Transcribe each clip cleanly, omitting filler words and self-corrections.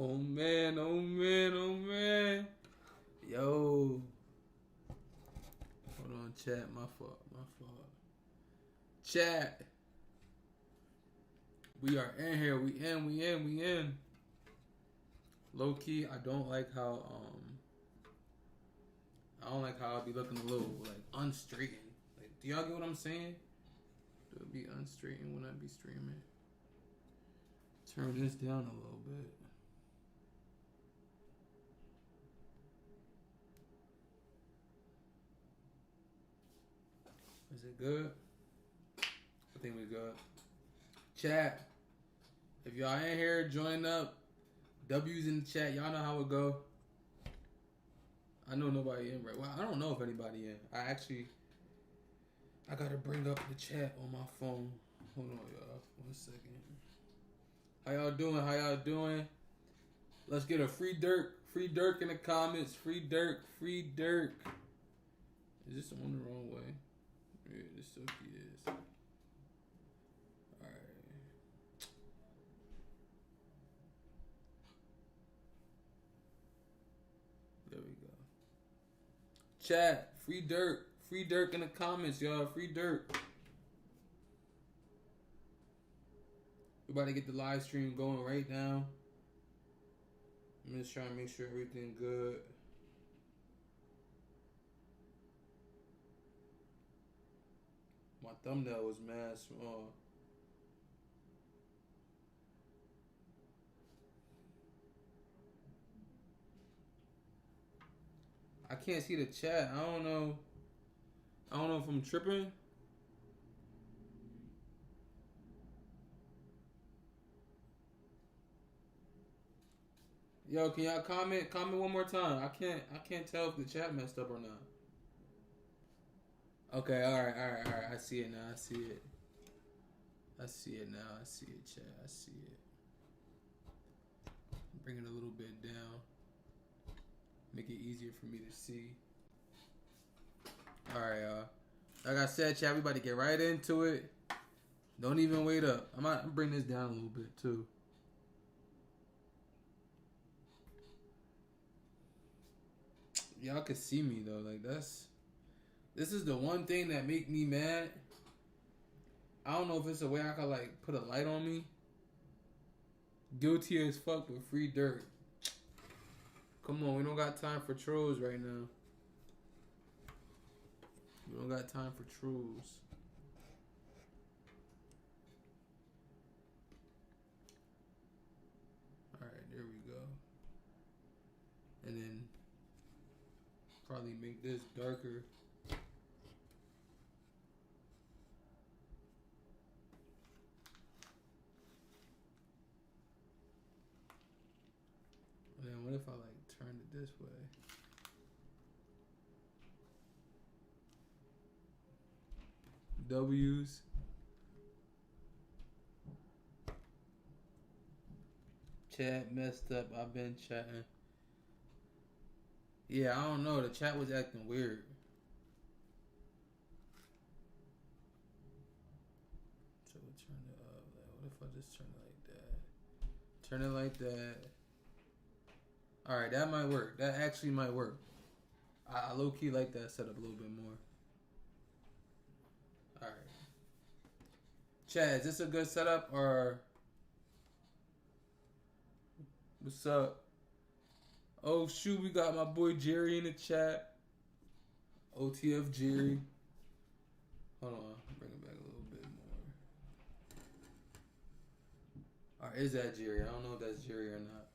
Oh man, oh man, oh man. Yo. Hold on, chat. My fault. Chat. We are in here. We in. Low key, I don't like how I be looking a little like unstraightened. Like, do y'all get what I'm saying? Do it be unstraightened when I be streaming? Turn this down a little bit. Is it good? I think we good. Chat. If y'all in here, join up. W's in the chat. Y'all know how it go. I know nobody in right. Well, I don't know if anybody in. I gotta bring up the chat on my phone. Hold on, y'all. 1 second. How y'all doing? Let's get a free Durk. Free Durk in the comments. Free Durk. Is this on the wrong way? Yeah, this Sophie is. Alright. There we go. Chat. Free Durk. Free Durk in the comments, y'all. Free Durk. We about to get the live stream going right now. I'm just trying to make sure everything good. My thumbnail was mad small. I can't see the chat. I don't know if I'm tripping. Yo, can y'all comment? Comment one more time. I can't tell if the chat messed up or not. Okay, alright. I see it now. I see it now. I see it, chat. I see it. Bring it a little bit down. Make it easier for me to see. Alright, y'all. Like I said, chat, we about to get right into it. Don't even wait up. I'm bring this down a little bit too. Y'all can see me though. Like this is the one thing that make me mad. I don't know if it's a way I could like put a light on me. Guilty as fuck with free Durk. Come on, we don't got time for trolls right now. We don't got time for trolls. Alright, there we go. And then probably make this darker. And then what if I like turned it this way? W's. Chat messed up. I've been chatting. Yeah, I don't know. The chat was acting weird. So we'll turn it up. What if I just turn it like that? Turn it like that. Alright, that might work. That actually might work. I low-key like that setup a little bit more. Alright. Chad, is this a good setup or... What's up? Oh shoot, we got my boy Jerry in the chat. OTF Jerry. Hold on, bring it back a little bit more. Alright, is that Jerry? I don't know if that's Jerry or not.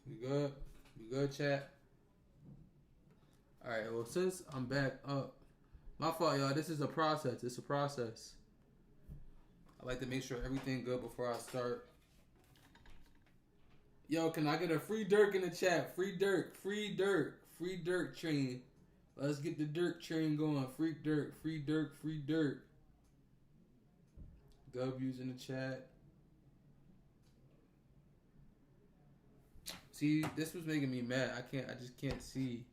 We good? We good, chat? Alright, well, since I'm back up, my fault, y'all. This is a process. It's a process. I like to make sure everything good before I start. Yo, can I get a free Durk in the chat? Free Durk. Free Durk. Free Durk train. Let's get the Durk train going. Free Durk. Free Durk. Free Durk. W's in the chat. See, this was making me mad. I just can't see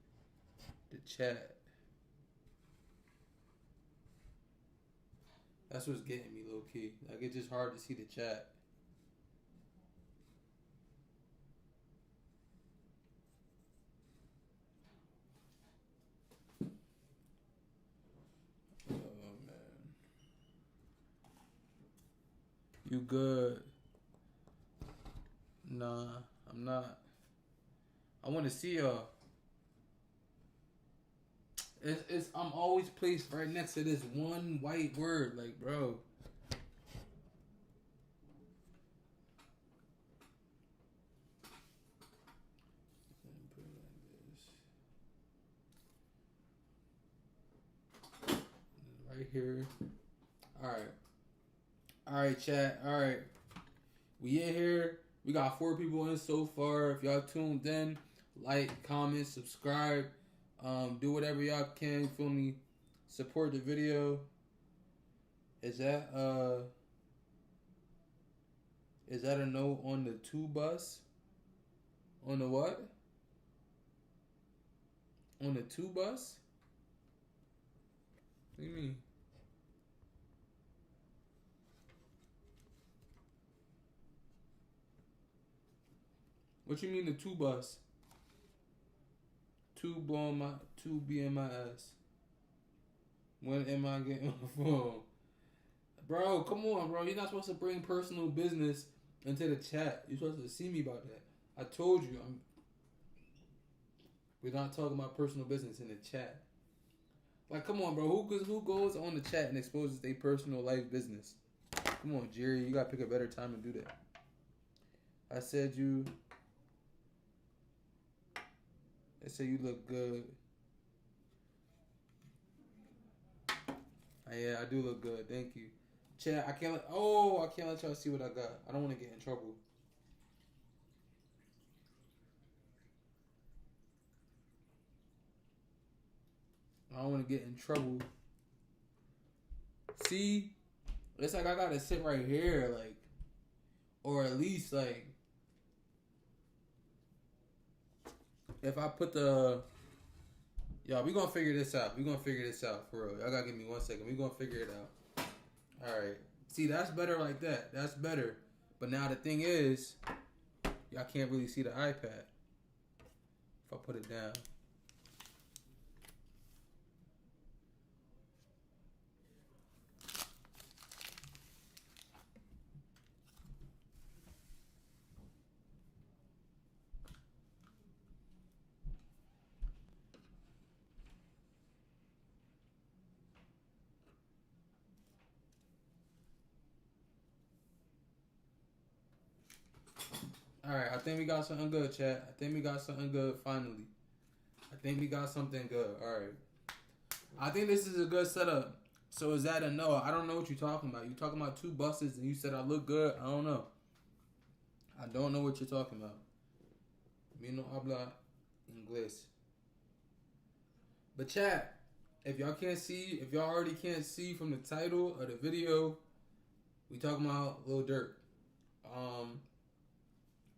the chat. That's what's getting me low key. Like it's just hard to see the chat. Oh man, you good? Nah, I'm not. I want to see y'all. It's I'm always placed right next to this one white word, like bro. Put it like this. Right here. All right, chat. All right, we in here. We got 4 people in so far. If y'all tuned in, like, comment, subscribe, do whatever y'all can. Feel me? Support the video. Is that a no on the 2 bus? On the what? On the 2 bus? What do you mean? What you mean the 2 bus? 2 be in my ass. When am I getting on the phone? Bro, come on, bro. You're not supposed to bring personal business into the chat. You're supposed to see me about that. I told you, we're not talking about personal business in the chat. Like, come on, bro. Who goes on the chat and exposes their personal life business? Come on, Jerry. You gotta pick a better time to do that. I said you you look good. Yeah, I do look good. Thank you. Chat, I can't let y'all see what I got. I don't want to get in trouble. I don't want to get in trouble. See? It's like I gotta sit right here, like, or at least, like, if I put the, y'all, we gonna figure this out. We gonna figure this out, for real. Y'all gotta give me 1 second. We gonna figure it out. Alright. See, that's better like that. That's better. But now the thing is, y'all can't really see the iPad if I put it down. Alright, I think we got something good, chat. I think we got something good finally. I think we got something good. Alright. I think this is a good setup. So is that a no? I don't know what you're talking about. You're talking about 2 buses and you said I look good. I don't know. I don't know what you're talking about. Me no habla inglés. But chat, if y'all already can't see from the title of the video, we talking about Lil Durk.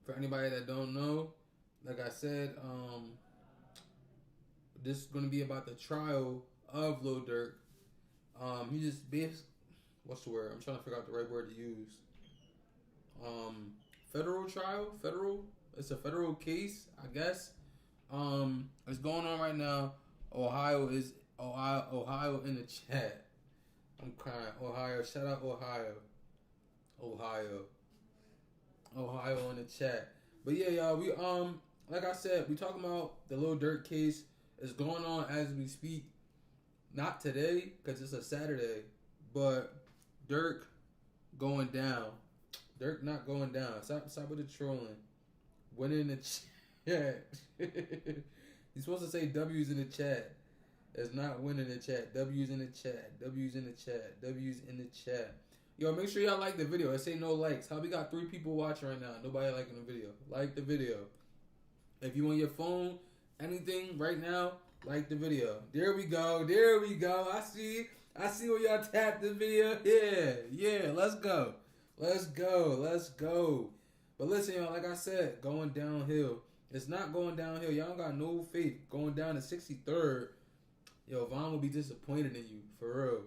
For anybody that don't know, like I said, this is gonna be about the trial of Lil Durk. He just what's the word? I'm trying to figure out the right word to use. Federal trial? It's a federal case, I guess. It's going on right now. Ohio in the chat. I'm crying. Ohio, shout out Ohio in the chat. But yeah, y'all, we like I said, we talking about the Lil Durk case. It's going on as we speak. Not today, because it's a Saturday, but Durk going down. Durk not going down. Stop with the trolling. Winning the chat. You're supposed to say W's in the chat. It's not winning the chat. W's in the chat. W's in the chat. W's in the chat. Yo, make sure y'all like the video. It say no likes. How we got 3 people watching right now? Nobody liking the video. Like the video. If you on your phone, anything right now, like the video. There we go. I see where y'all tapped the video. Yeah. Let's go. But listen, y'all, like I said, going downhill. It's not going downhill. Y'all don't got no faith. Going down to 63rd. Yo, Vaughn will be disappointed in you, for real.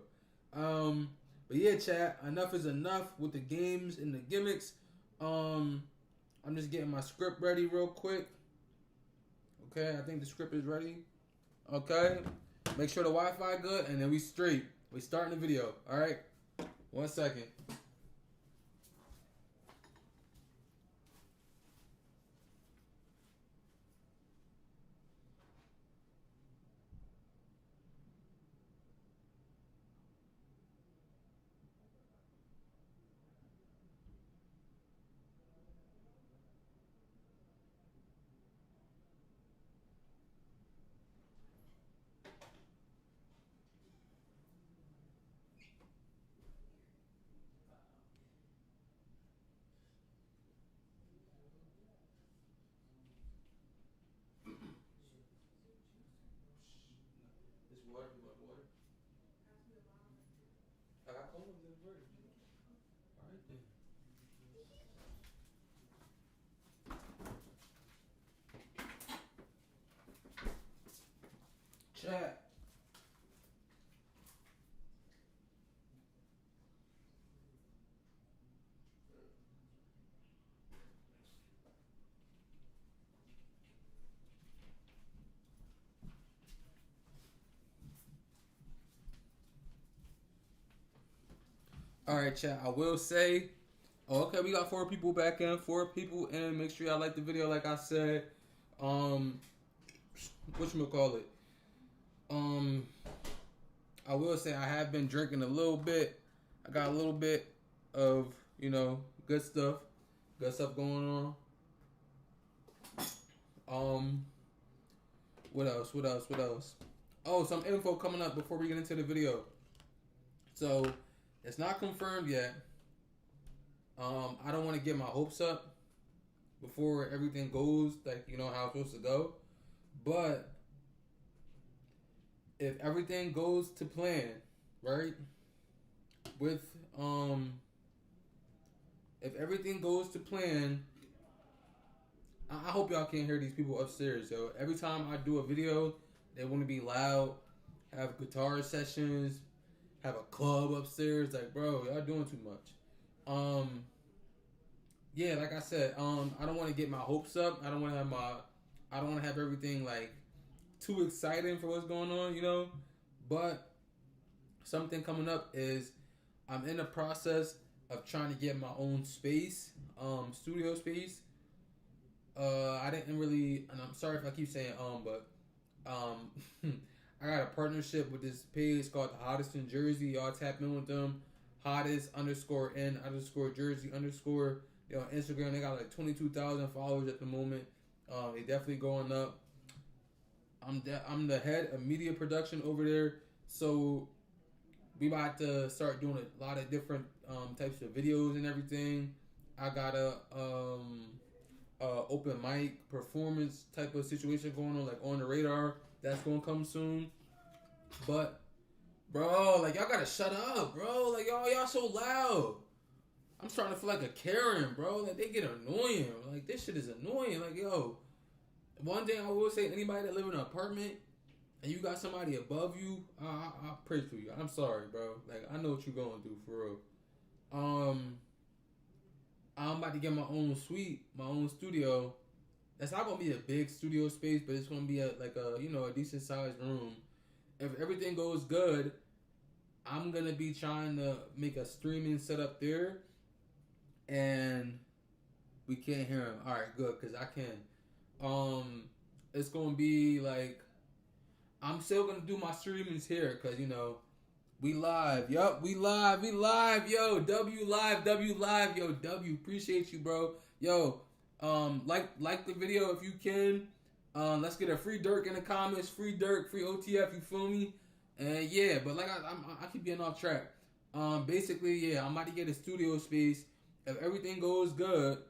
But yeah, chat, enough is enough with the games and the gimmicks. I'm just getting my script ready real quick. Okay, I think the script is ready. Okay, make sure the Wi-Fi good, and then we straight. We starting the video. All right, 1 second. This water, you want water? I got cold in the fridge. All right then. Chat. All right, chat. I will say, okay, we got 4 people back in, 4 people in. Make sure y'all like the video, like I said. Whatchamacallit? I will say I have been drinking a little bit. I got a little bit of, good stuff. Good stuff going on. What else? Oh, some info coming up before we get into the video. So, it's not confirmed yet. I don't want to get my hopes up before everything goes like how it's supposed to go. But if everything goes to plan, right? With if everything goes to plan, I hope y'all can't hear these people upstairs, yo. Every time I do a video, they want to be loud, have guitar sessions, have a club upstairs. Like, bro, y'all doing too much. Yeah, like I said, I don't want to get my hopes up. I don't want to have everything like too exciting for what's going on, But something coming up is I'm in the process of trying to get my own space, studio space. I didn't really, and I'm sorry if I keep saying but I got a partnership with this page called The Hottest in Jersey. Y'all tap in with them. Hottest_in_Jersey_. On Instagram, they got like 22,000 followers at the moment. They definitely going up. I'm the head of media production over there, so we about to start doing a lot of different types of videos and everything. I got a open mic performance type of situation going on, like on the radar. That's gonna come soon. But bro, like y'all gotta shut up, bro. Like y'all so loud. I'm starting to feel like a Karen, bro. Like they get annoying. Like this shit is annoying. Like yo, one thing I will say, anybody that live in an apartment and you got somebody above you, I pray for you. I'm sorry, bro. Like I know what you're going through for real. I'm about to get my own suite, my own studio. That's not gonna be a big studio space, but it's gonna be a decent sized room. If everything goes good, I'm gonna be trying to make a streaming setup there, and we can't hear him. All right, good, cause I can. It's gonna be like I'm still gonna do my streamings here, cause we live. Yup, we live. Yo, W live. Yo, W, appreciate you, bro. Yo, like the video if you can. Let's get a free Durk in the comments. Free Durk, free OTF. You feel me? And yeah, but like I keep getting off track. Basically, yeah, I'm about to get a studio space. If everything goes good,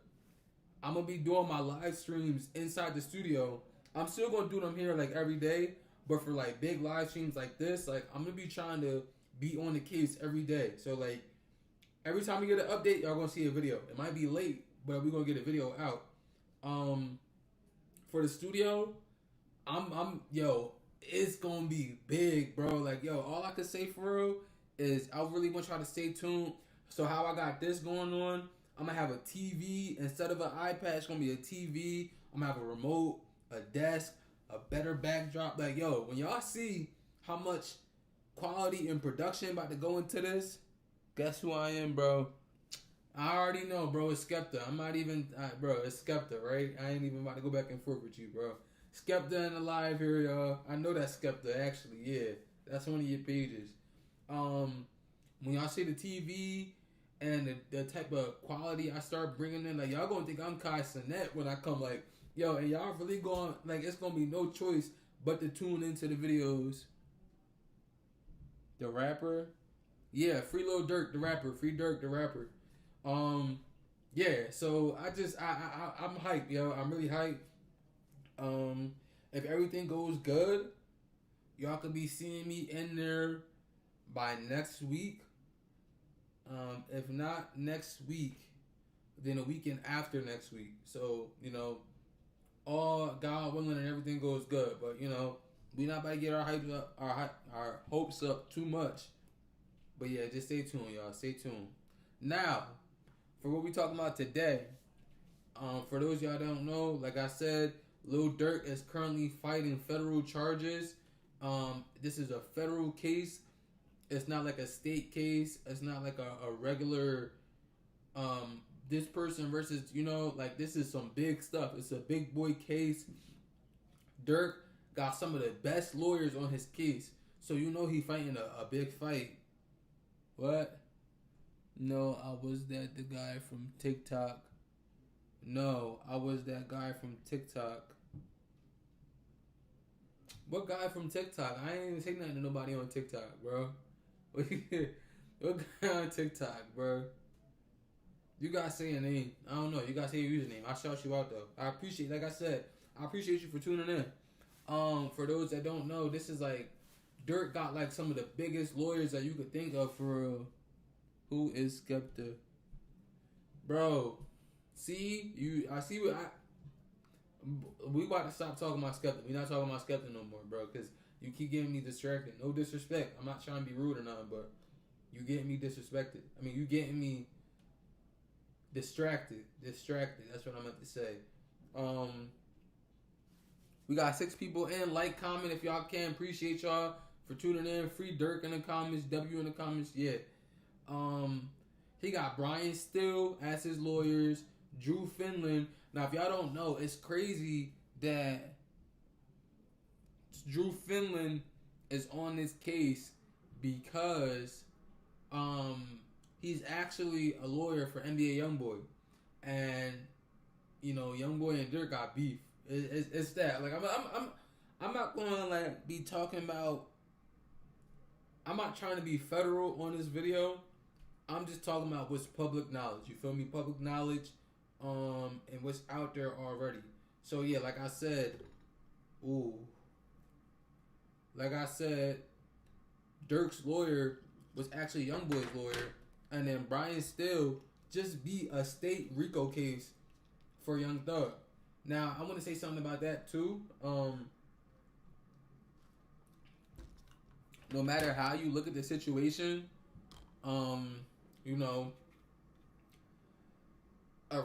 I'm gonna be doing my live streams inside the studio. I'm still gonna do them here like every day, but for like big live streams like this, like I'm gonna be trying to be on the case every day. So like every time we get an update, y'all gonna see a video. It might be late, but we're gonna get a video out. For the studio, I'm it's gonna be big, bro. Like yo, all I can say for real is I really want y'all to stay tuned. So how I got this going on, I'm gonna have a TV instead of an iPad. It's gonna be a TV. I'm gonna have a remote, a desk, a better backdrop. Like yo, when y'all see how much quality and production about to go into this, guess who I am, bro? I already know, bro. It's Skepta. I'm not even, bro. It's Skepta, right? I ain't even about to go back and forth with you, bro. Skepta in the live here, y'all. I know that's Skepta, actually. Yeah, that's one of your pages. When y'all see the TV and the type of quality I start bringing in, like y'all gonna think I'm Kai Cenat when I come, like yo, and y'all really going like it's gonna be no choice but to tune into the videos. The rapper, yeah, free Lil Durk, the rapper, free Durk, the rapper. Yeah. So I'm hyped, yo. I'm really hyped. If everything goes good, y'all could be seeing me in there by next week. If not next week, then a weekend after next week. So, all God willing and everything goes good. But, we not about to get our hopes up too much. But yeah, just stay tuned, y'all. Stay tuned. Now, for what we talking about today, for those y'all don't know, like I said, Lil Durk is currently fighting federal charges. This is a federal case. It's not like a state case. It's not like a regular this person versus, like this is some big stuff. It's a big boy case. Durk got some of the best lawyers on his case. So he fighting a big fight. What? No, I was the guy from TikTok. No, I was that guy from TikTok. What guy from TikTok? I ain't even say nothing to nobody on TikTok, bro. What guy on TikTok, bro? You guys say your name. I don't know. You guys say your username. I'll shout you out, though. I appreciate, like I said, I appreciate you for tuning in. For those that don't know, this is like, Durk got like some of the biggest lawyers that you could think of for real. Who is Skepta? Bro, see? We about to stop talking about Skepta. We're not talking about Skepta no more, bro, because you keep getting me distracted. No disrespect. I'm not trying to be rude or nothing, but you getting me disrespected. I mean, you getting me distracted. That's what I meant to say. We got 6 people in. Like, comment if y'all can. Appreciate y'all for tuning in. Free Durk in the comments. W in the comments. Yeah. He got Brian Still as his lawyers. Drew Finland. Now, if y'all don't know, it's crazy that Drew Finland is on this case because he's actually a lawyer for NBA YoungBoy, and YoungBoy and Durk got beef. It's that like I'm not going to like be talking about. I'm not trying to be federal on this video. I'm just talking about what's public knowledge. You feel me? Public knowledge, and what's out there already. So yeah, like I said, Durk's lawyer was actually YoungBoy's lawyer, and then Brian Still just beat a state RICO case for Young Thug. Now I want to say something about that too. No matter how you look at the situation, a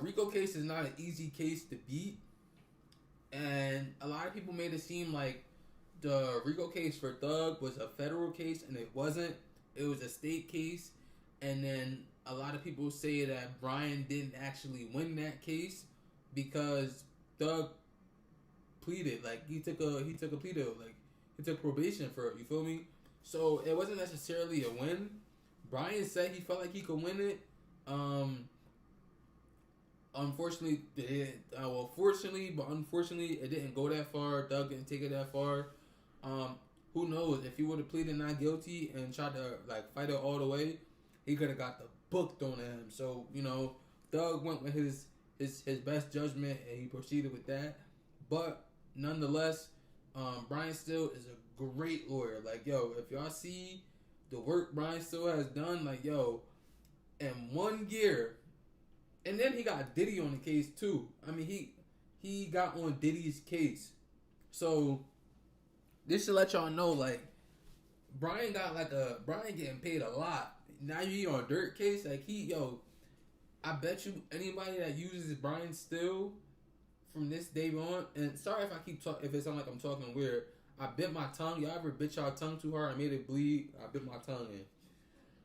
RICO case is not an easy case to beat, and a lot of people made it seem like the RICO case for Thug was a federal case, and it wasn't. It was a state case, and then a lot of people say that Brian didn't actually win that case because Thug pleaded, like he took a plea deal, like he took probation for it. You feel me? So it wasn't necessarily a win. Brian said he felt like he could win it. Unfortunately, unfortunately, it didn't go that far. Thug didn't take it that far. Who knows? If he would have pleaded not guilty and tried to like fight it all the way, he could have got the book thrown at him. So Thug went with his best judgment and he proceeded with that. But nonetheless, Brian Still is a great lawyer. Like if y'all see the work Brian Still has done, like in 1 year. And then he got Diddy on the case too. I mean, he got on Diddy's case. So this should let y'all know, like, Brian getting paid a lot. Now you on Durk case, like I bet you anybody that uses Brian still from this day on, and sorry if I keep talking, if it sounds like I'm talking weird. I bit my tongue. Y'all ever bit y'all tongue too hard and made it bleed? I bit my tongue in.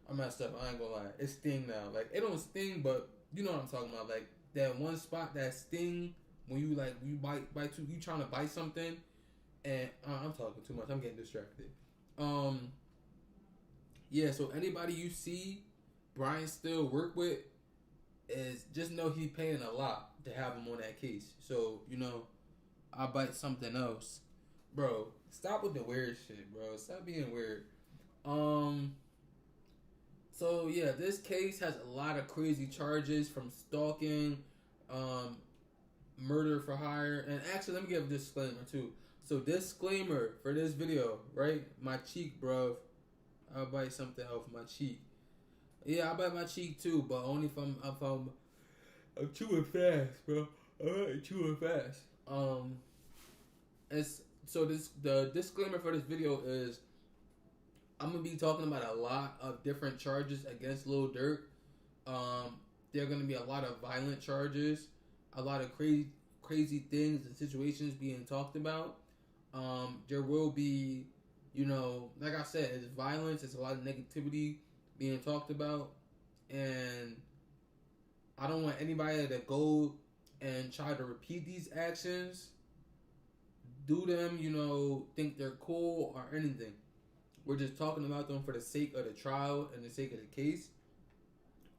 I messed up. I ain't gonna lie. It sting now. Like it don't sting, but you know what I'm talking about. Like that one spot that sting when you bite too. You trying to bite something, and I'm talking too much. I'm getting distracted. Yeah. So anybody you see Brian still work with is just know he paying a lot to have him on that case. So I bite something else, bro. Stop with the weird shit, bro. Stop being weird. So yeah, this case has a lot of crazy charges from stalking, murder for hire, and actually let me give a disclaimer too. So disclaimer for this video, right? My cheek, bro. I'll bite something off my cheek. Yeah, I bite my cheek too, but only if I'm chewing fast, bro. I'm chewing fast. The disclaimer for this video is I'm gonna be talking about a lot of different charges against Lil Durk. There are gonna be a lot of violent charges, a lot of crazy things and situations being talked about. There will be, like I said, it's violence. It's a lot of negativity being talked about, and I don't want anybody to go and try to repeat these actions, do them, think they're cool or anything. We're just talking about them for the sake of the trial and the sake of the case.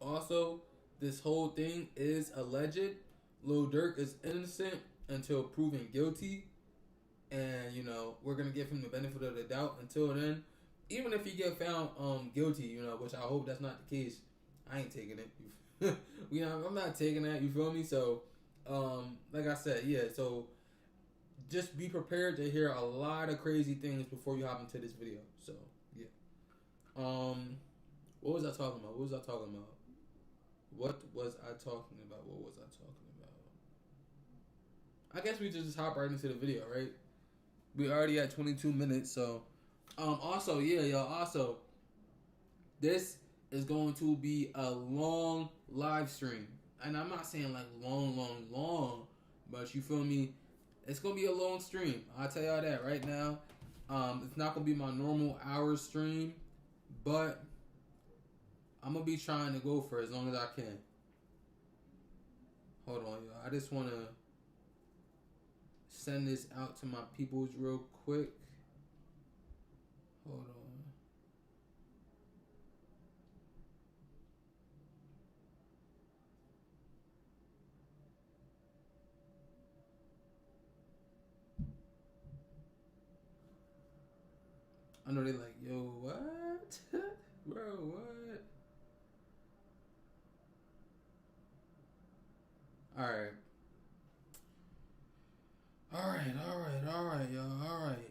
Also, this whole thing is alleged. Lil Durk is innocent until proven guilty. And, we're going to give him the benefit of the doubt until then. Even if he get found guilty, which I hope that's not the case, I ain't taking it. I'm not taking that, you feel me? So, like I said, yeah, so just be prepared to hear a lot of crazy things before you hop into this video. So, yeah. What was I talking about? I guess we just hop right into the video, right? We already at 22 minutes, so also, yeah, y'all, also this is going to be a long live stream. And I'm not saying like long, but you feel me? It's going to be a long stream. I'll tell y'all that right now. It's not going to be my normal hour stream, but I'm going to be trying to go for as long as I can. Hold on, y'all. I just want to send this out to my peoples real quick. Hold on. I know they like, yo, what? Bro, what? Alright. Alright, y'all. Alright.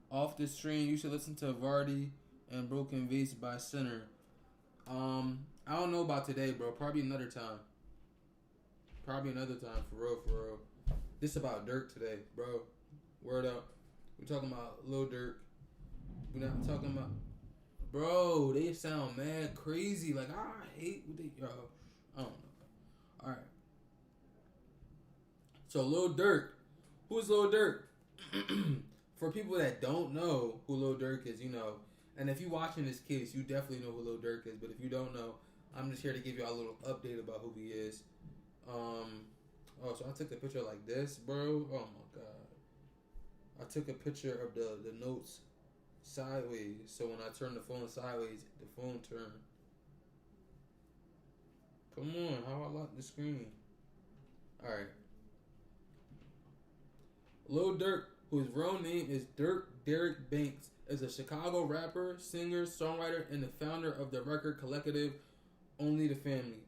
Off the stream, you should listen to Vardy and Broken Vase by Sinner. I don't know about today, bro. Probably another time. For real. This about Durk today, bro. Word up. We're talking about Lil Durk. We're not talking about... Bro, they sound mad crazy. Like, I hate what they... I don't know. Alright. So, Lil Durk. Who's Lil Durk? For people that don't know who Lil Durk is, and if you're watching this case, you definitely know who Lil Durk is. But if you don't know, I'm just here to give you a little update about who he is. So I took a picture like this, bro. Oh my god. I took a picture of the notes sideways. So when I turn the phone sideways, the phone turned. Come on, how I lock the screen? Alright. Lil Durk, whose real name is Durk Derek Banks, is a Chicago rapper, singer, songwriter, and the founder of the record collective Only the Family.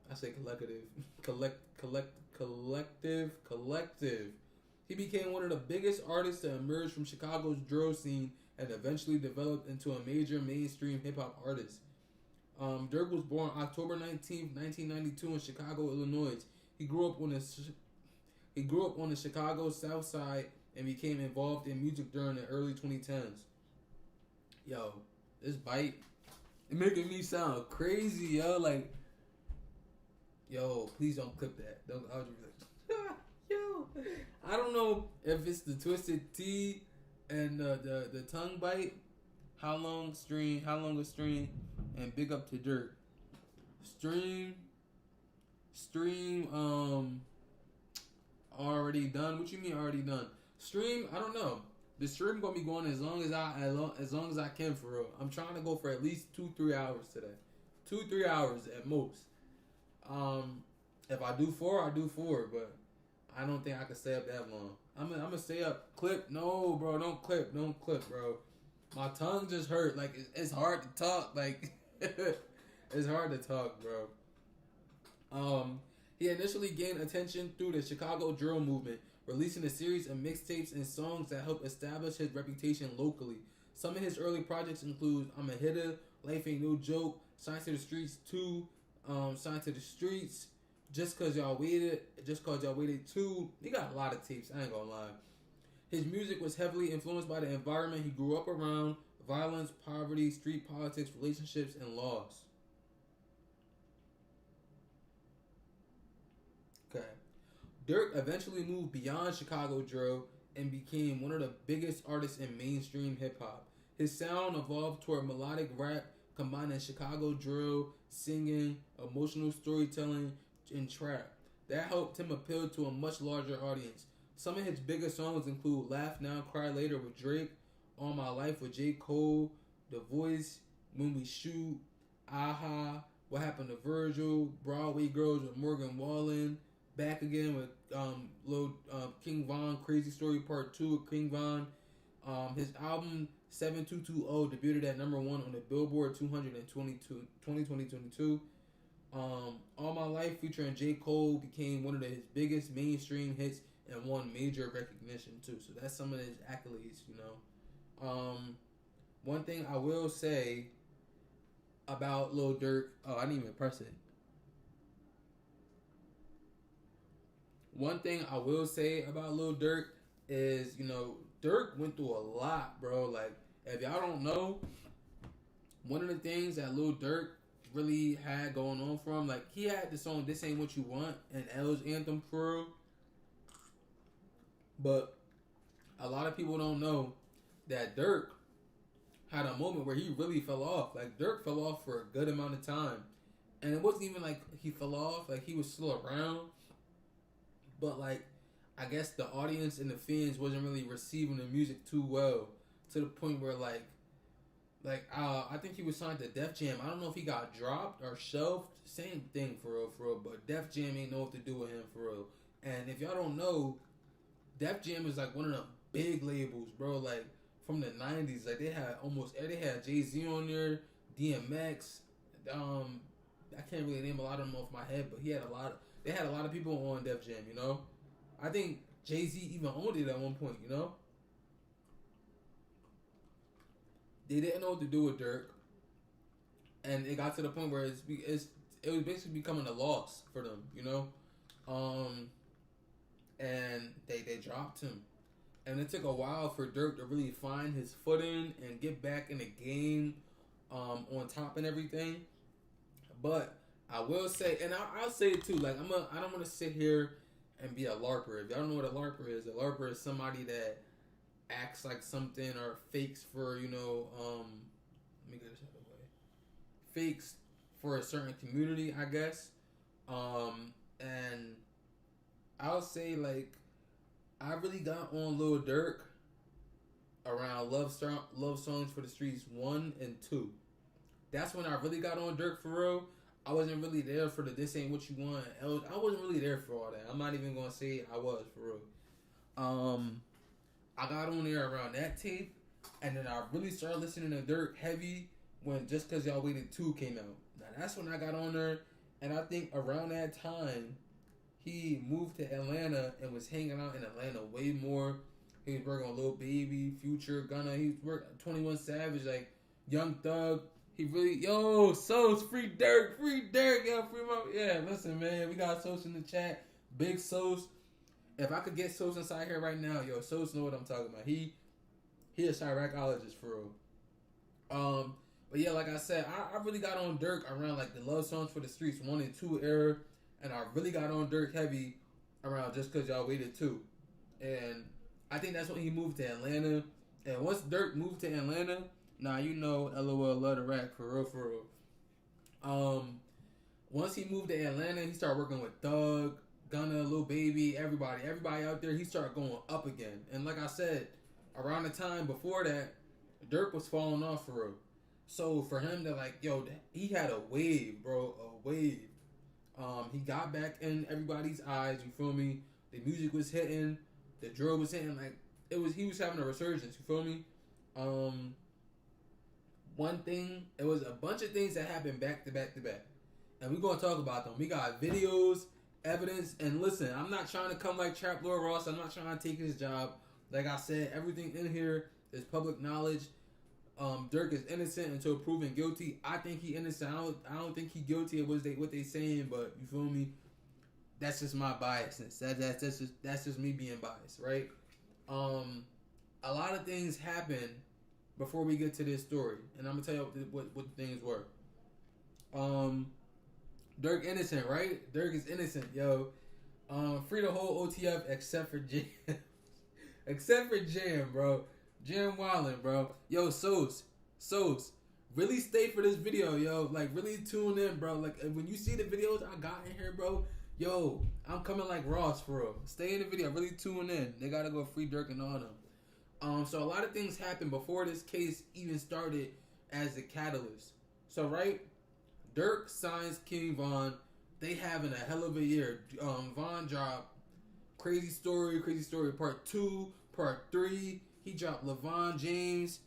I say collective. Collective. He became one of the biggest artists to emerge from Chicago's drill scene and eventually developed into a major mainstream hip-hop artist. Durk was born October 19th, 1992 in Chicago, Illinois. He grew up on the Chicago South Side and became involved in music during the early 2010s. Yo, this bite, it making me sound crazy, yo. Like, yo, please don't clip that. Don't. I was just like, yo. I don't know if it's the twisted T and the tongue bite. How long a stream? And big up to Durk. Stream. Already done. What you mean already done? Stream. I don't know. The stream gonna be going as long as I can for real. I'm trying to go for at least 2-3 hours today. 2-3 hours at most. If I do 4, I do 4, but I don't think I can stay up that long. I'm gonna stay up. Clip? No, bro. Don't clip, bro. My tongue just hurt. Like it's hard to talk. Like it's hard to talk, bro. He initially gained attention through the Chicago drill movement, releasing a series of mixtapes and songs that helped establish his reputation locally. Some of his early projects include "I'm a Hitter," "Life Ain't No Joke," "Signed to the Streets 2," "Signed to the Streets," "Just Cause Y'all Waited," "2." He got a lot of tapes. I ain't gonna lie. His music was heavily influenced by the environment he grew up around: violence, poverty, street politics, relationships, and loss. Okay. Durk eventually moved beyond Chicago drill and became one of the biggest artists in mainstream hip hop. His sound evolved toward melodic rap, combining Chicago drill, singing, emotional storytelling, and trap. That helped him appeal to a much larger audience. Some of his biggest songs include "Laugh Now, Cry Later" with Drake, "All My Life" with J. Cole, "The Voice," "When We Shoot," "Aha," "What Happened to Virgil," "Broadway Girls" with Morgan Wallen, "Back Again" with King Von, "Crazy Story Part 2" with King Von. His album 7220 debuted at number 1 on the Billboard 200 in 2022. "All My Life" featuring J. Cole became one of his biggest mainstream hits and won major recognition too. So that's some of his accolades, you know. One thing I will say about Lil Durk, I didn't even press it. One thing I will say about Lil Durk is, you know, Durk went through a lot, bro. Like, if y'all don't know, one of the things that Lil Durk really had going on for him, like, he had the song "This Ain't What You Want" and L's anthem for real. But a lot of people don't know that Durk had a moment where he really fell off. Like, Durk fell off for a good amount of time. And it wasn't even like he fell off. Like, he was still around. But, like, I guess the audience and the fans wasn't really receiving the music too well. To the point where, I think he was signed to Def Jam. I don't know if he got dropped or shelved. Same thing, for real. But Def Jam ain't know what to do with him, for real. And if y'all don't know, Def Jam is like one of the big labels, bro. Like from the 90s, like they had Jay-Z on there, DMX. I can't really name a lot of them off my head, but they had a lot of people on Def Jam, you know. I think Jay-Z even owned it at one point, you know. They didn't know what to do with Durk, and it got to the point where it was basically becoming a loss for them, you know. And they dropped him. And it took a while for Durk to really find his footing and get back in the game on top and everything. But I will say, and I'll say it too, like I don't want to sit here and be a LARPer. If y'all don't know what a LARPer is somebody that acts like something or fakes for, you know, let me get this out of the way. Fakes for a certain community, I guess. And I'll say, like, I really got on Lil Durk around Love Songs for the Streets 1 and 2. That's when I really got on Durk for real. I wasn't really there for the "This Ain't What You Want." I wasn't really there for all that. I'm not even gonna say I was, for real. I got on there around that tape, and then I really started listening to Durk heavy when "Just Cause Y'all Waited 2" came out. Now that's when I got on there, and I think around that time he moved to Atlanta and was hanging out in Atlanta way more. He was working on Lil Baby, Future, Gunna. He was working 21 Savage, like Young Thug. He really, Sos, free Durk, yo, free my, yeah. Listen, man, we got Sos in the chat, Big Sos. If I could get Sos inside here right now, Sos know what I'm talking about. He a Chiracologist for real. But yeah, like I said, I really got on Durk around like the Love Songs for the Streets 1 and 2 era, and I really got on Durk heavy around Just Cause Y'all Waited too. And I think that's when he moved to Atlanta. And once Durk moved to Atlanta, now you know LOL love the rack for real, for real. Once he moved to Atlanta, he started working with Thug, Gunna, Lil Baby, everybody out there. He started going up again. And like I said, around the time before that, Durk was falling off for real. So for him to like, yo, he had a wave, bro, a wave. He got back in everybody's eyes. You feel me? The music was hitting, the drill was hitting. Like he was having a resurgence. You feel me? One thing, it was a bunch of things that happened back to back to back, and we're gonna talk about them. We got videos, evidence, and listen, I'm not trying to come like Trap Lord Ross. I'm not trying to take his job. Like I said, everything in here is public knowledge. Durk is innocent until proven guilty. I think he innocent. I don't think he guilty of what they saying, but you feel me? That's just my biasness. That's just me being biased, right? A lot of things happen before we get to this story, and I'm gonna tell you what the things were. Durk innocent, right? Durk is innocent, yo. Free the whole OTF except for Jam, except for Jam, bro. Jam Wildin', bro. Yo, Sos, really stay for this video, yo. Like, really tune in, bro. Like, when you see the videos I got in here, bro, yo, I'm coming like Ross, for real. Stay in the video, really tune in. They gotta go free Durk and all them. So a lot of things happened before this case even started as the catalyst. So, right, Durk signs King Von. They having a hell of a year. Von dropped Crazy Story Part 2, Part 3. He dropped LeVon James,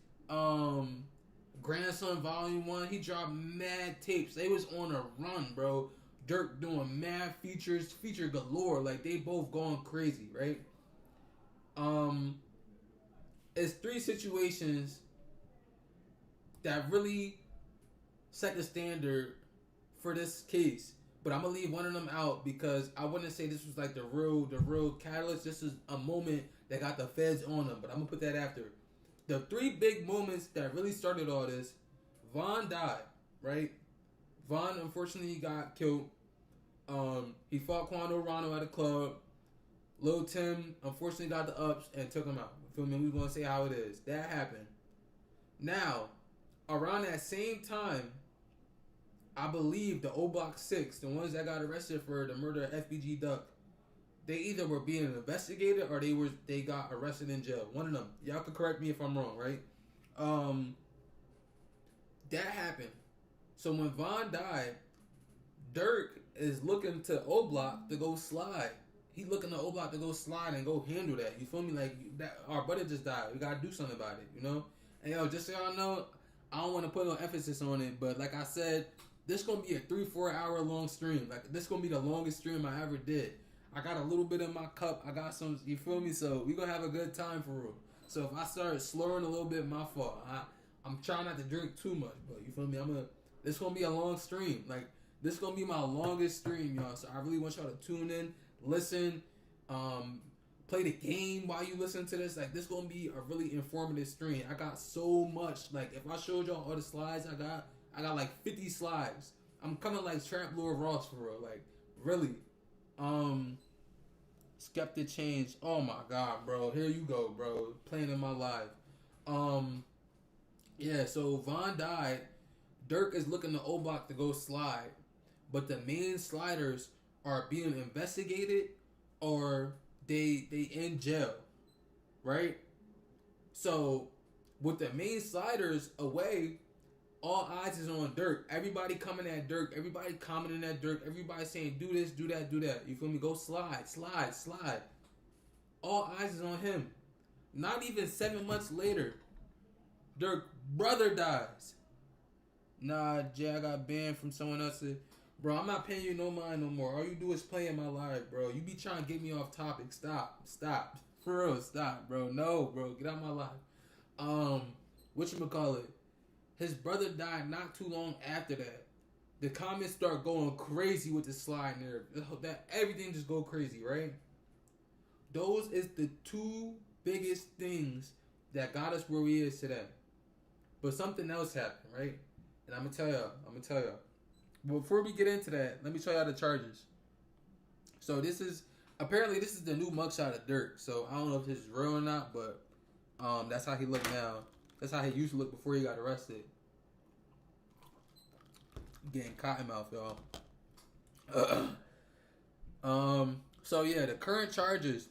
Grandson Volume 1. He dropped mad tapes. They was on a run, bro. Durk doing mad feature galore. Like, they both going crazy, right? It's three situations that really set the standard for this case. But I'm gonna leave one of them out because I wouldn't say this was like the real catalyst. This is a moment that got the feds on them, but I'm gonna put that after. The three big moments that really started all this: Von died, right? Von unfortunately got killed. He fought Quando Rondo at a club. Lil Tim unfortunately got the ups and took him out. You feel me? We gonna say how it is. That happened. Now, around that same time, I believe the O Block 6, the ones that got arrested for the murder of FBG Duck, they either were being investigated or they got arrested in jail. One of them. Y'all could correct me if I'm wrong, right? That happened. So when Von died, Durk is looking to O Block to go slide. He looking to O Block to go slide and go handle that. You feel me? Like, that our brother just died. We gotta do something about it, you know? And yo, just so y'all know, I don't want to put no emphasis on it, but like I said, this gonna be a 3-4 hour long stream. Like, this gonna be the longest stream I ever did. I got a little bit in my cup. I got some, you feel me? So we gonna have a good time for real. So if I start slurring a little bit, my fault. I'm trying not to drink too much, but you feel me? This gonna be a long stream. Like, this gonna be my longest stream, y'all. So I really want y'all to tune in, listen, play the game while you listen to this. Like, this gonna be a really informative stream. I got so much. Like, if I showed y'all all the slides I got like 50 slides. I'm coming like Trap Lord Ross for real. Like, really. Skeptic Change. Oh my god, bro. Here you go, bro. Playing in my live. Yeah, so Von died. Durk is looking to O Block to go slide. But the main sliders are being investigated or they in jail. Right? So with the main sliders away, all eyes is on Durk. Everybody coming at Durk. Everybody commenting at Durk. Everybody saying, do this, do that, do that. You feel me? Go slide. All eyes is on him. Not even 7 months later, Durk's brother dies. Nah, Jay, I got banned from someone else. Bro, I'm not paying you no mind no more. All you do is play in my live, bro. You be trying to get me off topic. Stop. For real, stop, bro. No, bro. Get out my live. Whatchamacallit? His brother died not too long after that. The comments start going crazy with the slide narrative. That everything just go crazy, right? Those is the two biggest things that got us where we is today. But something else happened, right? And I'm gonna tell y'all. But before we get into that, let me show y'all the charges. So this is the new mugshot of Durk. So I don't know if this is real or not, but that's how he look now. That's how he used to look before he got arrested. Getting cotton mouth, y'all. So yeah, the current charges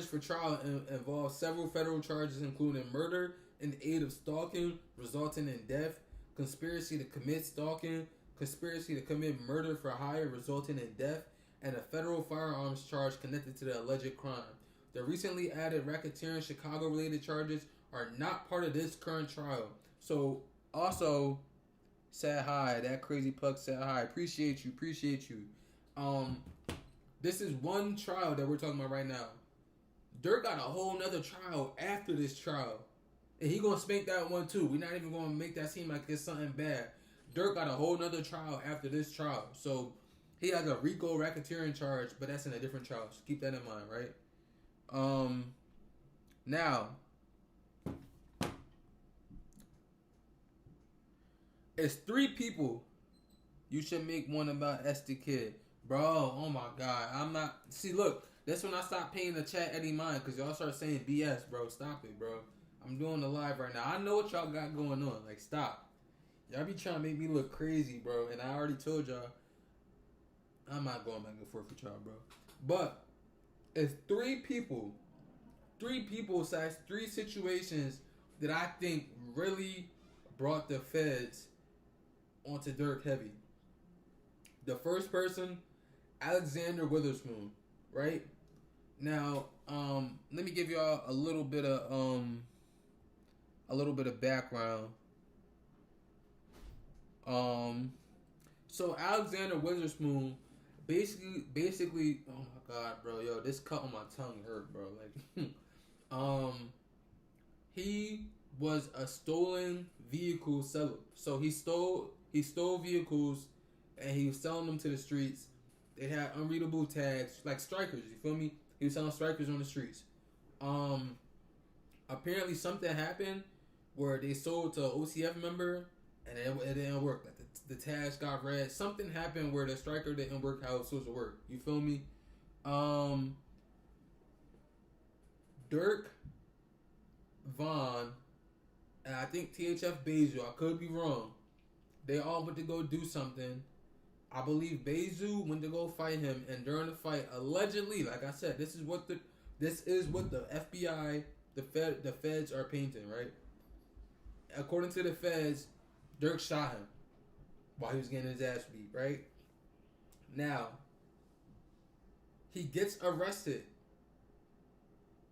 for trial involve several federal charges, including murder in the aid of stalking, resulting in death, conspiracy to commit stalking, conspiracy to commit murder for hire, resulting in death, and a federal firearms charge connected to the alleged crime. The recently added racketeering Chicago-related charges are not part of this current trial. So, also, said hi. That crazy pug said hi. Appreciate you. This is one trial that we're talking about right now. Durk got a whole nother trial after this trial. And he gonna spank that one too. We're not even gonna make that seem like it's something bad. Durk got a whole nother trial after this trial. So he has a RICO racketeering charge, but that's in a different trial. So keep that in mind, right? Now, it's 3 people. You should make one about Esther Kid. Bro, oh my God. I'm not... See, look. That's when I stopped paying the chat any mind. Because y'all start saying BS, bro. Stop it, bro. I'm doing the live right now. I know what y'all got going on. Like, stop. Y'all be trying to make me look crazy, bro. And I already told y'all. I'm not going back and forth with y'all, bro. But, it's 3 people. 3 people / 3 situations that I think really brought the feds onto Durk heavy. The first person, Alexander Witherspoon, right? Now, let me give y'all a little bit of background. So Alexander Witherspoon, basically, oh my God, bro, yo, this cut on my tongue hurt, bro. Like, he was a stolen vehicle seller. So he stole vehicles. And he was selling them to the streets. They had unreadable tags, like strikers. You feel me? He was selling strikers on the streets. Apparently something happened where they sold to an OCF member, and it didn't work. Like the tags got read. Something happened where the striker didn't work how it was supposed to work. You feel me? Durk, Vaughn, and I think THF Bezu. I could be wrong. They all went to go do something. I believe Bezu went to go fight him, and during the fight, allegedly, like I said, this is what the FBI, the feds are painting, right? According to the feds, Durk shot him while he was getting his ass beat, right? Now, he gets arrested.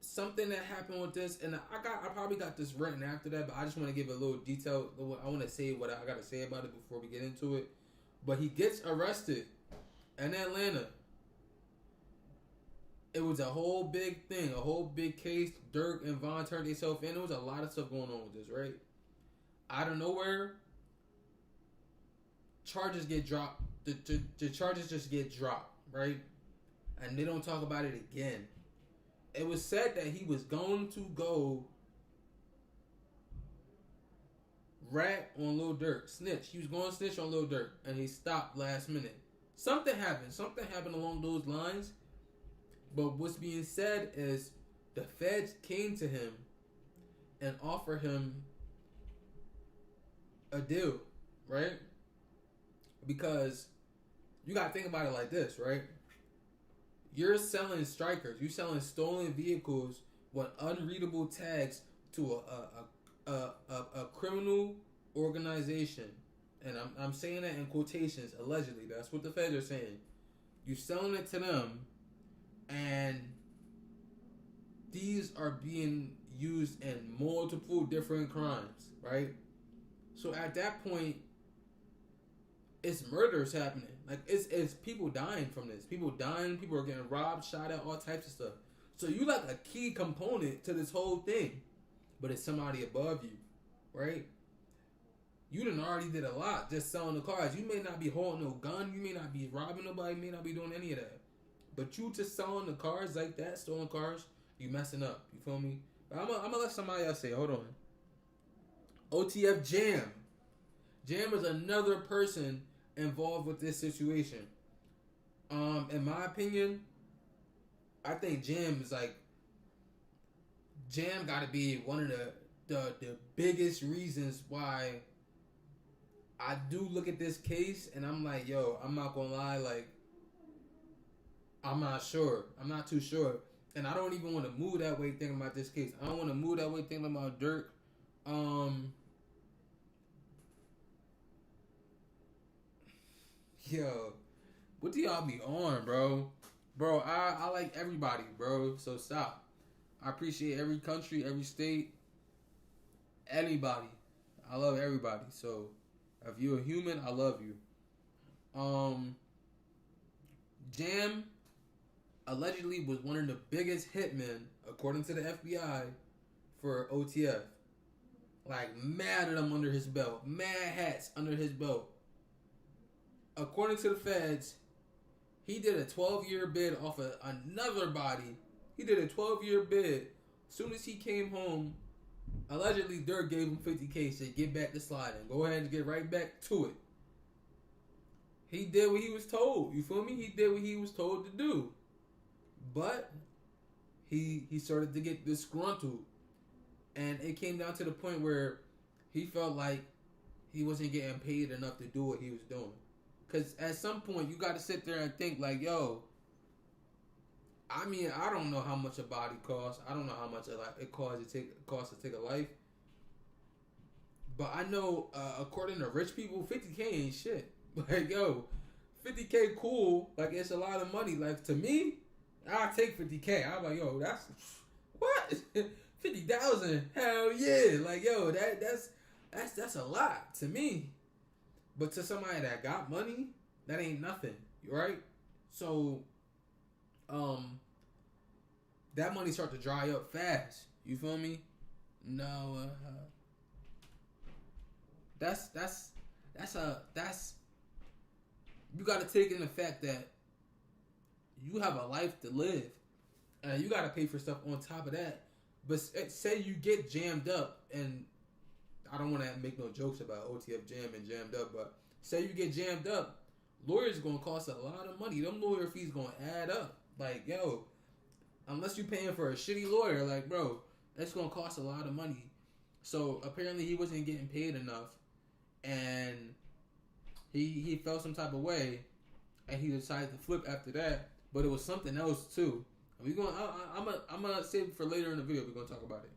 Something that happened with this, and I probably got this written after that, but I just want to give a little detail. I want to say what I got to say about it before we get into it. But he gets arrested in Atlanta. It was a whole big thing, a whole big case. Durk and Vaughn turned themselves in. There was a lot of stuff going on with this, right? Out of nowhere, charges get dropped. The charges just get dropped, right? And they don't talk about it again. It was said that he was going to go rat on Lil Durk, snitch. He was going to snitch on Lil Durk, and he stopped last minute. Something happened along those lines. But what's being said is the feds came to him and offered him a deal, right? Because you got to think about it like this, right? You're selling strikers. You're selling stolen vehicles with unreadable tags to a criminal organization, and I'm saying that in quotations. Allegedly, that's what the feds are saying. You're selling it to them, and these are being used in multiple different crimes, right? So at that point, it's murders happening. Like it's people dying from this. People dying. People are getting robbed, shot at, all types of stuff. So you like a key component to this whole thing, but it's somebody above you, right? You done already did a lot just selling the cars. You may not be holding no gun. You may not be robbing nobody. You may not be doing any of that. But you just selling the cars like that, stolen cars, you messing up. You feel me? But I'm gonna let somebody else say. Hold on. OTF Jam. Jam is another person involved with this situation. In my opinion, I think Jam got to be one of the biggest reasons why I do look at this case and I'm like, yo, I'm not gonna lie, like, I'm not sure. I'm not too sure. And I don't even want to move that way thinking about this case. I don't want to move that way thinking about Durk. Yo, what do y'all be on, bro? Bro, I like everybody, bro. So stop. I appreciate every country, every state, anybody. I love everybody. So if you're a human, I love you. Jam allegedly was one of the biggest hitmen, according to the FBI, for OTF. Like, mad of them under his belt. Mad hats under his belt. According to the feds, he did a 12-year bid off of another body. He did a 12-year bid. As soon as he came home, allegedly Durk gave him $50K, said get back to sliding. Go ahead and get right back to it. He did what he was told. You feel me? He did what he was told to do. But he started to get disgruntled. And it came down to the point where he felt like he wasn't getting paid enough to do what he was doing. Because at some point, you got to sit there and think like, yo, I mean, I don't know how much a body costs. I don't know how much it costs to take a life. But I know, according to rich people, $50K ain't shit. Like, yo, $50K cool. Like, it's a lot of money. Like, to me, I'll take $50K. I'm like, yo, that's, what? 50,000? Hell yeah. Like, yo, that's a lot to me. But to somebody that got money, that ain't nothing, right? So, that money start to dry up fast. You feel me? No, that's you got to take in the fact that you have a life to live, and you got to pay for stuff on top of that. But say you get jammed up, and I don't want to make no jokes about OTF Jam and jammed up, but say you get jammed up, lawyers gonna cost a lot of money. Them lawyer fees gonna add up. Like, yo, unless you paying for a shitty lawyer, like, bro, that's gonna cost a lot of money. So apparently he wasn't getting paid enough, and he felt some type of way, and he decided to flip after that. But it was something else too. I'm gonna save it for later in the video. We're gonna talk about it.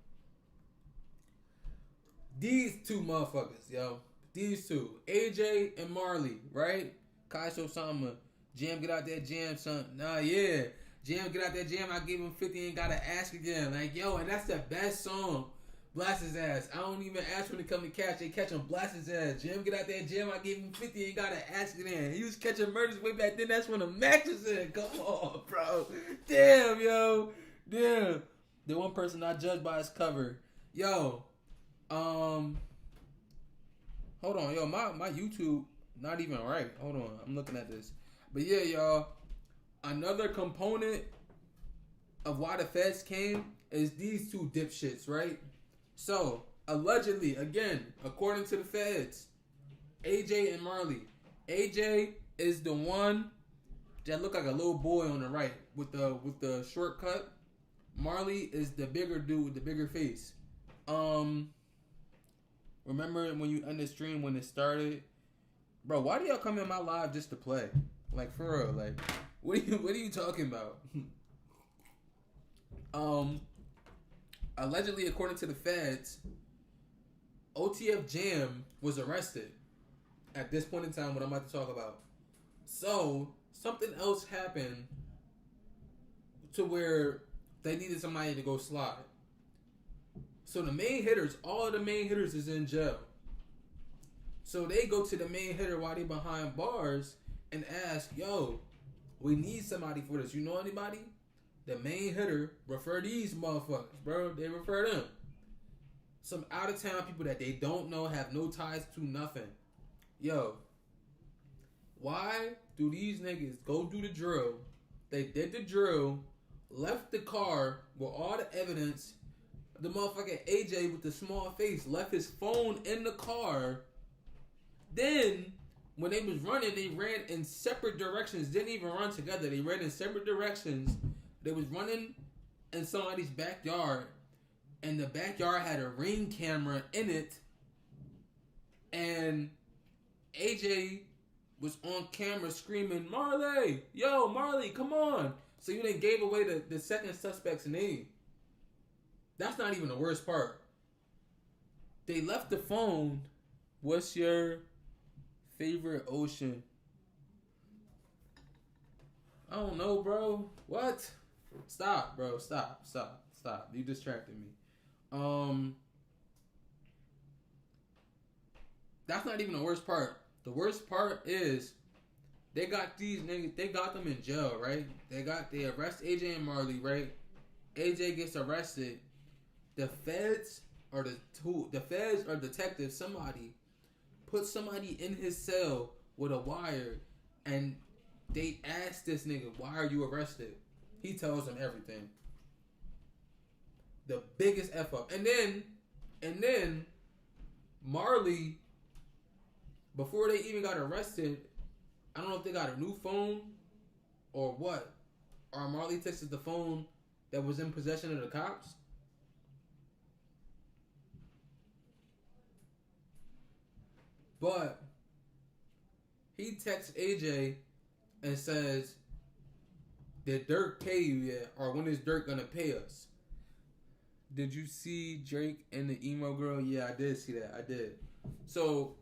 These two motherfuckers, yo. These two. AJ and Marley, right? Kaisho Sama. Jam, get out that jam, son. Nah, yeah. Jam, get out that jam. I gave him 50 and gotta ask again. Like, yo, and that's the best song. Blast his ass. I don't even ask when they come to catch. They catch him, blast his ass. Jam, get out that jam. I gave him 50 and gotta ask again. He was catching murders way back then. That's when the Max was in. Come on, bro. Damn, yo. Damn. The one person not judged by his cover. Yo. Hold on, yo. My YouTube not even right. Hold on. I'm looking at this. But yeah, y'all. Another component of why the feds came is these two dipshits, right? So, allegedly, again, according to the feds, AJ and Marley. AJ is the one that look like a little boy on the right with the short cut. Marley is the bigger dude with the bigger face. Remember when you end the stream when it started? Bro, why do y'all come in my live just to play? Like, for real, like, what are you talking about? Allegedly, according to the feds, OTF Jam was arrested at this point in time, what I'm about to talk about. So, something else happened to where they needed somebody to go slide. So the main hitters, all of the main hitters is in jail. So they go to the main hitter while they behind bars and ask, yo, we need somebody for this. You know anybody? The main hitter refer these motherfuckers, bro. They refer them. Some out of town people that they don't know, have no ties to nothing. Yo, why do these niggas go do the drill? They did the drill, left the car with all the evidence, The motherfucking AJ with the small face left his phone in the car. Then, when they was running, they ran in separate directions. Didn't even run together. They ran in separate directions. They was running in somebody's backyard. And the backyard had a Ring camera in it. And AJ was on camera screaming, Marley! Yo, Marley, come on! So you then gave away the second suspect's name. That's not even the worst part. They left the phone. What's your favorite ocean? I don't know, bro. What? Stop, bro. Stop. You distracted me. That's not even the worst part. The worst part is they got these niggas, they got them in jail, right? They arrest AJ and Marley, right? AJ gets arrested. The feds or detectives, somebody put somebody in his cell with a wire, and they ask this nigga, why are you arrested? He tells them everything. The biggest F up. And then Marley, before they even got arrested, I don't know if they got a new phone or what. Or Marley texted the phone that was in possession of the cops. But he texts AJ and says, did Durk pay you yet? Or when is Durk gonna pay us? Did you see Drake and the emo girl? Yeah, I did see that. I did. So,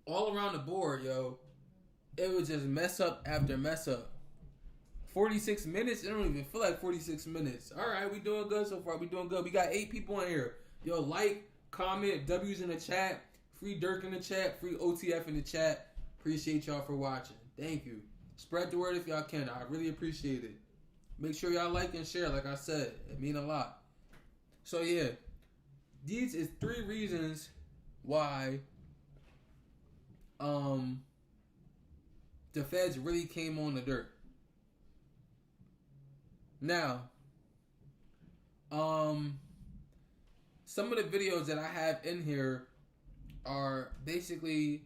all around the board, yo, it was just mess up after mess up. 46 minutes? It don't even feel like 46 minutes. Alright, we doing good so far. We doing good. We got 8 people in here. Yo, like, comment, W's in the chat. Free Durk in the chat. Free OTF in the chat. Appreciate y'all for watching. Thank you. Spread the word if y'all can. I really appreciate it. Make sure y'all like and share, like I said. It mean a lot. So, yeah. These is 3 reasons why the feds really came on the Durk. Now, some of the videos that I have in here are basically,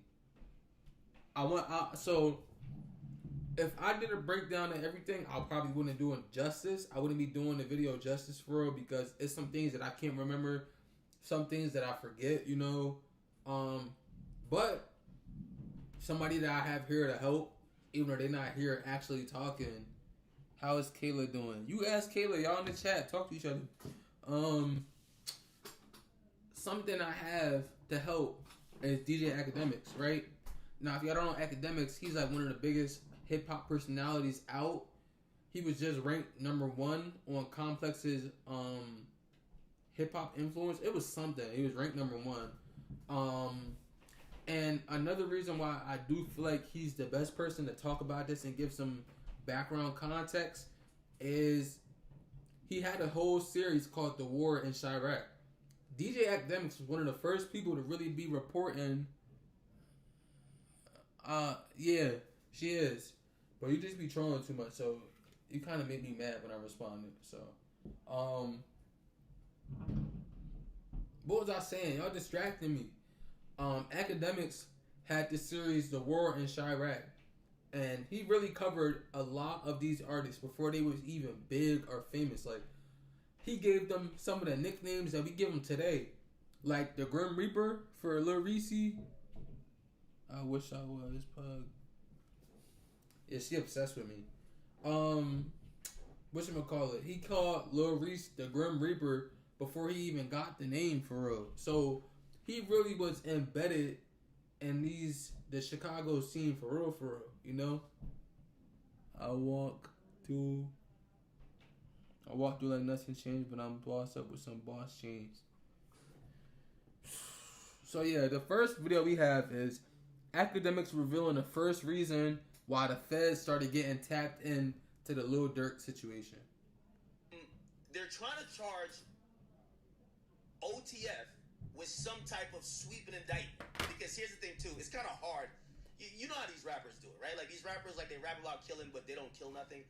so if I did a breakdown of everything, I probably wouldn't do it justice. I wouldn't be doing the video justice for real, because it's some things that I can't remember, some things that I forget, you know. But somebody that I have here to help, even though they're not here actually talking. How is Kayla doing? You ask Kayla, y'all in the chat, talk to each other. Something I have to help is DJ Academics, right? Now, if y'all don't know Academics, he's like one of the biggest hip-hop personalities out. He was just ranked number 1 on Complex's hip-hop influence. It was something. He was ranked number 1. And another reason why I do feel like he's the best person to talk about this and give some background context is he had a whole series called The War in Chirac. DJ Academics was one of the first people to really be reporting. Yeah, she is. But you just be trolling too much, so you kind of made me mad when I responded. So, what was I saying? Y'all distracting me. Academics had this series, The War in Chirac, and he really covered a lot of these artists before they was even big or famous. Like, he gave them some of the nicknames that we give them today, like the Grim Reaper for Lil Reese. I wish I was Pug. Yeah, she obsessed with me. Whatchamacallit? He called Lil Reese the Grim Reaper before he even got the name for real. So he really was embedded in the Chicago scene for real, you know? I walk through like nothing changed, but I'm bossed up with some boss change. So yeah, the first video we have is Academics revealing the first reason why the feds started getting tapped in to the Lil Durk situation. They're trying to charge OTF with some type of sweeping indictment. Because here's the thing too, it's kind of hard. You know how these rappers do it, right? Like these rappers, like they rap about killing, but they don't kill nothing.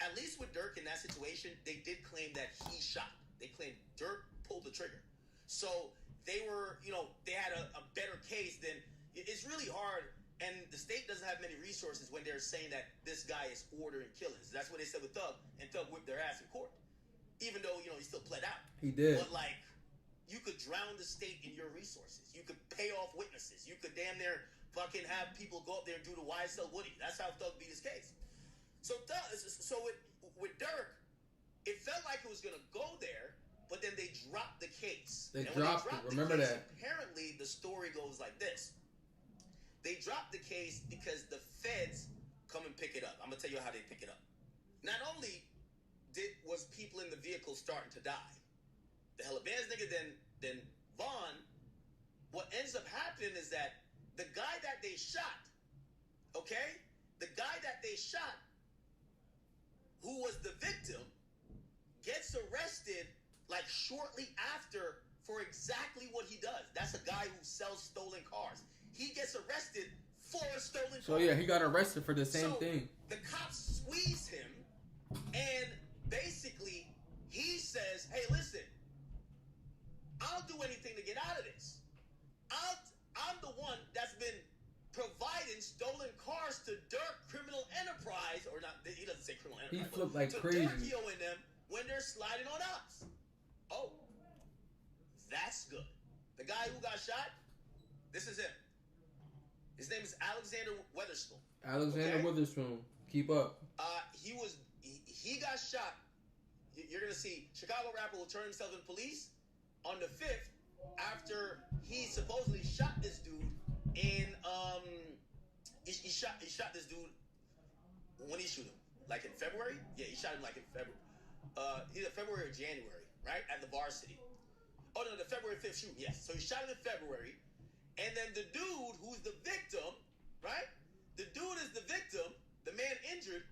At least with Durk in that situation, they did claim that he shot. They claimed Durk pulled the trigger. So they were, they had a better case than. It's really hard, and the state doesn't have many resources when they're saying that this guy is ordering killings. That's what they said with Thug, and Thug whipped their ass in court. Even though, he still pled out. He did. But, you could drown the state in your resources. You could pay off witnesses. You could damn near fucking have people go up there and do the YSL Woody. That's how Thug beat his case. So with Durk, it felt like it was going to go there, but then they dropped the case. They dropped it. Remember that. Apparently, the story goes like this. They dropped the case because the feds come and pick it up. I'm going to tell you how they pick it up. Not only was people in the vehicle starting to die, the hella bands nigga, then Vaughn, what ends up happening is that the guy that they shot, okay? The guy that they shot, who was the victim, gets arrested shortly after for exactly what he does. That's a guy who sells stolen cars. He gets arrested for a stolen car. So yeah, he got arrested for the same thing. The cops squeeze him, and basically he says, "Hey, listen, I'll do anything to get out of this. I'm the one that's been providing stolen cars to Durk Criminal Enterprise," or not? He doesn't say criminal enterprise. He flipped like to crazy. Durkio and them when they're sliding on us. Oh, that's good. The guy who got shot, this is him. His name is Alexander Weatherspoon. Alexander Witherspoon. Keep up. He got shot. You're gonna see Chicago rapper will turn himself in police on the 5th after he supposedly shot this dude in he shot this dude. When he shoot him? In February? Yeah, he shot him in February. Either February or January, right? At the Varsity. Oh no, the February 5th shooting, yes. So he shot him in February. And then the dude who's the victim, right? The dude is the victim, the man injured,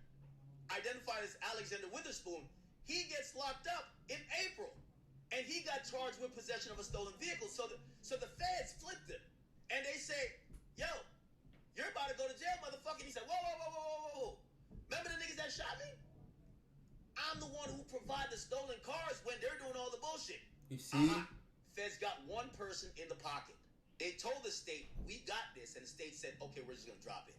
identified as Alexander Witherspoon. He gets locked up in April. And he got charged with possession of a stolen vehicle. So the feds flipped him. And they say, "Yo, you're about to go to jail, motherfucker." And he said, whoa. Remember the niggas that shot me? I'm the one who provide the stolen cars when they're doing all the bullshit. You see? Feds got one person in the pocket. They told the state, "We got this," and the state said, "Okay, we're just gonna drop it."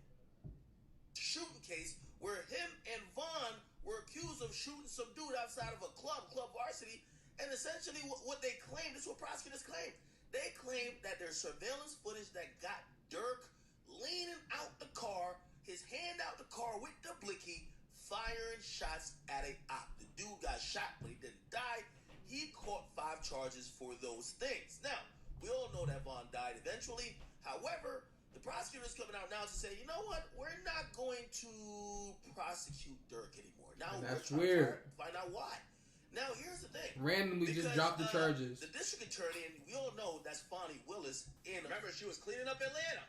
Shooting case where him and Vaughn were accused of shooting some dude outside of a Club Varsity, and essentially what they claimed, this is what prosecutors claim. They claimed that there's surveillance footage that got Durk leaning out the car, his hand out the car with the blicky, firing shots at a op. The dude got shot, but he didn't die. He caught 5 charges for those things. Now, we all know that Vaughn died eventually. However, the prosecutor's coming out now to say, you know what? We're not going to prosecute Durk anymore. Now that's we're weird. trying to find out why. Now, here's the thing. Randomly just dropped the charges. The district attorney, and we all know that's Fonnie Willis. Remember, she was cleaning up Atlanta,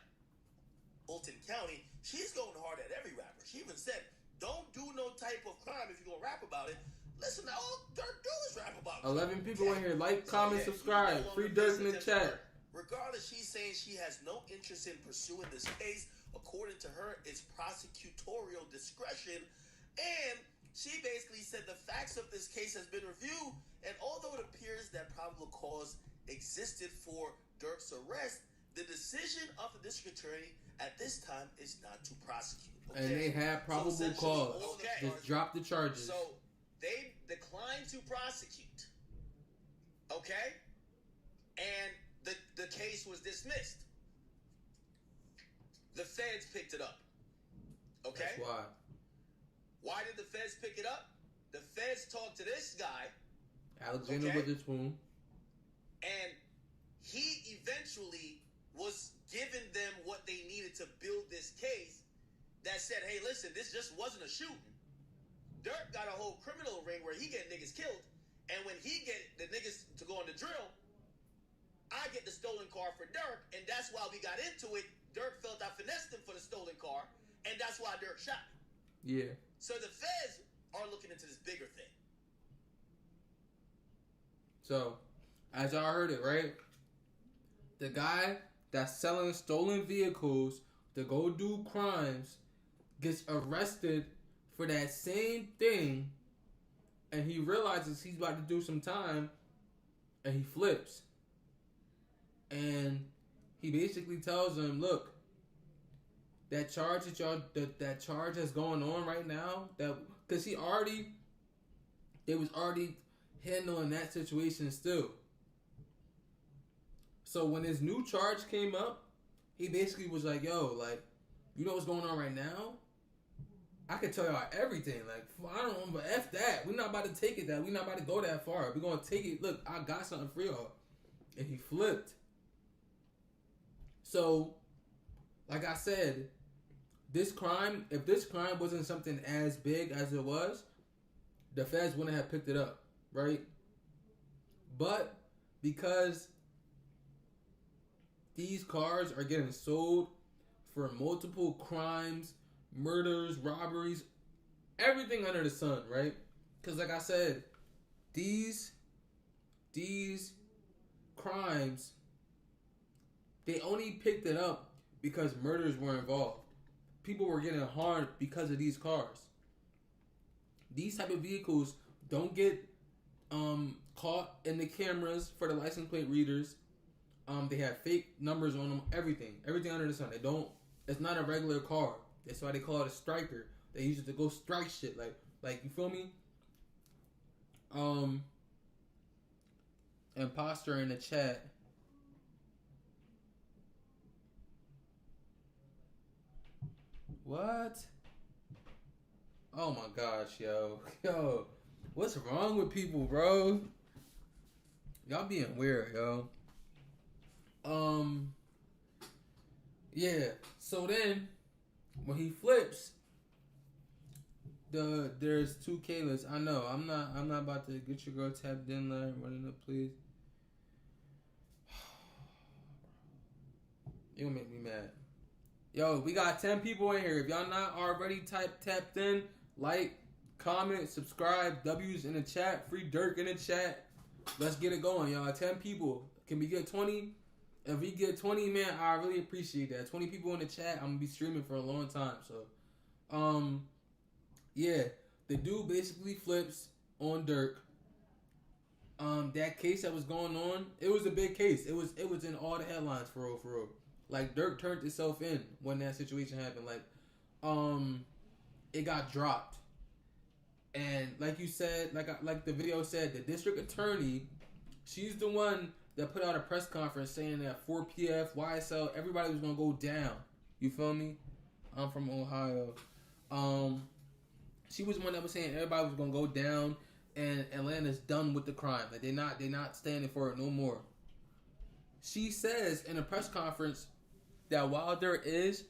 Fulton County. She's going hard at every rapper. She even said, "Don't do no type of crime if you're going to rap about it. Listen, all Durk do is rap about it." 11 people in here. Like, comment, subscribe. Free Durk in the chat. Regardless, she's saying she has no interest in pursuing this case. According to her, it's prosecutorial discretion. And she basically said the facts of this case has been reviewed, and although it appears that probable cause existed for Durk's arrest, the decision of the district attorney at this time is not to prosecute. Okay? And they have probable cause. Just drop the charges. So they declined to prosecute. Okay? And the case was dismissed. The feds picked it up. Okay? That's why. Why did the feds pick it up? The feds talked to this guy, Alexander Witherspoon, and he eventually was giving them what they needed to build this case that said, "Hey, listen, this just wasn't a shooting. Durk got a whole criminal ring where he get niggas killed, and when he get the niggas to go on the drill, I get the stolen car for Durk, and that's why we got into it. Durk felt I finessed him for the stolen car, and that's why Durk shot me." Yeah. So the feds are looking into this bigger thing. So, as y'all heard it, right? The guy that's selling stolen vehicles to go do crimes gets arrested for that same thing, and he realizes he's about to do some time, and he flips. And he basically tells him, look, that charge that charge that's going on right now, that because they was already handling that situation still. So when his new charge came up, he basically was like, yo, like, you know what's going on right now? I can tell y'all everything. Like, I don't know, but F that. We're not about to take it that. We're not about to go that far. We're going to take it. Look, I got something for y'all. And he flipped. So, like I said, if this crime wasn't something as big as it was, the feds wouldn't have picked it up, right? But because these cars are getting sold for multiple crimes, murders, robberies, everything under the sun, right? Because like I said, these crimes, they only picked it up because murders were involved. People were getting harmed because of these cars. These type of vehicles don't get caught in the cameras for the license plate readers. They have fake numbers on them. Everything under the sun. It's not a regular car. That's why they call it a striker. They use it to go strike shit. Like you feel me? Imposter in the chat. What? Oh my gosh, yo. What's wrong with people, bro? Y'all being weird, yo. Yeah. So then, when he flips, there's two Kaylas. I know. I'm not about to get your girl tapped in line running up, please. You gonna make me mad. Yo, we got 10 people in here. If y'all not already tapped in, like, comment, subscribe, W's in the chat, free Durk in the chat. Let's get it going, y'all. 10 people. Can we get 20? If we get 20, man, I really appreciate that. 20 people in the chat, I'm gonna be streaming for a long time. So, yeah, the dude basically flips on Durk. That case that was going on, it was a big case. It was in all the headlines for real. Like, Durk turned himself in when that situation happened. Like, it got dropped. And like you said, like the video said, the district attorney, she's the one that put out a press conference saying that 4PF, YSL, everybody was going to go down. You feel me? I'm from Ohio. She was the one that was saying everybody was going to go down and Atlanta's done with the crime. Like, they're not standing for it no more. She says in a press conference that while there is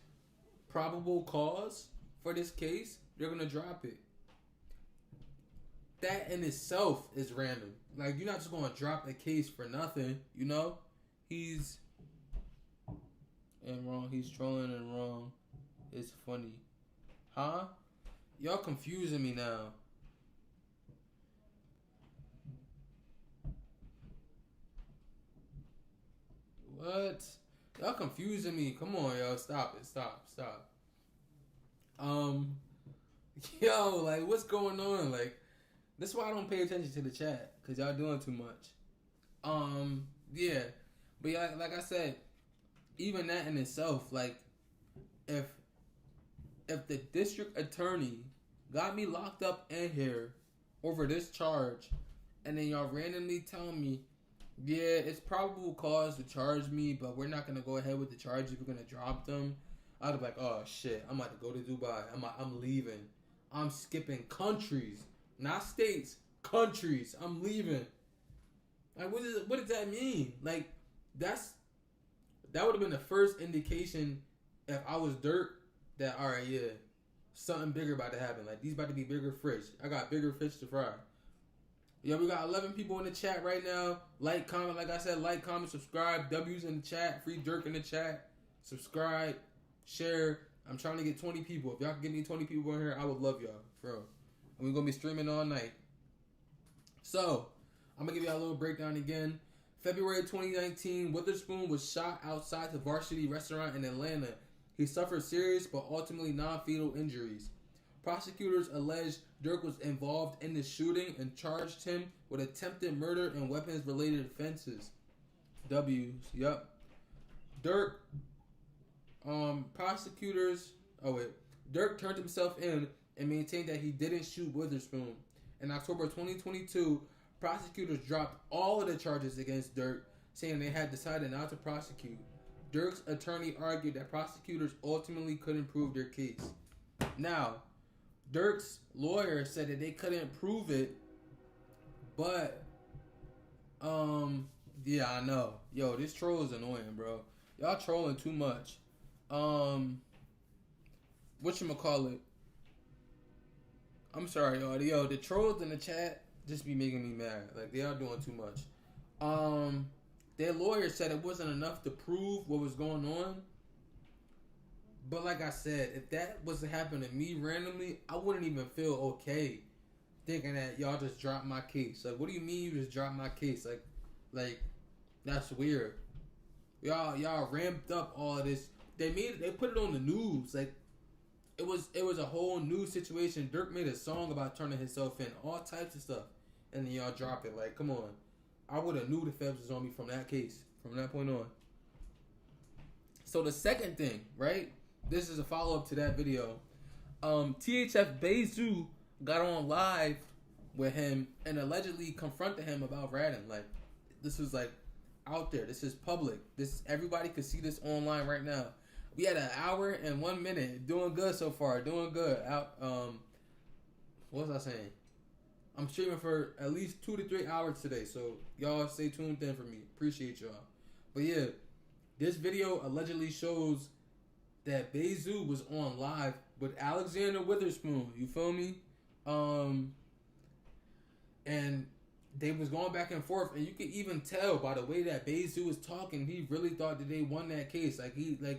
probable cause for this case, they're going to drop it. That in itself is random. Like, you're not just going to drop a case for nothing, you know? He's wrong. He's trolling and wrong. It's funny. Huh? Y'all confusing me now. What? Y'all confusing me. Come on, yo. Stop it. Stop. Yo, like, what's going on? Like, this is why I don't pay attention to the chat. Because y'all doing too much. Yeah. But yeah, like I said, even that in itself, like, if the district attorney got me locked up in here over this charge, and then y'all randomly tell me, yeah, it's probable cause to charge me, but we're not going to go ahead with the charges. We're going to drop them. I'd be like, oh, shit. I'm about to go to Dubai. I'm leaving. I'm skipping countries. Not states. Countries. I'm leaving. Like, what does that mean? Like, that would have been the first indication if I was Durk that, all right, yeah, something bigger about to happen. Like, these about to be bigger fish. I got bigger fish to fry. Yeah, we got 11 people in the chat right now. Like, comment, like I said, like, comment, subscribe. W's in the chat. Free Durk in the chat. Subscribe. Share. I'm trying to get 20 people. If y'all can get me 20 people in here, I would love y'all. For real. And we're going to be streaming all night. So, I'm going to give y'all a little breakdown again. February 2019, Witherspoon was shot outside the Varsity restaurant in Atlanta. He suffered serious but ultimately non-fatal injuries. Prosecutors alleged Durk was involved in the shooting and charged him with attempted murder and weapons-related offenses. W's. Yep. Durk. Prosecutors. Oh wait. Durk turned himself in and maintained that he didn't shoot Witherspoon. In October 2022, prosecutors dropped all of the charges against Durk, saying they had decided not to prosecute. Durk's attorney argued that prosecutors ultimately couldn't prove their case. Now, Durk's lawyer said that they couldn't prove it, but, yeah, I know. Yo, this troll is annoying, bro. Y'all trolling too much. Whatchamacallit? I'm sorry, y'all. Yo, the trolls in the chat just be making me mad. Like, they are doing too much. Their lawyer said it wasn't enough to prove what was going on. But like I said, if that was to happen to me randomly, I wouldn't even feel okay thinking that y'all just dropped my case. Like, what do you mean you just dropped my case? Like that's weird. Y'all ramped up all of this. They put it on the news. Like, it was a whole new situation. Durk made a song about turning himself in, all types of stuff, and then y'all drop it. Like, come on. I would have knew the feds was on me from that case, from that point on. So the second thing, right? This is a follow-up to that video. THF Bezu got on live with him and allegedly confronted him about ratting. Like, this was like out there. This is public. Everybody could see this online right now. We had an hour and 1 minute. Doing good so far. Doing good. What was I saying? I'm streaming for at least 2 to 3 hours today. So y'all stay tuned in for me. Appreciate y'all. But yeah, this video allegedly shows that Bezu was on live with Alexander Witherspoon. You feel me? And they was going back and forth, and you could even tell by the way that Bezu was talking, he really thought that they won that case.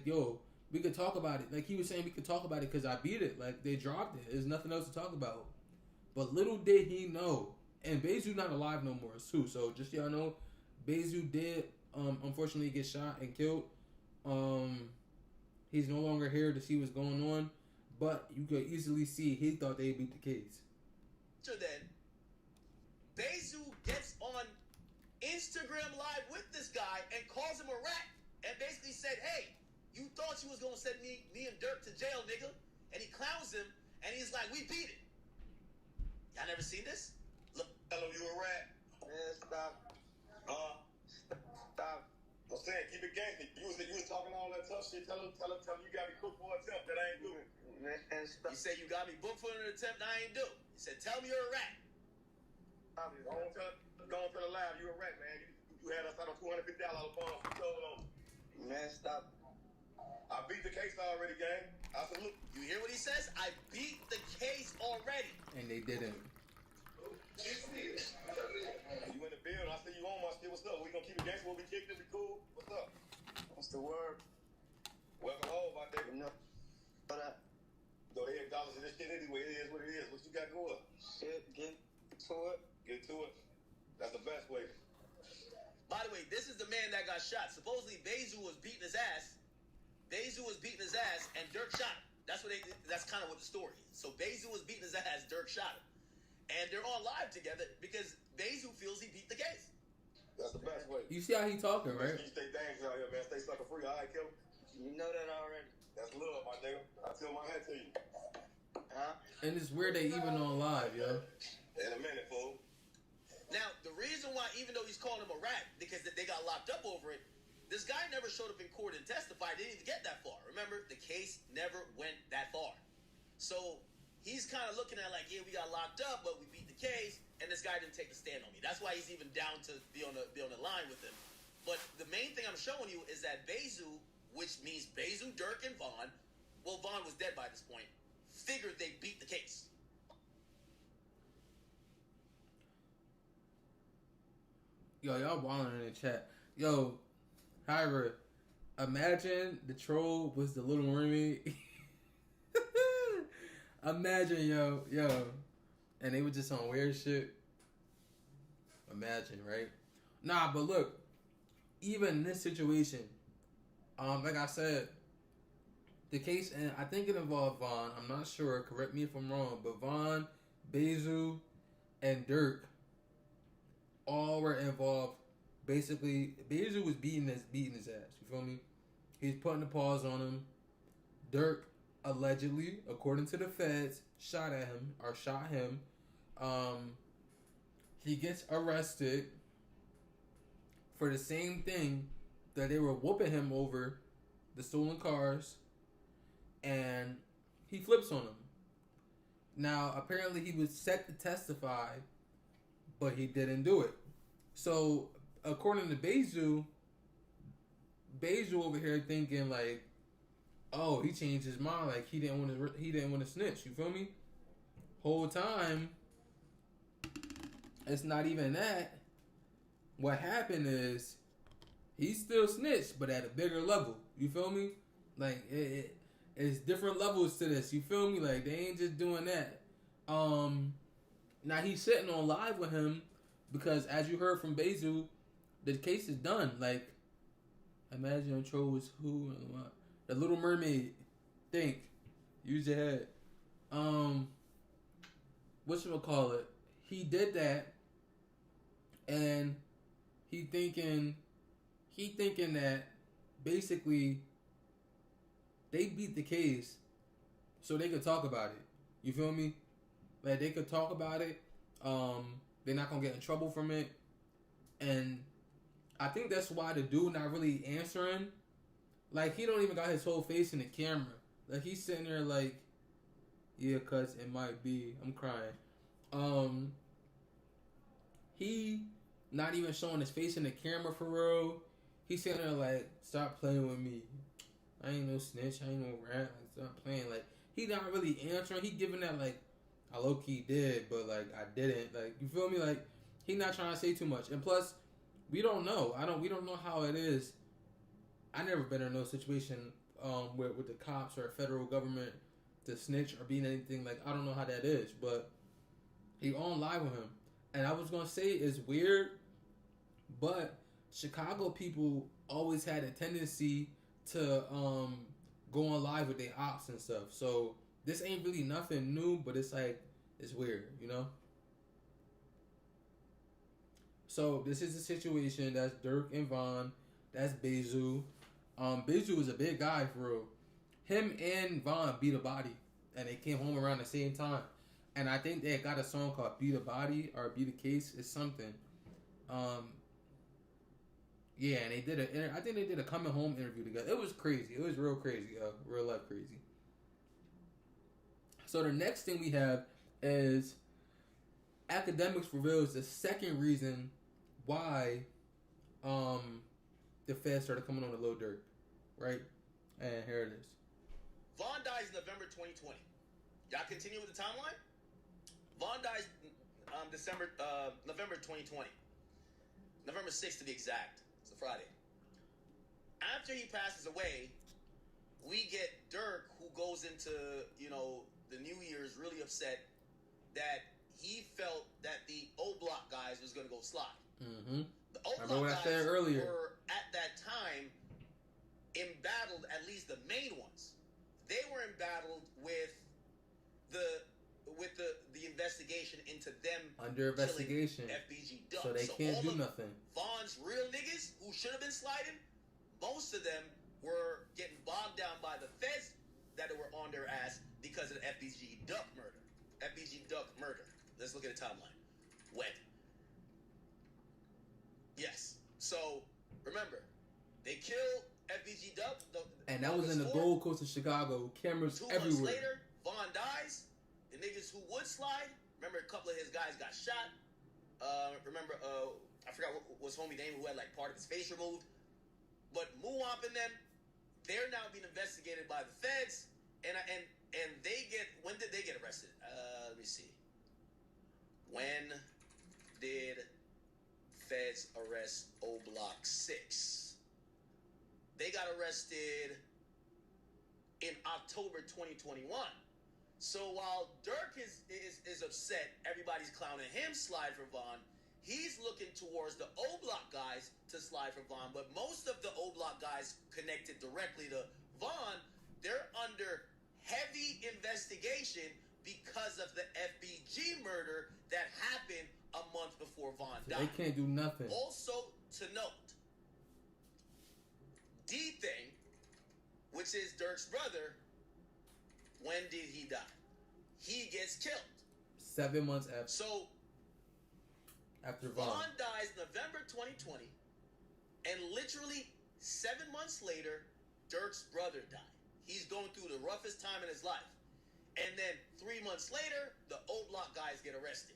Yo, we could talk about it. Like, he was saying we could talk about it because I beat it. Like, they dropped it. There's nothing else to talk about. But little did he know. And Bezu not alive no more, too. So, just y'all know, Bezu did, unfortunately, get shot and killed. He's no longer here to see what's going on. But you could easily see he thought they beat the case. So then, Bezu gets on Instagram Live with this guy and calls him a rat and basically said, hey, you thought you was going to send me and Durk to jail, nigga. And he clowns him and he's like, we beat it. Y'all never seen this? Look, tell him you a rat. Man, stop. Stop. I'm saying, keep it gangster. You was talking all that tough shit. Tell him you got me cooked for an attempt that I ain't do. Man, stop. You say you got me booked for an attempt I ain't do. He said, tell me you're a rat. Go on to the lab. You a rat, man. You had us out on $250 bond for told on. Man, stop. I beat the case already, gang. I said, look. You hear what he says? I beat the case already. And they didn't. You in the building. I see you on my shit. What's up? We gonna keep it gangster? We'll be kicking it. We cool? What's up? What's the word? Welcome home, my nigga. No. What up? Go ahead, dollars in this shit anyway. It is what it is. What you got going? Shit, get to it. Get to it. That's the best way. By the way, this is the man that got shot. Supposedly, Bezu was beating his ass. And Durk shot him. That's kind of what the story is. So Bezu was beating his ass, Durk shot him. And they're on live together because Bezu feels he beat the case. That's the best way. You see how he talking, right? You stay dangerous out here, man. Stay sucker free. All right, Kevin? You know that already. That's love, my nigga. I tell my hat to you. Huh? And it's weird they even on live, yo. In a minute, fool. Now, the reason why, even though he's calling him a rat, because they got locked up over it, this guy never showed up in court and testified. Didn't even get that far. Remember, the case never went that far. So he's kind of looking at like, yeah, we got locked up, but we beat the case, and this guy didn't take a stand on me. That's why he's even down to be on the line with him. But the main thing I'm showing you is that Bezu, which means Bezu, Durk, and Vaughn, well, Vaughn was dead by this point, figured they beat the case. Yo, y'all balling in the chat. Yo, Hyra, imagine the troll was the Little Mermaid. Imagine, yo. And they were just on weird shit. Imagine, right? Nah, but look, even in this situation, like I said, the case, and I think it involved Vaughn. I'm not sure. Correct me if I'm wrong, but Vaughn, Bezu, and Durk all were involved. Basically, Bezu was beating his ass. You feel me? He's putting the paws on him. Durk allegedly, according to the feds, shot him. He gets arrested for the same thing that they were whooping him over, the stolen cars, and he flips on them. Now, apparently he was set to testify, but he didn't do it. So, according to Bezu over here thinking like, oh, he changed his mind, like he didn't want to snitch. You feel me? Whole time, it's not even that. What happened is he still snitched, but at a bigger level. You feel me? Like it's different levels to this. You feel me? Like they ain't just doing that. Now he's sitting on live with him because, as you heard from Bezu, the case is done. Like, imagine Troll was who and what? The Little Mermaid. Think. Use your head. Whatchamacallit? He did that, and he thinking that basically they beat the case so they could talk about it. You feel me? Like they could talk about it. They're not gonna get in trouble from it, and I think that's why the dude not really answering. Like he don't even got his whole face in the camera. Like he's sitting there like, yeah, cuz it might be. I'm crying. He not even showing his face in the camera for real. He's sitting there like, stop playing with me. I ain't no snitch. I ain't no rat. Like, stop playing. Like he not really answering. He giving that like, I low key did, but like I didn't. Like you feel me? Like he not trying to say too much. And plus, we don't know. We don't know how it is. I never been in no situation with the cops or federal government to snitch or being anything. Like I don't know how that is, but he on live with him. And I was gonna say it's weird, but Chicago people always had a tendency to go on live with their ops and stuff. So this ain't really nothing new, but it's like it's weird, you know. So this is the situation. That's Durk and Vaughn. That's Bezu. Bezu is a big guy for real. Him and Vaughn beat a body, and they came home around the same time. And I think they got a song called "Beat a Body" or "Beat a Case." It's something. Yeah, and I think they did a coming home interview together. It was crazy. It was real crazy. Real life crazy. So the next thing we have is academics reveals the second reason why the feds started coming on the Lil Durk, right? And here it is. Vaughn dies November 2020. Y'all continue with the timeline? Vaughn dies November 2020. November 6th to be exact. It's a Friday. After he passes away, we get Durk, who goes into, the New Year's really upset that he felt that the O Block guys was going to go slide. Mm-hmm. The O Block guys were, at that time, embattled, at least the main ones. They were embattled with the investigation into them under investigation FBG Duck. So they can't do nothing. Vaughn's real niggas who should have been sliding, most of them were getting bogged down by the feds that were on their ass because of the FBG Duck murder. FBG Duck murder. Let's look at the timeline. When? Yes. So remember, they killed FBG Duck. And that was in the Gold Coast of Chicago. Cameras everywhere. 2 months later, Vaughn dies. The niggas who would slide, remember a couple of his guys got shot. I forgot what was homie name who had like part of his face removed. But Muwamp and them, they're now being investigated by the feds, and they get. When did they get arrested? Let me see. When did feds arrest O Block 6? They got arrested in October 2021. So while Durk is upset, everybody's clowning him slide for Vaughn. He's looking towards the O Block guys to slide for Vaughn, but most of the O Block guys connected directly to Vaughn they're under heavy investigation because of the FBG murder that happened a month before Von So died. they can't do nothing. Also to note, D-Thing, which is Durk's brother, when did he die? He gets killed. 7 months after Von. Von dies November 2020, and literally 7 months later, Durk's brother died. He's going through the roughest time in his life. And then 3 months later, the O-Block guys get arrested.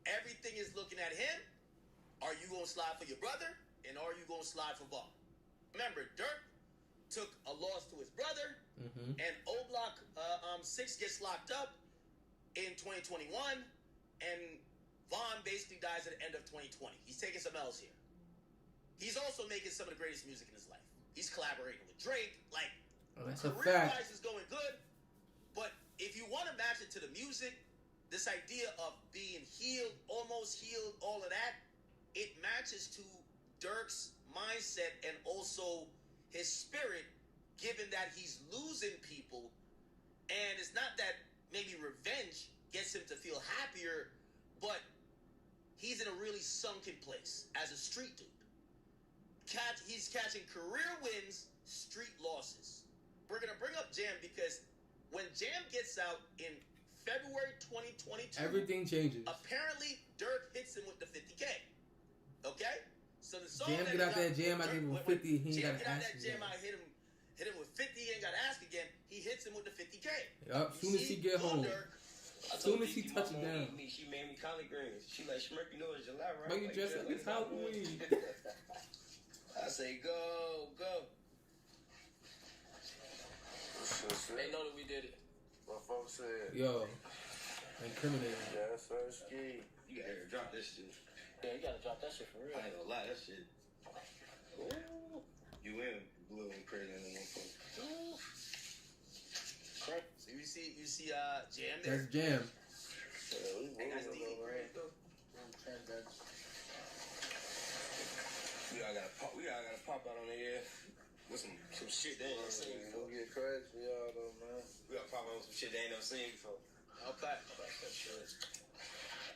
Everything is looking at him. Are you going to slide for your brother? And are you going to slide for Von? Remember, Durk took a loss to his brother, and O-Block 6 gets locked up in 2021, and Von basically dies at the end of 2020. He's taking some L's here. He's also making some of the greatest music in his life. He's collaborating with Drake. Like, that's a career-wise fact. is going good, but if you want to match it to the music, this idea of being healed, almost healed, all of that, it matches to Durk's mindset and also his spirit, given that he's losing people. And it's not that maybe revenge gets him to feel happier, but he's in a really sunken place as a street dude. He's catching career wins, street losses. We're going to bring up Jam because when Jam gets out in February 2022, Everything changes. apparently Durk hits him with the 50K. Okay? So the song Jam that get he out got that jam, I Durk- give him when 50, he ain't Jam got get to out ask that jam, again. I hit him with 50, he ain't got to ask again. He hits him with the 50K. Yup, soon as he get home. I Soon told as he Kiki touch my it mom down. eat me, she made me collard greens. She like, Shmirk, you know it's July, right? Why you Like, dress yeah, like like it's Halloween? I say, go, go. They know that we did it. What folks said. Yo, incriminating. Yes, sir, ski. You gotta drop this shit. Yeah, you gotta drop that shit for real. I ain't gonna lie, that shit. Ooh. You in blue and crazy in the motherfucker. So you see Jam there. That's Jam. Yeah, we Hey, guys, moving D. over here. We all gotta pop out on the air with some shit they ain't never seen Don't before. get crazy for y'all though, man. We gotta pop out with some shit they ain't never seen before. Okay.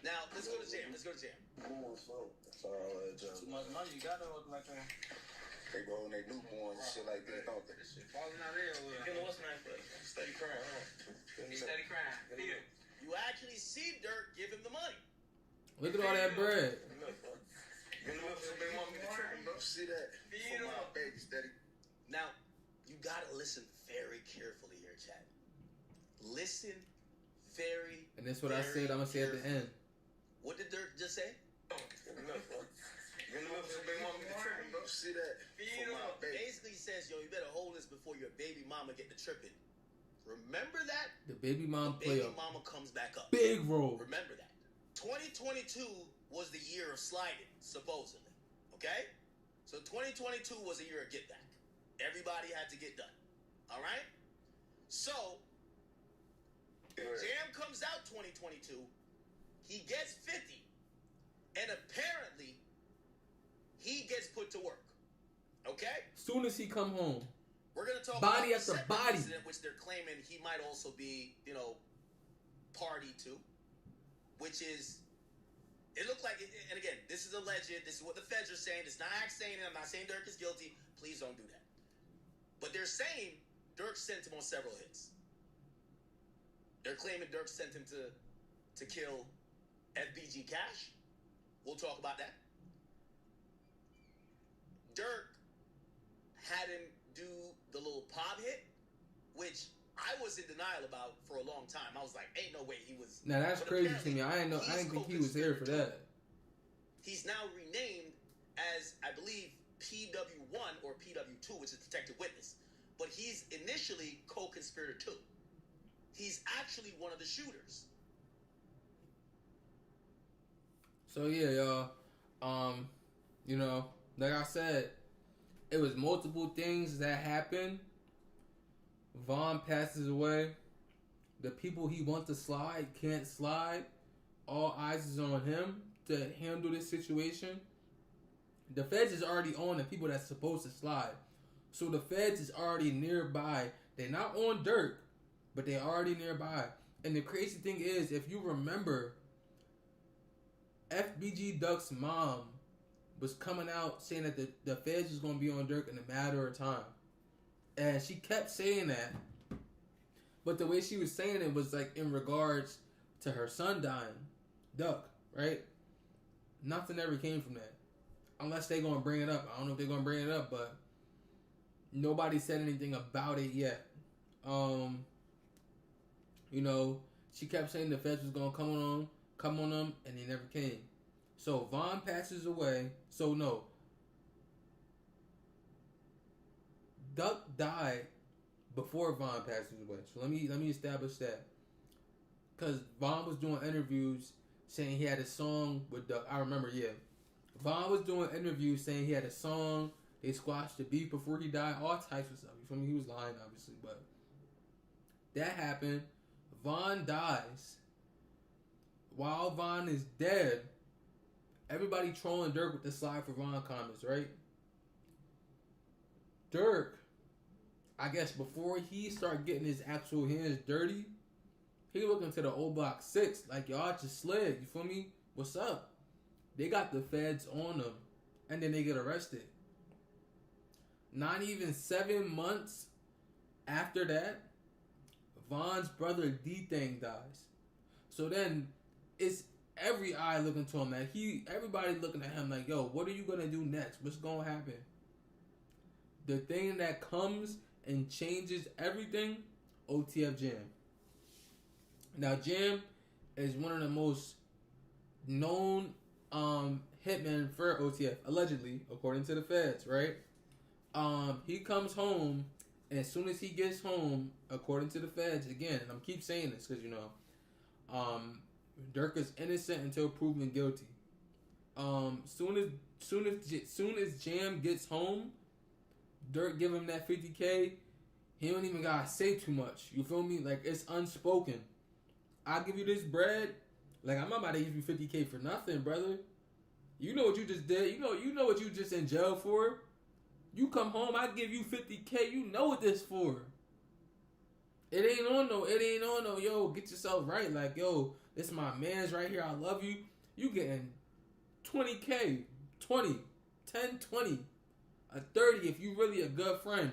Now, let's go to Jam. Let's go to Jam. That's all that junk. Too much money, you gotta hold like that. They go on their newborns and shit like that, don't they? Falling out there, you know what's nice, but steady crying, huh? He's steady crying. Yeah. You actually see Durk give him the money. Look at all that bread. See that? For my baby, steady. Now, you gotta listen very carefully here, chat. Listen very. And that's what I said. I'm gonna say at the end. What did Durk just say? See that? For my baby. Basically, he says, "Yo, you better hold this before your baby mama get the tripping." Remember that? The baby mom The play baby a mama comes back up. big role. Remember that. 2022 was the year of sliding, supposedly. Okay? So 2022 was a year of get back. Everybody had to get done. All right? So, Jam comes out 2022. He gets 50. And apparently, he gets put to work. Okay? Soon as he come home. We're going to talk Body about the after second body. incident, which they're claiming he might also be, party to, which is, it looked like, and again, this is alleged, this is what the feds are saying, it's not Axe saying it, I'm not saying Durk is guilty, please don't do that. But they're saying Durk sent him on several hits. They're claiming Durk sent him to kill FBG Cash. We'll talk about that. Durk had him do the little pop hit, which I was in denial about for a long time. I was like, ain't no way he was. Now that's But crazy to apparently, me. I didn't think he was here for that. He's now renamed as, I believe, PW1 or PW2, which is Detective Witness. But he's initially co-conspirator 2. He's actually one of the shooters. So yeah, y'all. Like I said, it was multiple things that happened. Von passes away. The people he wants to slide can't slide. All eyes is on him to handle this situation. The feds is already on the people that's supposed to slide. So the feds is already nearby They're not on Durk, but they're already nearby. And the crazy thing is, if you remember, FBG Duck's mom was coming out saying that the feds was going to be on Durk in a matter of time. And she kept saying that. But the way she was saying it was like in regards to her son dying. Duck, right? Nothing ever came from that. Unless they're going to bring it up. I don't know if they're going to bring it up, but nobody said anything about it yet. You know, she kept saying the feds was going to come on them, and they never came. So Von passes away. So no. Duck died before Von passes away. So let me establish that. Because Von was doing interviews saying he had a song with Duck. I remember, yeah. Von was doing interviews saying he had a song. They squashed the beef before he died. All types of stuff. You feel me? He was lying, obviously. But that happened. Von dies. While Von is dead, everybody trolling Durk with the slide for Von comments, right? Durk, I guess before he started getting his actual hands dirty, he looking to the old block 6 like, y'all just slid. You feel me? What's up? They got the feds on them, and then they get arrested. Not even 7 months after that, Von's brother D-Thing dies. So then it's every eye looking to him. Like everybody looking at him like, yo, what are you gonna do next? What's gonna happen? The thing that comes and changes everything, OTF Jam. Now Jam is one of the most known hitmen for OTF, allegedly, according to the feds, right? He comes home, and as soon as he gets home, according to the feds, again, and I'm keep saying this because, you know, Durk is innocent until proven guilty. Soon as Jam gets home, Durk give him that 50K. He don't even gotta say too much. You feel me? Like, it's unspoken. I'll give you this bread. Like, I'm not about to give you 50K for nothing, brother. You know what you just did. You know what you just in jail for. You come home, I give you 50K. You know what this for. It ain't on no, yo, get yourself right. Like, yo, this my man's right here. I love you. You getting 20K, 20, 10, 20, a 30 if you really a good friend.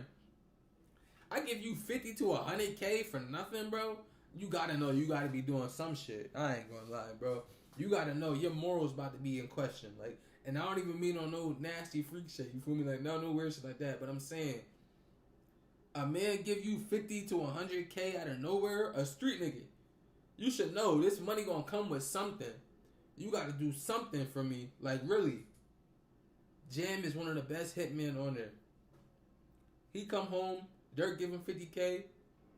I give you 50 to 100K for nothing, bro. You gotta know you gotta be doing some shit. I ain't gonna lie, bro. You gotta know your morals about to be in question. Like, and I don't even mean on no nasty freak shit. You feel me? Like, no weird shit like that. But I'm saying, a man give you 50 to 100K out of nowhere, a street nigga. You should know this money gonna come with something. You gotta do something for me. Like, really. Jam is one of the best hitmen on there. He come home, Durk give him 50K.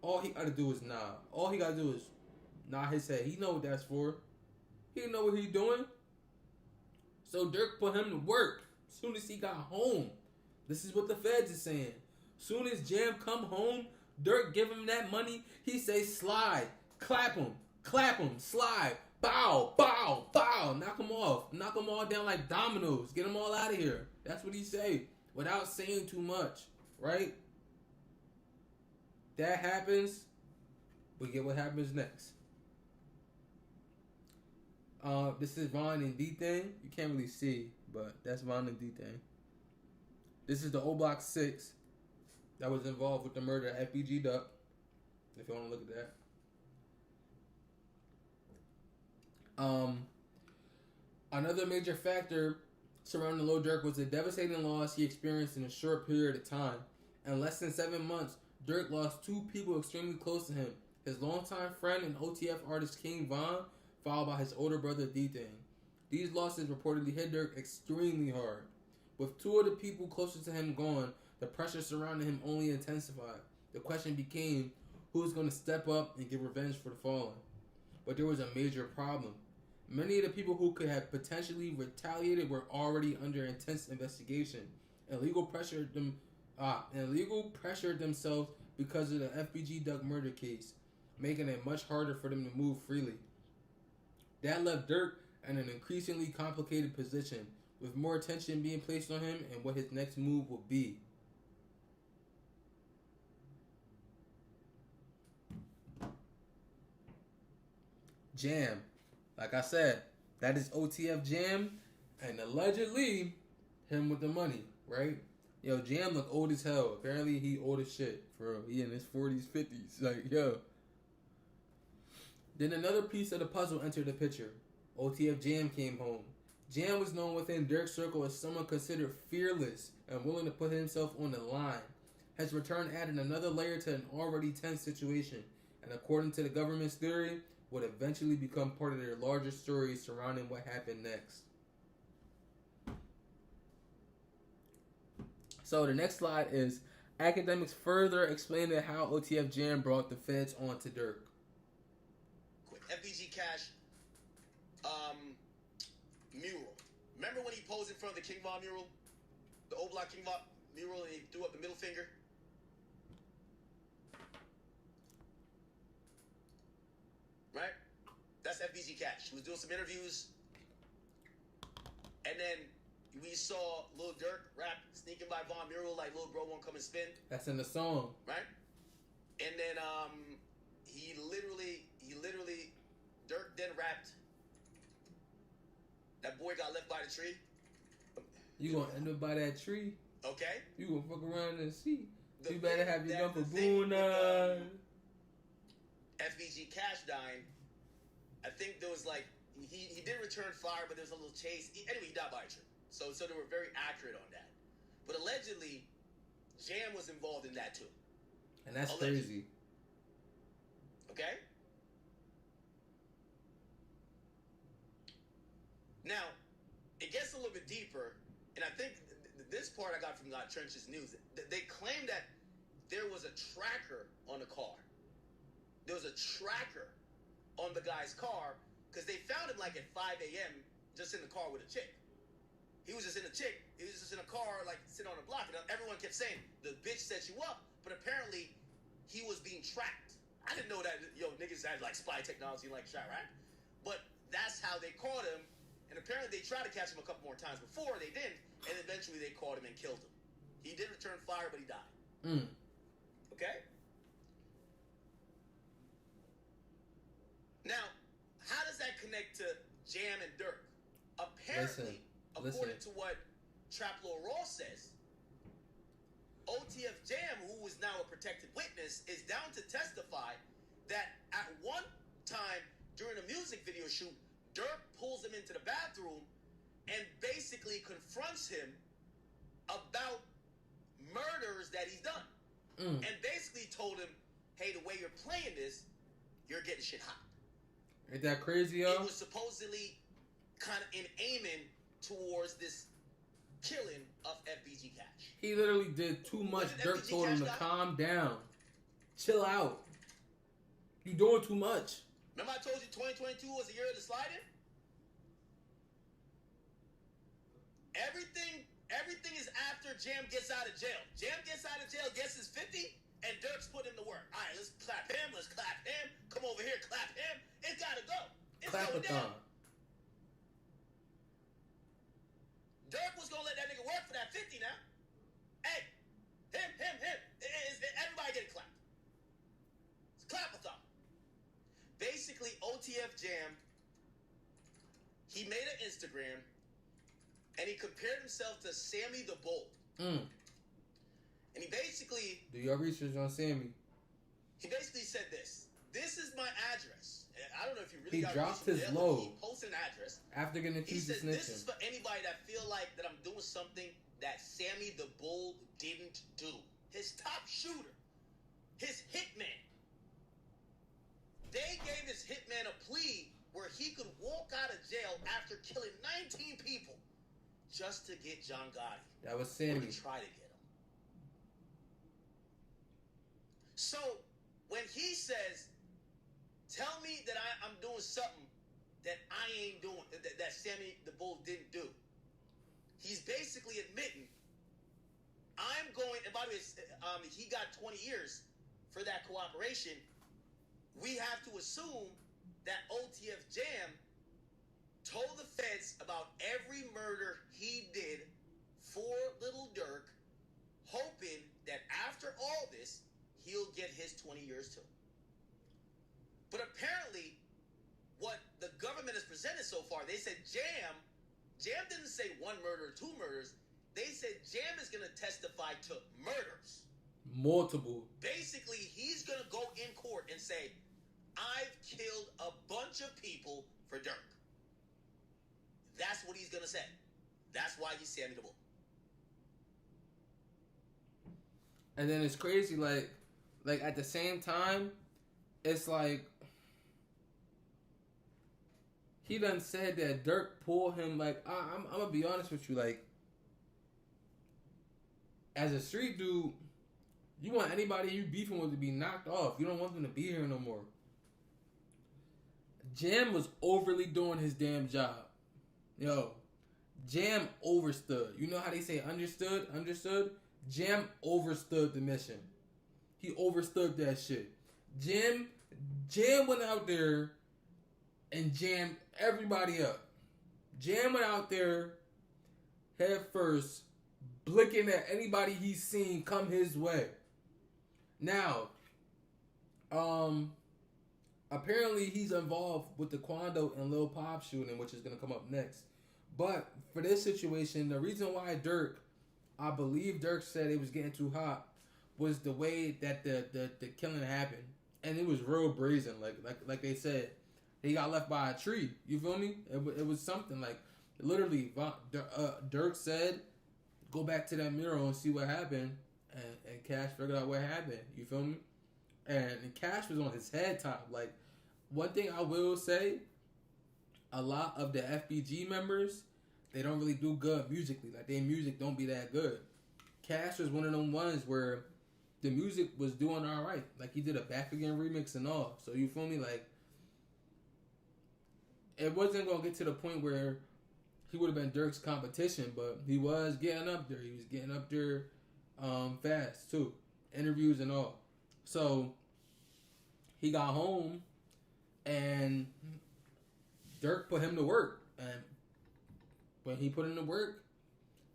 All he gotta do is nod. All he gotta do is nod his head. He know what that's for. He know what he doing. So Durk put him to work as soon as he got home. This is what the feds is saying. Soon as Jam come home, Durk give him that money. He say slide, clap him, slide, bow, bow, bow. Knock him off. Knock them all down like dominoes. Get them all out of here. That's what he say without saying too much, right? That happens. We get what happens next. This is Von and D-Thing. You can't really see, but that's Von and D-Thing. This is the O Block 6 that was involved with the murder of FBG Duck. If you want to look at that. Another major factor surrounding Lil Durk was the devastating loss he experienced in a short period of time. In less than 7 months, Durk lost 2 people extremely close to him. His longtime friend and OTF artist King Von, followed by his older brother D-Thing. These losses reportedly hit Durk extremely hard. With 2 of the people closest to him gone, the pressure surrounding him only intensified. The question became, who was going to step up and get revenge for the fallen? But there was a major problem. Many of the people who could have potentially retaliated were already under intense investigation, and legal pressured themselves because of the FBG Duck murder case, making it much harder for them to move freely. That left Durk in an increasingly complicated position, with more attention being placed on him and what his next move will be. Jam. Like I said, that is OTF Jam, and allegedly him with the money, right? Yo, Jam look old as hell. Apparently he old as shit. For real. He in his 40s, 50s. Like, yo. Then another piece of the puzzle entered the picture. OTF Jam came home. Jam was known within Durk's circle as someone considered fearless and willing to put himself on the line. His return added another layer to an already tense situation, and according to the government's theory, would eventually become part of their larger story surrounding what happened next. So the next slide is academics further explaining how OTF Jam brought the feds onto Durk. FBG Cash mural. Remember when he posed in front of the King Von mural? The old block King Von mural, and he threw up the middle finger? Right? That's FBG Cash. He was doing some interviews, and then we saw Lil Durk rap sneaking by Von mural like Lil Bro won't come and spin. That's in the song. Right? And then he literally Durk then rapped, that boy got left by the tree. You gonna end up by that tree? Okay. You gonna fuck around and see. You better have your gun for boon. FBG Cash dying. I think there was like he did return fire, but there was a little chase. Anyway, he died by a tree. So they were very accurate on that. But allegedly, Jam was involved in that too. And that's allegedly. crazy. Okay. Now, it gets a little bit deeper, and I think this part I got from Trench's News. They claim that there was a tracker on the car. There was a tracker on the guy's car because they found him like at 5 a.m. just in the car with a chick. He was just in a car, like sitting on a block, and everyone kept saying, the bitch set you up, but apparently he was being tracked. I didn't know that, niggas had like spy technology like Chirac, but that's how they caught him. And apparently they tried to catch him a couple more times before, they didn't, and eventually they caught him and killed him. He did return fire, but he died. Okay? Now, how does that connect to Jam and Durk? Apparently, according to what Trap Lord Ross says, OTF Jam, who is now a protected witness, is down to testify that at one time during a music video shoot, Durk pulls him into the bathroom and basically confronts him about murders that he's done. And basically told him, hey, the way you're playing this, you're getting shit hot. Ain't that crazy, yo? It was supposedly kind of aiming towards this killing of FBG Cash. He literally did too much. Durk told him to calm down. Chill out. You doing too much. Remember I told you 2022 was the year of the sliding? Everything is after Jam gets out of jail. Jam gets out of jail, gets his 50, and Durk's put him to work. All right, let's clap him. Come over here, clap him. It's gotta go. It's going down. Durk was gonna let that nigga work for that 50 now. Hey, him. Everybody getting clapped. It's clap-a-thon. Basically, OTF Jam, he made an Instagram, and he compared himself to Sammy the Bull. And he basically... Do your research on Sammy. He basically said this. This is my address. I don't know if you really he got dropped his load. He posted an address. After getting accused of snitching. This is for anybody that feel like that I'm doing something that Sammy the Bull didn't do. His top shooter. His hitman. They gave his hitman a plea where he could walk out of jail after killing 19 people just to get John Gotti. That was Sammy. Try to get him. So when he says, tell me that I'm doing something that I ain't doing, that Sammy the Bull didn't do, he's basically admitting, I'm going, and by the way, he got 20 years for that cooperation. We have to assume that OTF Jam told the feds about every murder he did for Little Durk, hoping that after all this, he'll get his 20 years too. But apparently, what so far. They said Jam didn't say one murder or two murders. They said Jam is going to testify to murders. Multiple. Basically, he's going to go in court and say, I've killed a bunch of people for Durk. That's what he's going to say. That's why he's Sammy the Bull. And then it's crazy, like at the same time, it's like he done said that Durk pulled him. Like I'm gonna be honest with you, like as a street dude, you want anybody you beefing with to be knocked off. You don't want them to be here no more. Jam was overly doing his damn job. Yo, Jam overstood. You know how they say understood? Jam overstood the mission. He overstood that shit. Jam went out there and jammed everybody up. Jam went out there head first, blinking at anybody he's seen come his way. Now, apparently he's involved with the Quando and Lil Pop shooting, which is going to come up next. But for this situation, the reason why I believe Durk said it was getting too hot, was the way that the killing happened. And it was real brazen. Like they said, he got left by a tree. You feel me? It was something like, literally, Durk said, go back to that mural and see what happened. And Cash figured out what happened. You feel me? And Cash was on his head top. Like, one thing I will say, a lot of the FBG members, they don't really do good musically. Like, their music don't be that good. Cash was one of them ones where the music was doing all right. Like, he did a Back Again remix and all. So, you feel me? Like, it wasn't going to get to the point where he would have been Durk's competition, but he was getting up there. He was getting up there fast, too. Interviews and all. So, he got home, and Durk put him to work. And when he put him to work,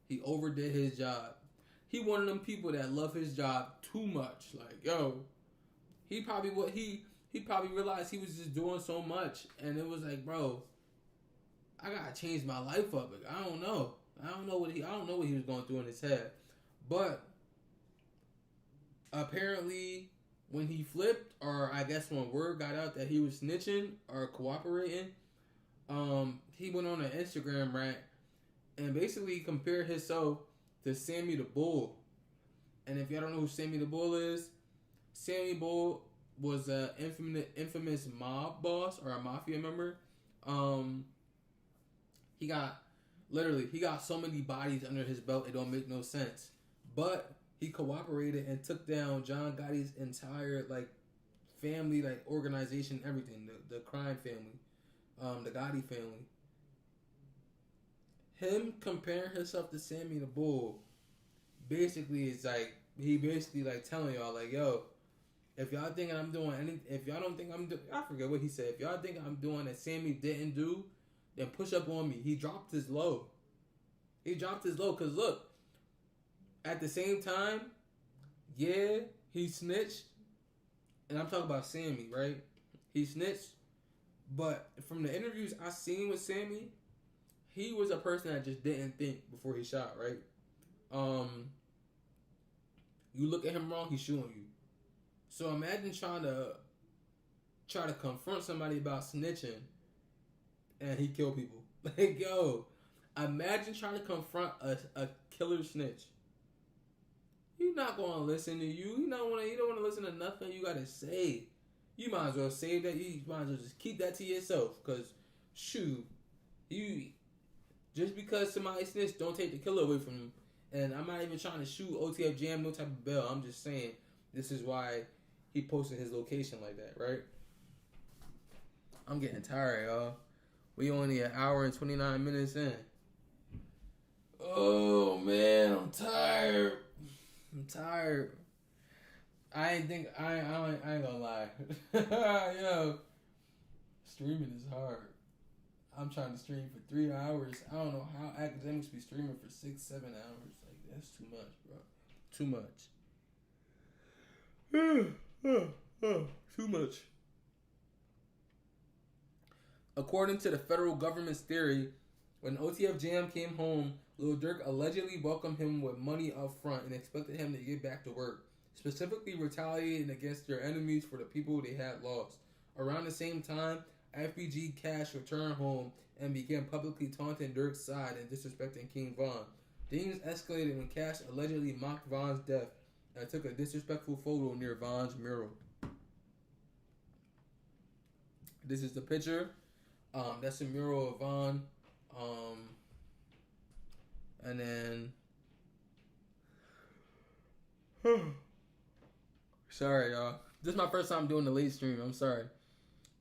he overdid his job. He one of them people that love his job too much. Like, yo, he probably realized he was just doing so much, and it was like, bro, I gotta change my life up. Like, I don't know what he was going through in his head. But apparently, when he flipped, or I guess when word got out that he was snitching or cooperating, he went on an Instagram rant and basically compared himself to Sammy the Bull. And if y'all don't know who Sammy the Bull is, Sammy Bull was a infamous mob boss or a mafia member. He got so many bodies under his belt, it don't make no sense. But he cooperated and took down John Gotti's entire family, organization, everything. The crime family, the Gotti family. Him comparing himself to Sammy the Bull, basically is he telling y'all yo, if y'all think I'm doing anything, if y'all don't think I'm doing, I forget what he said. If y'all think I'm doing that Sammy didn't do, then push up on me. He dropped his low. Cause look, at the same time, yeah, he snitched, and I'm talking about Sammy, right? He snitched, but from the interviews I seen with Sammy, he was a person that just didn't think before he shot, right? You look at him wrong, he's shooting you. So imagine trying to confront somebody about snitching, and he kill people. Like, yo, imagine trying to confront a killer snitch. He's not gonna listen to you. You don't want to listen to nothing you gotta say. You might as well save that. You might as well just keep that to yourself. Cause shoot, just because somebody snitched, don't take the killer away from him. And I'm not even trying to shoot OTF Jam no type of bell. I'm just saying this is why he posted his location like that, right? I'm getting tired, y'all. We only an hour and 29 minutes in. Oh man, I'm tired. I ain't gonna lie. Yo, streaming is hard. I'm trying to stream for 3 hours. I don't know how academics be streaming for 6-7 hours. Like, that's too much, bro. Too much. Too much. According to the federal government's theory, when OTF Jam came home, Lil Durk allegedly welcomed him with money up front and expected him to get back to work, specifically retaliating against their enemies for the people they had lost. Around the same time, FBG Cash returned home and began publicly taunting Durk's side and disrespecting King Von. Things escalated when Cash allegedly mocked Von's death and took a disrespectful photo near Von's mural. This is the picture. That's a mural of Von. And then... Sorry, y'all. This is my first time doing the late stream. I'm sorry.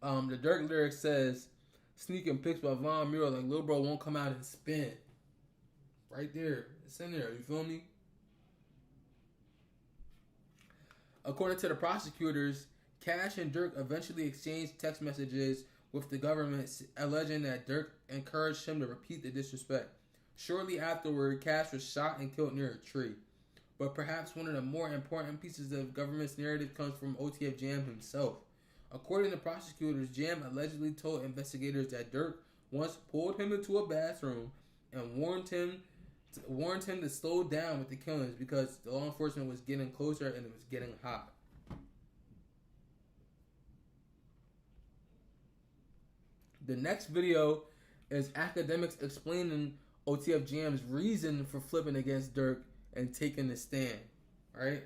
The Durk lyric says, sneaking pics by Von mural like Lil Bro won't come out and spin. Right there. It's in there. You feel me? According to the prosecutors, Cash and Durk eventually exchanged text messages with the government alleging that Durk encouraged him to repeat the disrespect. Shortly afterward, Cash was shot and killed near a tree. But perhaps one of the more important pieces of government's narrative comes from OTF Jam himself. According to prosecutors, Jam allegedly told investigators that Durk once pulled him into a bathroom and warned him to slow down with the killings because the law enforcement was getting closer and it was getting hot. The next video is academics explaining OTF Jam's reason for flipping against Durk and taking the stand. Alright?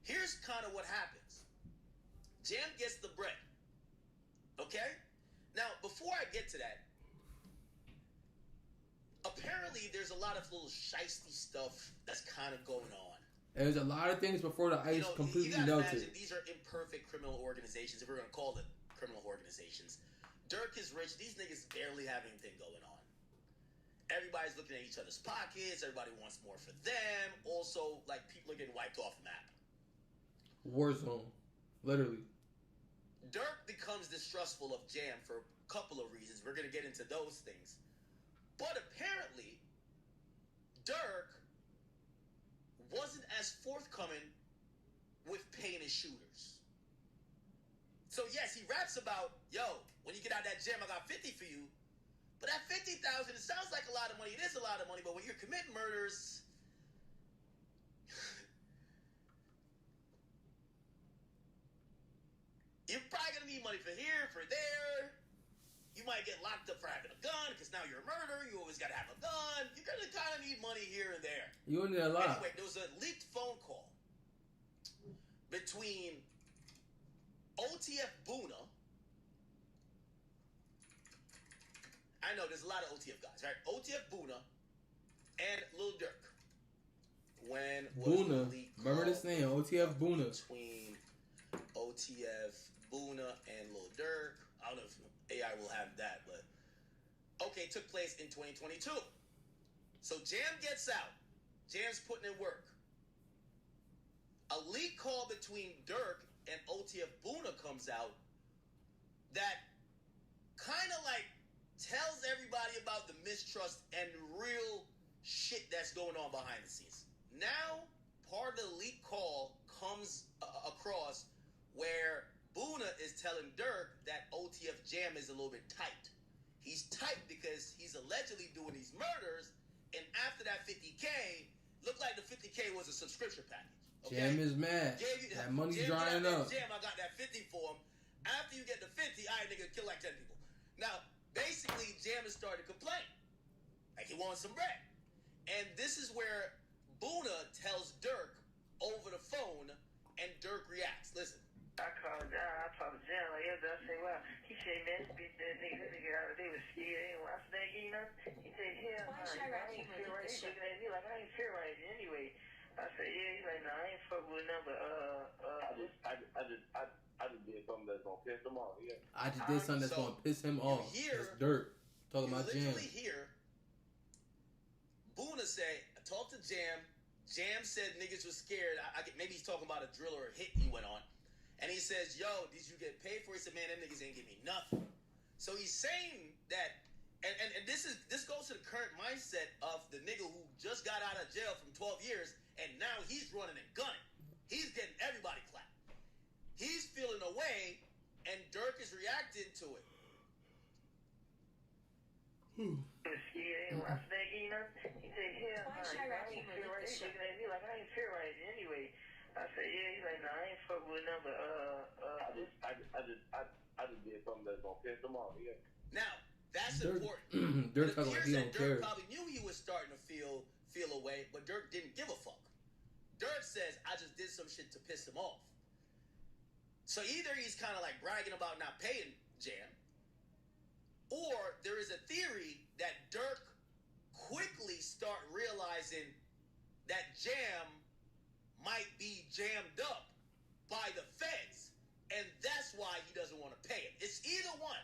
Here's kind of what happens. Jam gets the bread. Okay? Now, before I get to that, apparently there's a lot of little shiesty stuff that's kind of going on. There's a lot of things before the ice completely you gotta melted. imagine these are imperfect criminal organizations, if we're going to call it criminal organizations. Dirk is rich. These niggas barely have anything going on. Everybody's looking at each other's pockets. Everybody wants more for them. Also, like, people are getting wiped off the map. War zone. Literally. Durk becomes distrustful of Jam for a couple of reasons. We're going to get into those things. But apparently, Durk wasn't as forthcoming with paying his shooters. So yes, he raps about, yo, when you get out that jam, I got 50 for you. But that 50,000, it sounds like a lot of money. It is a lot of money, but when you're committing murders, you're probably gonna need money for here, for there. You might get locked up for having a gun, because now you're a murderer. You always gotta have a gun. You're gonna kind of need money here and there. You need a lot. Anyway, there was a leaked phone call between OTF Boona. I know there's a lot of OTF guys, right? OTF Boona and Lil Durk. When Boona, remember this name, OTF Boona. Between OTF Boona and Lil Durk. I don't know if AI will have that, but okay, it took place in 2022. So Jam gets out. Jam's putting in work. A leak call between Durk and OTF Boona comes out that kind of like tells everybody about the mistrust and real shit that's going on behind the scenes. Now, part of the leak call comes across where Boona is telling Durk that OTF Jam is a little bit tight. He's tight because he's allegedly doing these murders, and after that 50K, looked like the 50K was a subscription package. Okay? Jam is mad. That money's drying up. Jam, I got that 50 for him. After you get the 50, all right, nigga, kill like 10 people. Now, basically, Jam has started to complain. Like, he wants some bread. And this is where Boona tells Durk over the phone, and Durk reacts. Listen. I called down, I talked to Jam like yesterday. I said, well, he said, man, that nigga out there was scared. I said, you know, he said, hell, I ain't feel right. He's looking at me like I ain't feel right anyway. I said, yeah, he's like, nah, I ain't fuck with him, but I just did something that's gonna piss him off. Yeah. I just did something that's gonna piss him off. That's Durk talking about Jam. You literally hear Boona say, I talked to Jam. Jam said niggas was scared. Maybe he's talking about a drill or a hit he went on. And he says, yo, did you get paid for it? He said, man, them niggas ain't give me nothing. So he's saying that, and this goes to the current mindset of the nigga who just got out of jail from 12 years, and now he's running and gunning. He's getting everybody clapped. He's feeling away, and Durk is reacting reacted to it. He said, hell, I ain't feel right. He's looking at me like I ain't feel right anyway. I said, yeah. He's like, nah, I ain't fuck with him, but I just did something that's gonna piss him off. Yeah. Now that's Durk, important. Durk felt like he don't care. Durk probably knew he was starting to feel away, but Durk didn't give a fuck. Durk says, I just did some shit to piss him off. So either he's kind of like bragging about not paying Jam, or there is a theory that Durk quickly start realizing that Jam might be jammed up by the feds, and that's why he doesn't want to pay it. It's either one.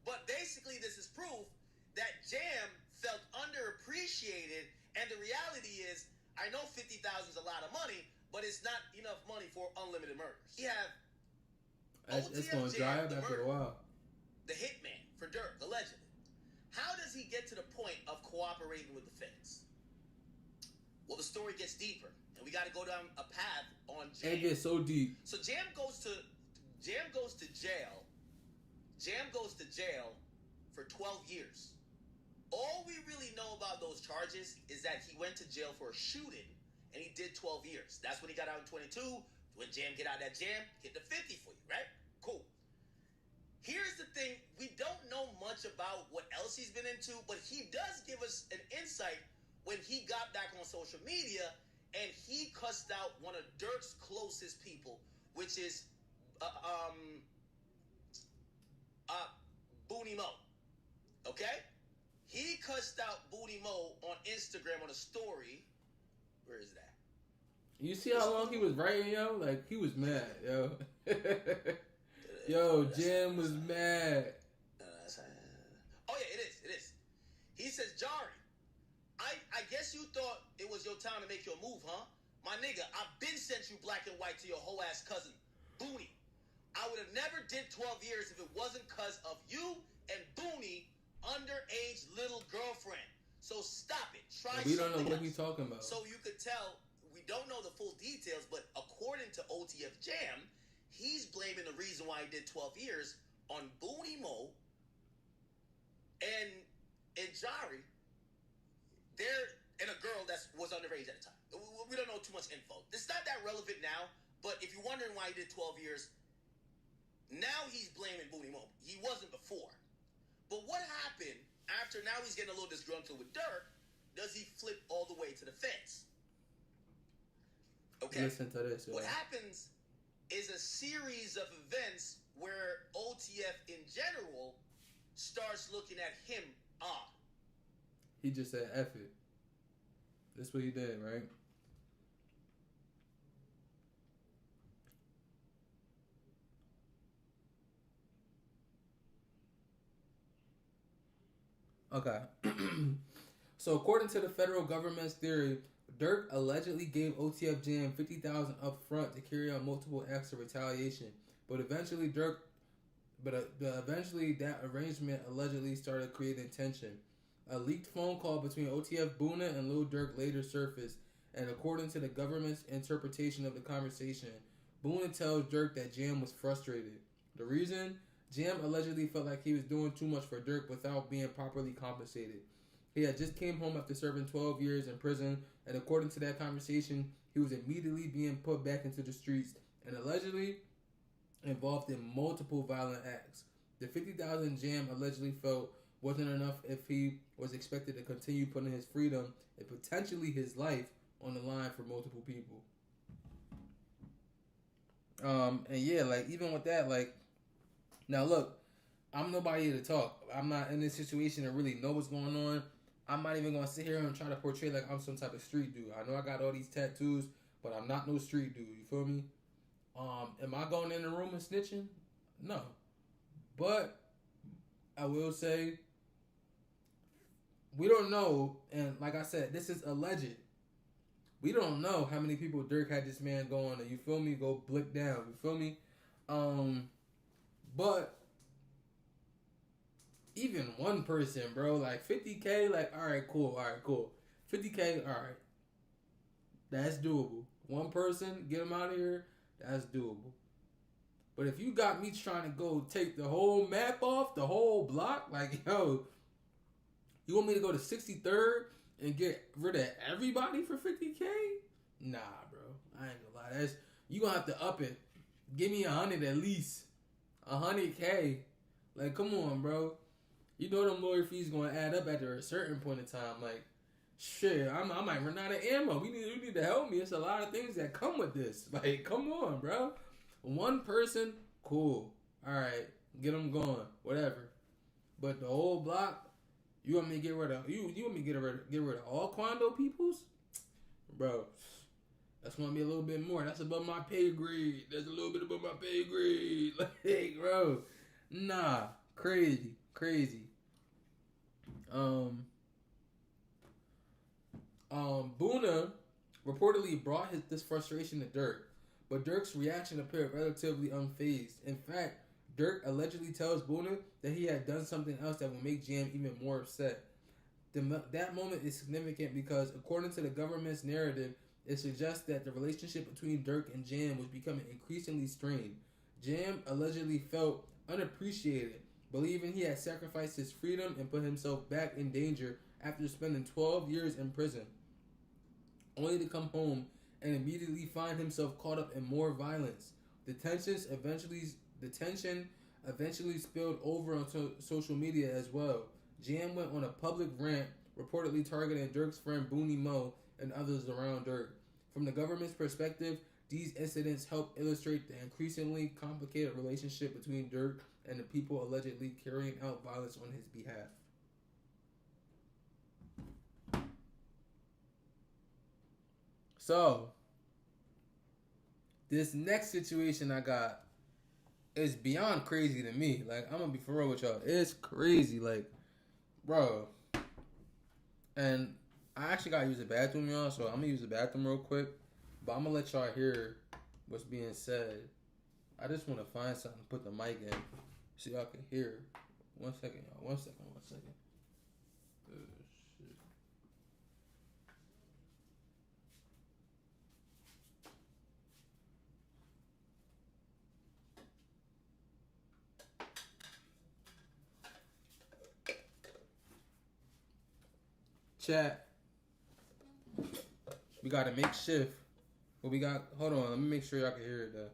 But basically, this is proof that Jam felt underappreciated, and the reality is, I know 50,000 is a lot of money, but it's not enough money for unlimited murders. You have It's going to dry up after a while. The hitman for Durk, allegedly. How does he get to the point of cooperating with the feds? Well, the story gets deeper, and we got to go down a path on Jam. It gets so deep. So Jam goes to jail. Jam goes to jail for 12 years. All we really know about those charges is that he went to jail for a shooting, and he did 12 years. That's when he got out in 22. When Jam get out of that jam, hit the 50 for you, right? Cool. Here's the thing. We don't know much about what else he's been into, but he does give us an insight when he got back on social media, and he cussed out one of Durk's closest people, which is Boonie Mo. Okay? He cussed out Boonie Mo on Instagram on a story. Where is that? You see how long he was writing, yo? Like, he was mad, yo. Yo, Jam was mad. Oh, yeah, it is. He says, Jari, I guess you thought it was your time to make your move, huh? My nigga, I've been sent you black and white to your whole ass cousin, Boonie. I would have never did 12 years if it wasn't because of you and Boonie underage little girlfriend. So stop it. We don't know what he's talking about. So you could tell, we don't know the full details, but according to OTF Jam, he's blaming the reason why he did 12 years on Boonie Mo and Jari. And a girl that was underage at the time. We don't know too much info. It's not that relevant now, but if you're wondering why he did 12 years, now he's blaming Boonie Mo. He wasn't before. But what happened after now he's getting a little disgruntled with Durk? Does he flip all the way to the fence? Okay. Listen to this. What happens is a series of events where OTF in general starts looking at him odd. He just said, F it. That's what he did, right? Okay. So according to the federal government's theory, Durk allegedly gave OTF Jam $50,000 up front to carry out multiple acts of retaliation. But eventually that arrangement allegedly started creating tension. A leaked phone call between OTF Boona and Lil Durk later surfaced, and according to the government's interpretation of the conversation, Boona tells Durk that Jam was frustrated. The reason? Jam allegedly felt like he was doing too much for Durk without being properly compensated. He had just came home after serving 12 years in prison, and according to that conversation, he was immediately being put back into the streets and allegedly involved in multiple violent acts. The $50,000 Jam allegedly felt wasn't enough if he was expected to continue putting his freedom and potentially his life on the line for multiple people. And yeah, like, even with that, like, now look, I'm nobody to talk. I'm not in this situation to really know what's going on. I'm not even going to sit here and try to portray like I'm some type of street dude. I know I got all these tattoos, but I'm not no street dude. You feel me? Am I going in the room and snitching? No. But I will say, we don't know, and like I said, this is alleged. We don't know how many people Durk had this man going, and you feel me, go blick down. You feel me? But even one person, bro, like 50K, like, all right, cool. 50K, all right. That's doable. One person, get him out of here, that's doable. But if you got me trying to go take the whole map off, the whole block, like, yo, you want me to go to 63rd and get rid of everybody for 50K? Nah, bro. I ain't gonna lie. You gonna have to up it. Give me 100 at least. 100K. Like, come on, bro. You know them lawyer fees gonna add up after a certain point in time. Like, shit, I might run out of ammo. You need to help me. It's a lot of things that come with this. Like, come on, bro. One person, cool. All right, get them going, whatever. But the whole block, you want me to get rid of? You want me to get rid of all Quando peoples, bro? That's gonna be a little bit more. That's above my pay grade. That's a little bit above my pay grade. Like, bro, nah, crazy. Boona reportedly brought this frustration to Durk, but Durk's reaction appeared relatively unfazed. In fact, Durk allegedly tells Boona that he had done something else that would make Jam even more upset. That moment is significant because, according to the government's narrative, it suggests that the relationship between Durk and Jam was becoming increasingly strained. Jam allegedly felt unappreciated, believing he had sacrificed his freedom and put himself back in danger after spending 12 years in prison, only to come home and immediately find himself caught up in more violence. The tension eventually spilled over onto social media as well. Jam went on a public rant, reportedly targeting Durk's friend Booney Mo and others around Durk. From the government's perspective, these incidents help illustrate the increasingly complicated relationship between Durk and the people allegedly carrying out violence on his behalf. So, this next situation I got is beyond crazy to me. Like, I'm gonna be for real with y'all. It's crazy, like, bro. And I actually gotta use the bathroom, y'all, so I'm gonna use the bathroom real quick. But I'm gonna let y'all hear what's being said. I just wanna find something to put the mic in so y'all can hear. One second, y'all. One second. Oh, shit. Chat. We got a makeshift. But we got, hold on, let me make sure y'all can hear it though.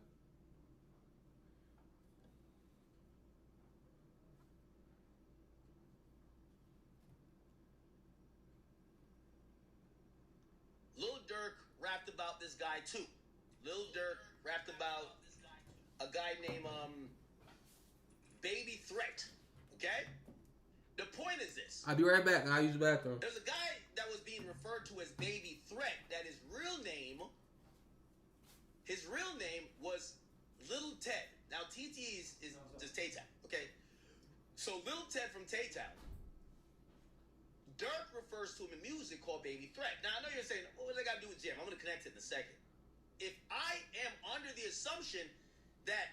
Lil Durk rapped about this guy too. Lil Durk rapped about a guy named Baby Threat. Okay? The point is this. I'll be right back. I'll use the bathroom. There's a guy that was being referred to as Baby Threat that his real name was Lil Ted. Now TT is just Tay-Town. Okay? So Lil Ted from Tay-Town. Durk refers to him in music called Baby Threat. Now, I know you're saying, what does that got to do with Jam? I'm going to connect it in a second. If I am under the assumption that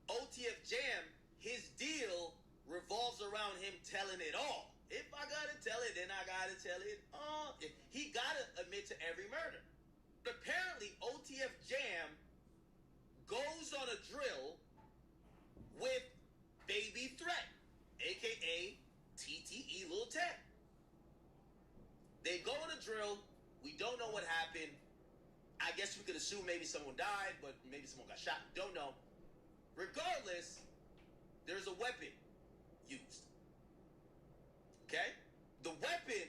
OTF Jam, his deal revolves around him telling it all. If I got to tell it, then I got to tell it all. He got to admit to every murder. But apparently, OTF Jam goes on a drill with Baby Threat, a.k.a. TTE Lil Ted. They go on a drill. We don't know what happened. I guess we could assume maybe someone died, but maybe someone got shot. Don't know. Regardless, there's a weapon used. Okay? The weapon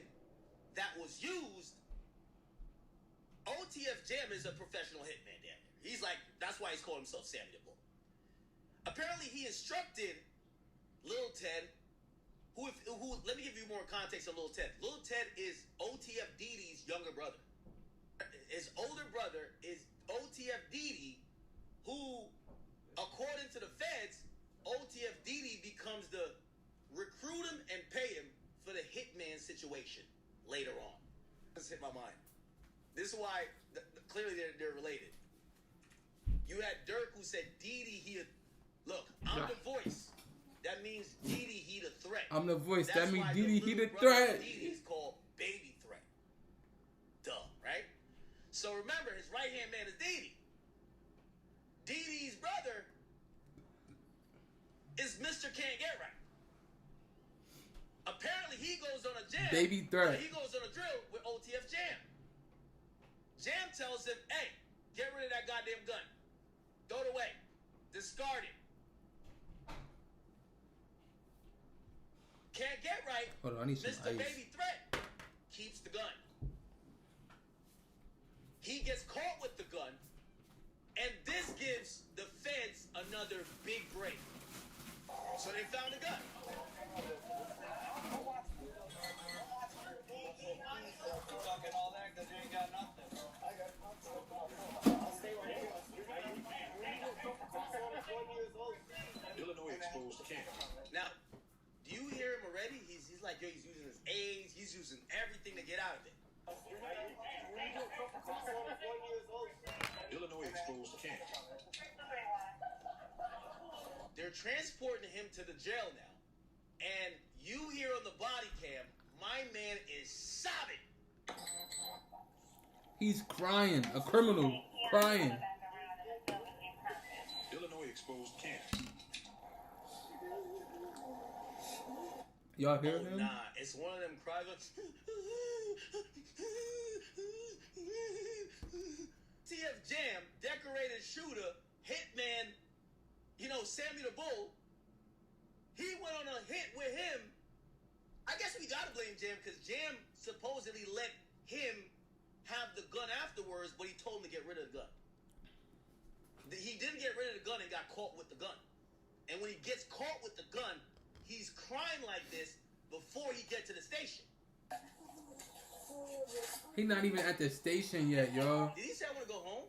that was used, OTF Jam is a professional hitman, damn near. He's like, that's why he's called himself Sammy the Bull. Apparently, he instructed Lil Ted, who, let me give you more context on Lil Ted. Lil Ted is OTF Didi's younger brother. His older brother is OTF Didi, who, according to the feds, OTF Didi becomes the recruit him and pay him for the hitman situation later on. This hit my mind. This is why, clearly they're related. You had Durk who said, Didi, look, I'm the voice. That means Didi, he the threat. I'm the voice. That's that means why Didi, he the brother threat. Didi's called Baby Threat. Duh, right? So remember, his right-hand man is Didi. is Mr. Can't Get Right. Apparently, he goes on a jam. Baby threat. He goes on a drill with OTF Jam. Jam tells him, hey, get rid of that goddamn gun. Throw it away. Discard it. Can't Get Right. Hold on, I need some Mr. ice. Baby Threat keeps the gun. He gets caught with the gun, and this gives the feds another big break. So they found the gun. Talking all that because you ain't got nothing. Illinois exposed camp. Now, do you hear him already? He's like, yo, he's using his AIDS. He's using everything to get out of it. Illinois exposed camp. They're transporting him to the jail now. And you hear on the body cam, my man is sobbing. He's crying. A criminal crying. Illinois exposed camp. Y'all hear him? Nah, it's one of them cries. TF Jam, decorated shooter, hitman, Sammy the Bull. He went on a hit with him. I guess we gotta blame Jam because Jam supposedly let him have the gun afterwards, but he told him to get rid of the gun. He didn't get rid of the gun and got caught with the gun. And when he gets caught with the gun, he's crying like this before he gets to the station. He not even at the station yet, yo. Did he say I want to go home?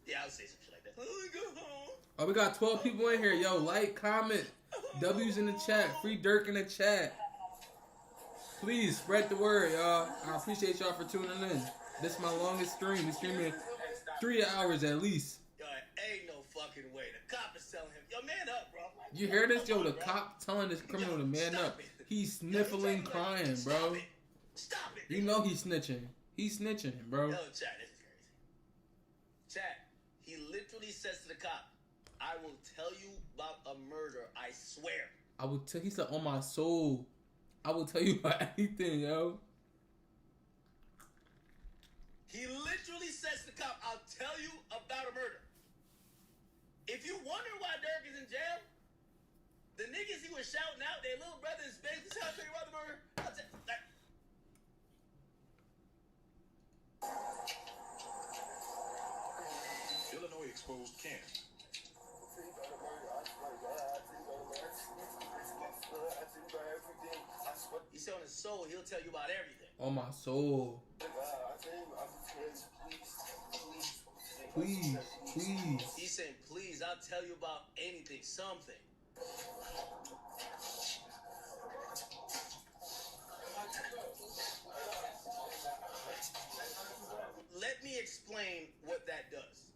Yeah, I would say some shit like that. I want to go home. Oh, we got 12 people in here. Yo, like, comment. W's in the chat. Free Durk in the chat. Please spread the word, y'all. I appreciate y'all for tuning in. This is my longest stream. We streaming 3 hours at least. Yo, ain't no fucking way. The cop is telling him, yo, man up, bro. You hear this? Yo, the cop telling this criminal to man up. He's sniffling, crying, bro. Stop it. You know he's snitching. He's snitching, bro. Yo, chat, this is crazy. Chat, he literally says to the cop, I will tell you about a murder, I swear. I will tell. He said, "On my soul, I will tell you about anything, yo." He literally says to the cop, I'll tell you about a murder. If you wonder why Durk is in jail, the niggas he was shouting out, their little brother is basically, I'll tell you about the murder. I'll tell like, Illinois exposed camp. he said on his soul, he'll tell you about everything. On my soul. Please, please. He's saying, please, I'll tell you about anything, something. Let me explain what that does.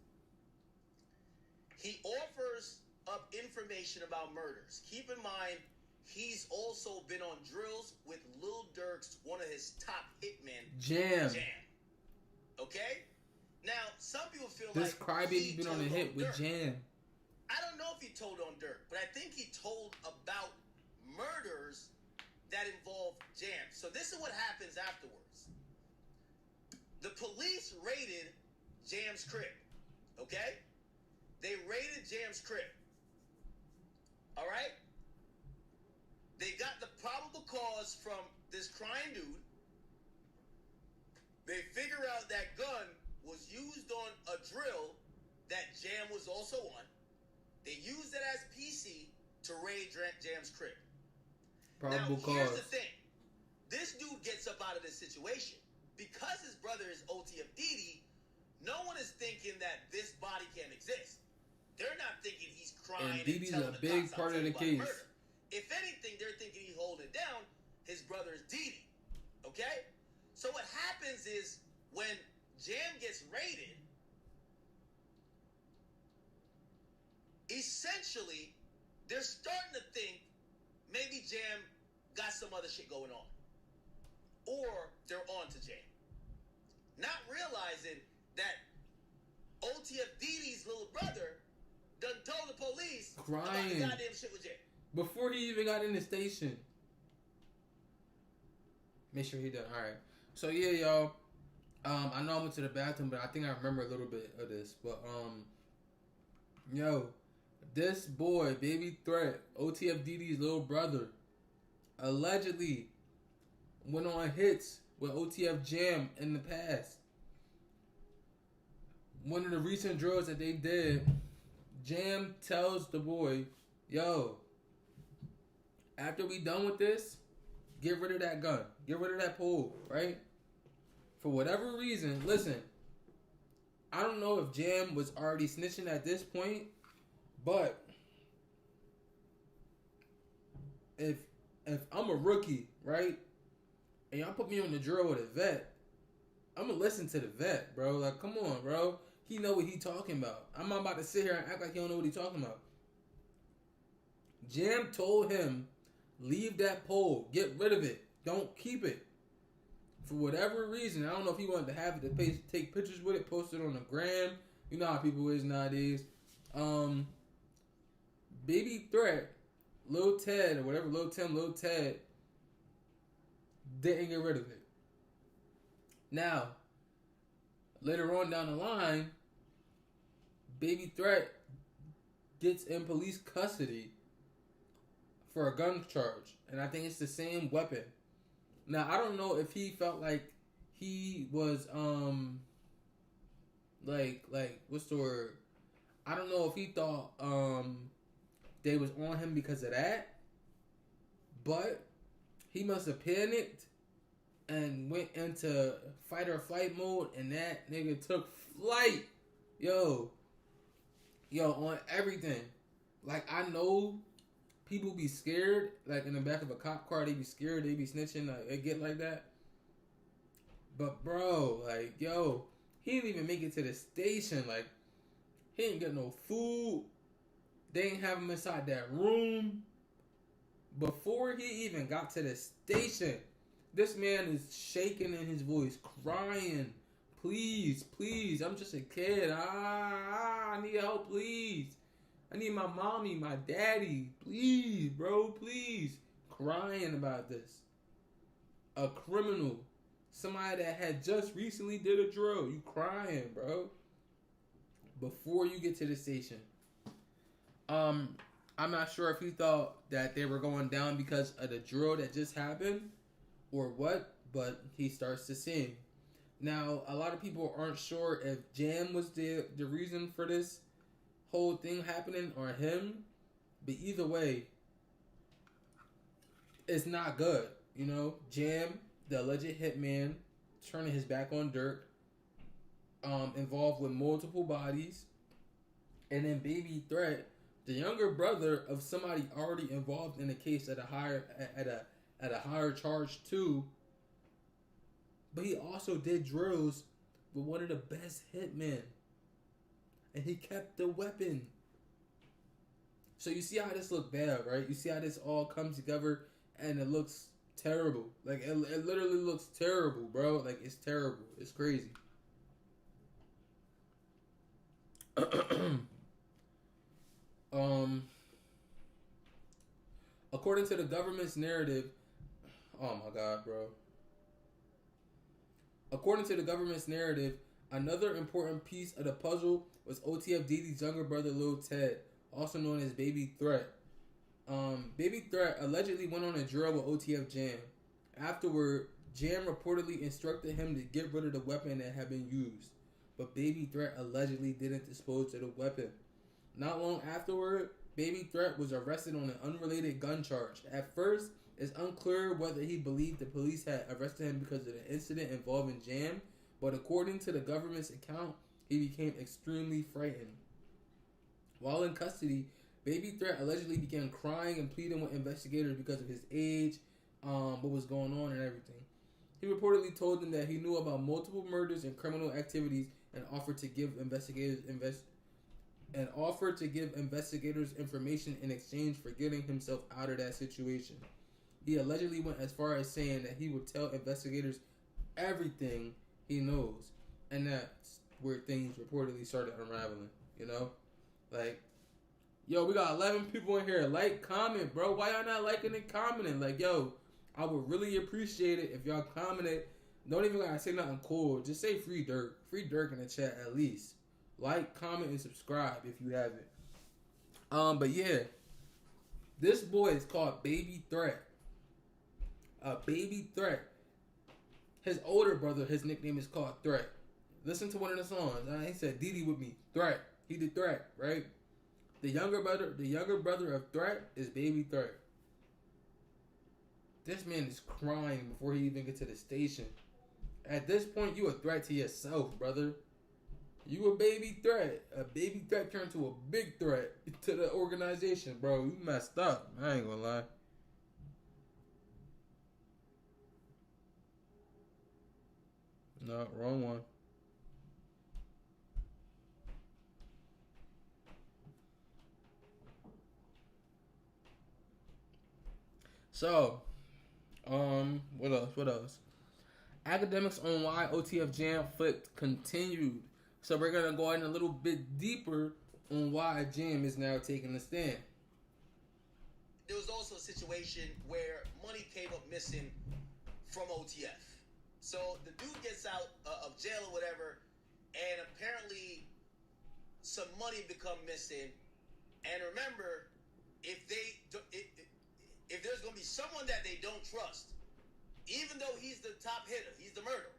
He offers up information about murders. Keep in mind, he's also been on drills with Lil Durk's one of his top hitmen, Jam. Okay? Now, some people feel This like crybaby he been on a told hit with Durk. Jam. I don't know if he told on Durk, but I think he told about murders that involve Jam. So this is what happens afterwards. The police raided Jam's crib, okay? They raided Jam's crib, all right? They got the probable cause from this crying dude. They figure out that gun was used on a drill that Jam was also on. They used it as PC to raid Jam's crib. Probable Now, here's cause. the thing. This dude gets up out of this situation. Because his brother is OTF Didi, no one is thinking that this body can exist. They're not thinking he's crying And Didi's telling a the big cops part I'll of tell the you about case. murder. If anything, they're thinking he's holding it down. His brother is Didi. Okay? So what happens is when Jam gets raided, essentially, they're starting to think maybe Jam got some other shit going on. Or they're on to Jam. Not realizing that OTF Didi's little brother done told the police about the Crying. goddamn shit with Jam. before he even got in the station. Make sure he done. All right. So yeah, y'all. I know I went to the bathroom, but I think I remember a little bit of this. But yo, this boy, Baby Threat, OTF DD's little brother, allegedly went on hits with OTF Jam in the past. One of the recent drills that they did, Jam tells the boy, yo, after we done with this, get rid of that gun. Get rid of that pole, right? For whatever reason, listen, I don't know if Jam was already snitching at this point, but if I'm a rookie, right, and y'all put me on the drill with a vet, I'm gonna listen to the vet, bro. Like, come on, bro. He know what he talking about. I'm not about to sit here and act like he don't know what he talking about. Jam told him, leave that pole. Get rid of it. Don't keep it. For whatever reason, I don't know if he wanted to have it to take pictures with it, post it on the gram. You know how people is nowadays. Baby Threat, Lil Ted, or whatever, Lil Tim, Lil Ted, didn't get rid of it. Now, later on down the line, Baby Threat gets in police custody for a gun charge. And I think it's the same weapon. Now, I don't know if he felt like he was, like, what's the word? I don't know if he thought, they was on him because of that. But he must have panicked and went into fight or flight mode, and that nigga took flight. Yo, on everything. Like, I know people be scared, like in the back of a cop car, they be scared, they be snitching, like, it get like that. But bro, like, yo, he didn't even make it to the station. Like, he didn't get no food. They didn't have him inside that room. Before he even got to the station, this man is shaking in his voice, crying. Please, please, I'm just a kid. I need help, please. I need my mommy, my daddy. Please, bro, please. Crying about this. A criminal. Somebody that had just recently did a drill. You crying, bro. Before you get to the station. I'm not sure if he thought that they were going down because of the drill that just happened or what, but he starts to sing. Now, a lot of people aren't sure if Jam was the reason for this whole thing happening or him, but either way, it's not good. You know, Jam, the alleged hitman, turning his back on Durk, involved with multiple bodies, and then Baby Threat, the younger brother of somebody already involved in a case at a higher charge too. But he also did drills with one of the best hitmen. And he kept the weapon. So you see how this look bad, right? You see how this all comes together and it looks terrible. Like, it literally looks terrible, bro. Like, it's terrible. It's crazy. According to the government's narrative, oh my God, bro. According to the government's narrative, another important piece of the puzzle was OTF DD's younger brother, Lil Ted, also known as Baby Threat. Baby Threat allegedly went on a drill with OTF Jam. Afterward, Jam reportedly instructed him to get rid of the weapon that had been used, but Baby Threat allegedly didn't dispose of the weapon. Not long afterward, Baby Threat was arrested on an unrelated gun charge. At first, it's unclear whether he believed the police had arrested him because of the incident involving Jam, but according to the government's account, he became extremely frightened. While in custody, Baby Threat allegedly began crying and pleading with investigators because of his age, what was going on and everything. He reportedly told them that he knew about multiple murders and criminal activities and offered to give investigators information in exchange for getting himself out of that situation. He allegedly went as far as saying that he would tell investigators everything he knows. And that's where things reportedly started unraveling, you know? Like, Yo, we got 11 people in here. Like, comment, bro. Why y'all not liking and commenting? Like, yo, I would really appreciate it if y'all commented. Don't even gotta say nothing cool. Just say free Durk. Free Durk in the chat at least. Like, comment, and subscribe if you haven't. But yeah. This boy is called Baby Threat. Baby Threat. His older brother, his nickname is called Threat. Listen to one of the songs. He said, Didi with me. Threat. He did Threat, right? The younger brother of Threat is Baby Threat. This man is crying before he even gets to the station. At this point, you a threat to yourself, brother. You a baby threat. A baby threat turned to a big threat to the organization, bro. You messed up. I ain't gonna lie. No, wrong one. So, what else? Academics on why OTF Jam flipped continued. So we're gonna go in a little bit deeper on why Jam is now taking a stand. There was also a situation where money came up missing from OTF. So the dude gets out of jail or whatever, and apparently some money become missing. And remember, if there's gonna be someone that they don't trust, even though he's the top hitter, he's the murderer,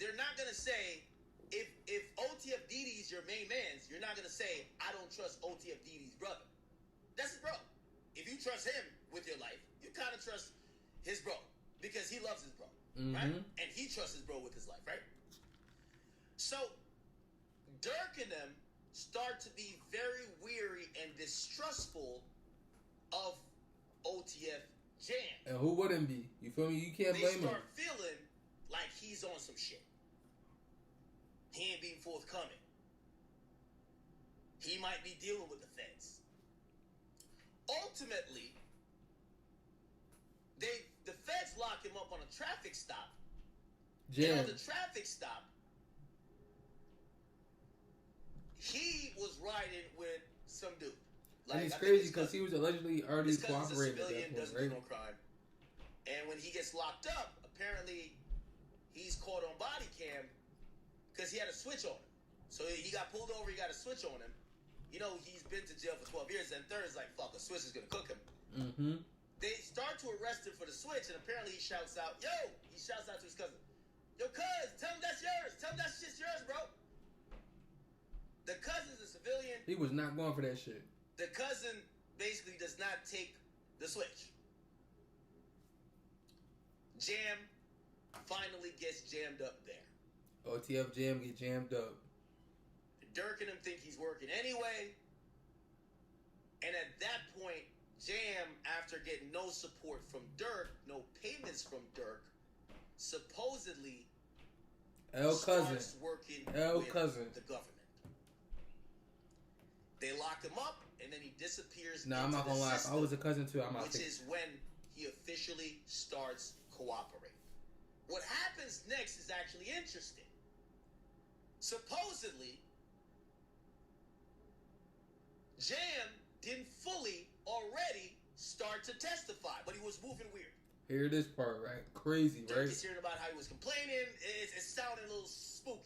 they're not gonna say, if OTF Didi's your main man's, you're not gonna say, I don't trust OTF Didi's brother. That's his bro. If you trust him with your life, you kind of trust his bro because he loves his bro, right? And he trusts his bro with his life, right? So Durk and them start to be very weary and distrustful of OTF Jam. And who wouldn't be? You feel me? You can't blame him. They start feeling like he's on some shit. He ain't being forthcoming. He might be dealing with the feds. Ultimately, the feds lock him up on a traffic stop. Jam. And on the traffic stop, he was riding with some dude. Like, and it's crazy because he was allegedly already cooperating. His civilian doesn't do no crime. And when he gets locked up, apparently he's caught on body cam because he had a switch on him. So he got pulled over, he got a switch on him. You know, he's been to jail for 12 years, and third is like, fuck, a switch is going to cook him. They start to arrest him for the switch, and apparently he shouts out, he shouts out to his cousin, yo, cuz, tell him that's yours. Tell him that shit's yours, bro. The cousin's a civilian. He was not going for that shit. The cousin basically does not take the switch. Jam finally gets jammed up there. OTF Jam get jammed up. Durk and him think he's working anyway. And at that point, Jam, after getting no support from Durk, no payments from Durk, supposedly starts working with the government. They lock him up, and then he disappears. Nah, I'm not gonna lie. If I was a cousin too, I'm not. Which is when he officially starts cooperating. What happens next is actually interesting. Supposedly, Jam didn't fully already start to testify, but he was moving weird. Hear this part, right? Crazy, right? He's hearing about how he was complaining. It's sounding a little spooky.